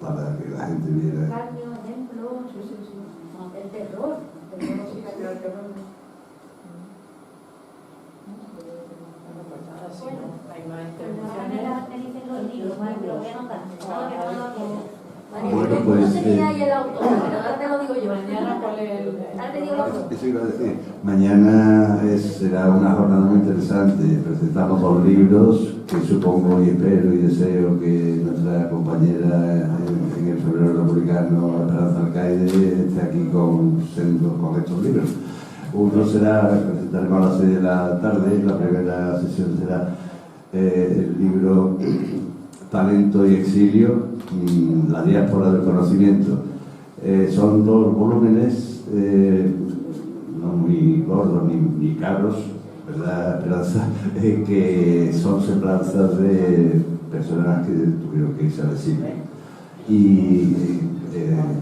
S15: para que la gente viera.
S12: Ejemplo, el terror.
S1: Hay más intervenciones.
S15: Bueno, pues,
S12: no tenía ahí el auto, pero ahora te lo digo yo.
S1: Mañana, ¿cuál es el...?
S12: Ahora te digo lo que...
S15: Eso iba a decir. Mañana será una jornada muy interesante. Presentamos 2 libros que supongo y espero y deseo que nuestra compañera en el febrero republicano, Esperanza Alcaide, esté aquí con estos libros. Uno será, presentaremos a las 6 de la tarde, la primera sesión será el libro Talento y Exilio, la diáspora del conocimiento. Son 2 volúmenes, no muy gordos ni caros, ¿verdad, Esperanza? Que son semblanzas de personas que tuvieron que irse al exilio. Y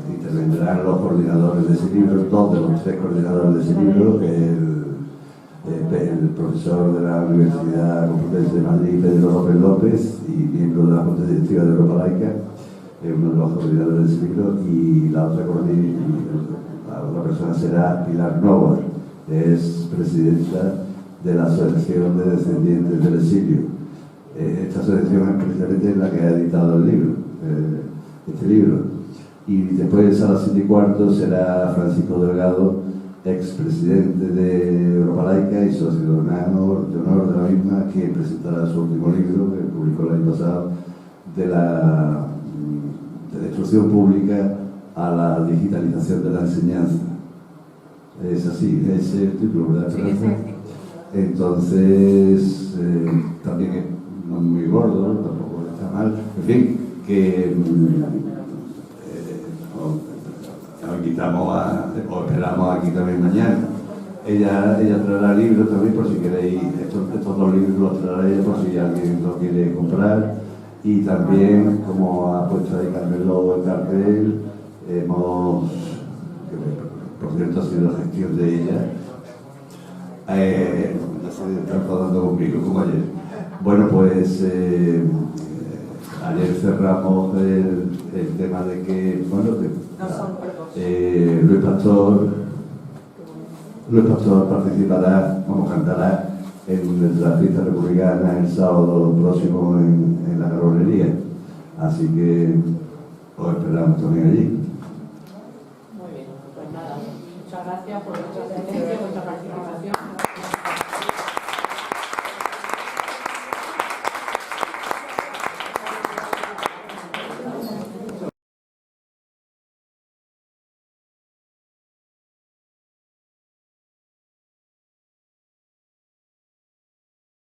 S15: intervendrán los coordinadores de ese libro, 2 de los 3 coordinadores de ese libro, el profesor de la Universidad Complutense de Madrid, Pedro López López, y miembro de la Junta Directiva de Europa Laica, uno de los coordinadores de ese libro, y la otra persona será Pilar Nova, que es presidenta de la Asociación de Descendientes del Exilio. Esta asociación es precisamente la que ha editado el libro, este libro. Y después a las 7:15 será Francisco Delgado, expresidente de Europa Laica y socio de honor de la misma, que presentará su último libro, que publicó el año pasado, de la instrucción pública a la digitalización de la enseñanza. Es así, es el título, ¿verdad?
S3: Sí, sí.
S15: Entonces, también es no muy gordo, tampoco está mal, en fin, que os invitamos os esperamos aquí también mañana. Ella traerá libros también por si queréis, estos 2 libros los traerá ella por si alguien lo quiere comprar. Y también, como ha puesto ahí Carmen Lobo el cartel, por cierto ha sido gestión de ella, está enfadando conmigo, como ayer. Bueno, pues ayer cerramos el tema de que, bueno, Luis Pastor participará, cantará en la fiesta republicana el sábado próximo en la Carbonería. Así que os esperamos también allí.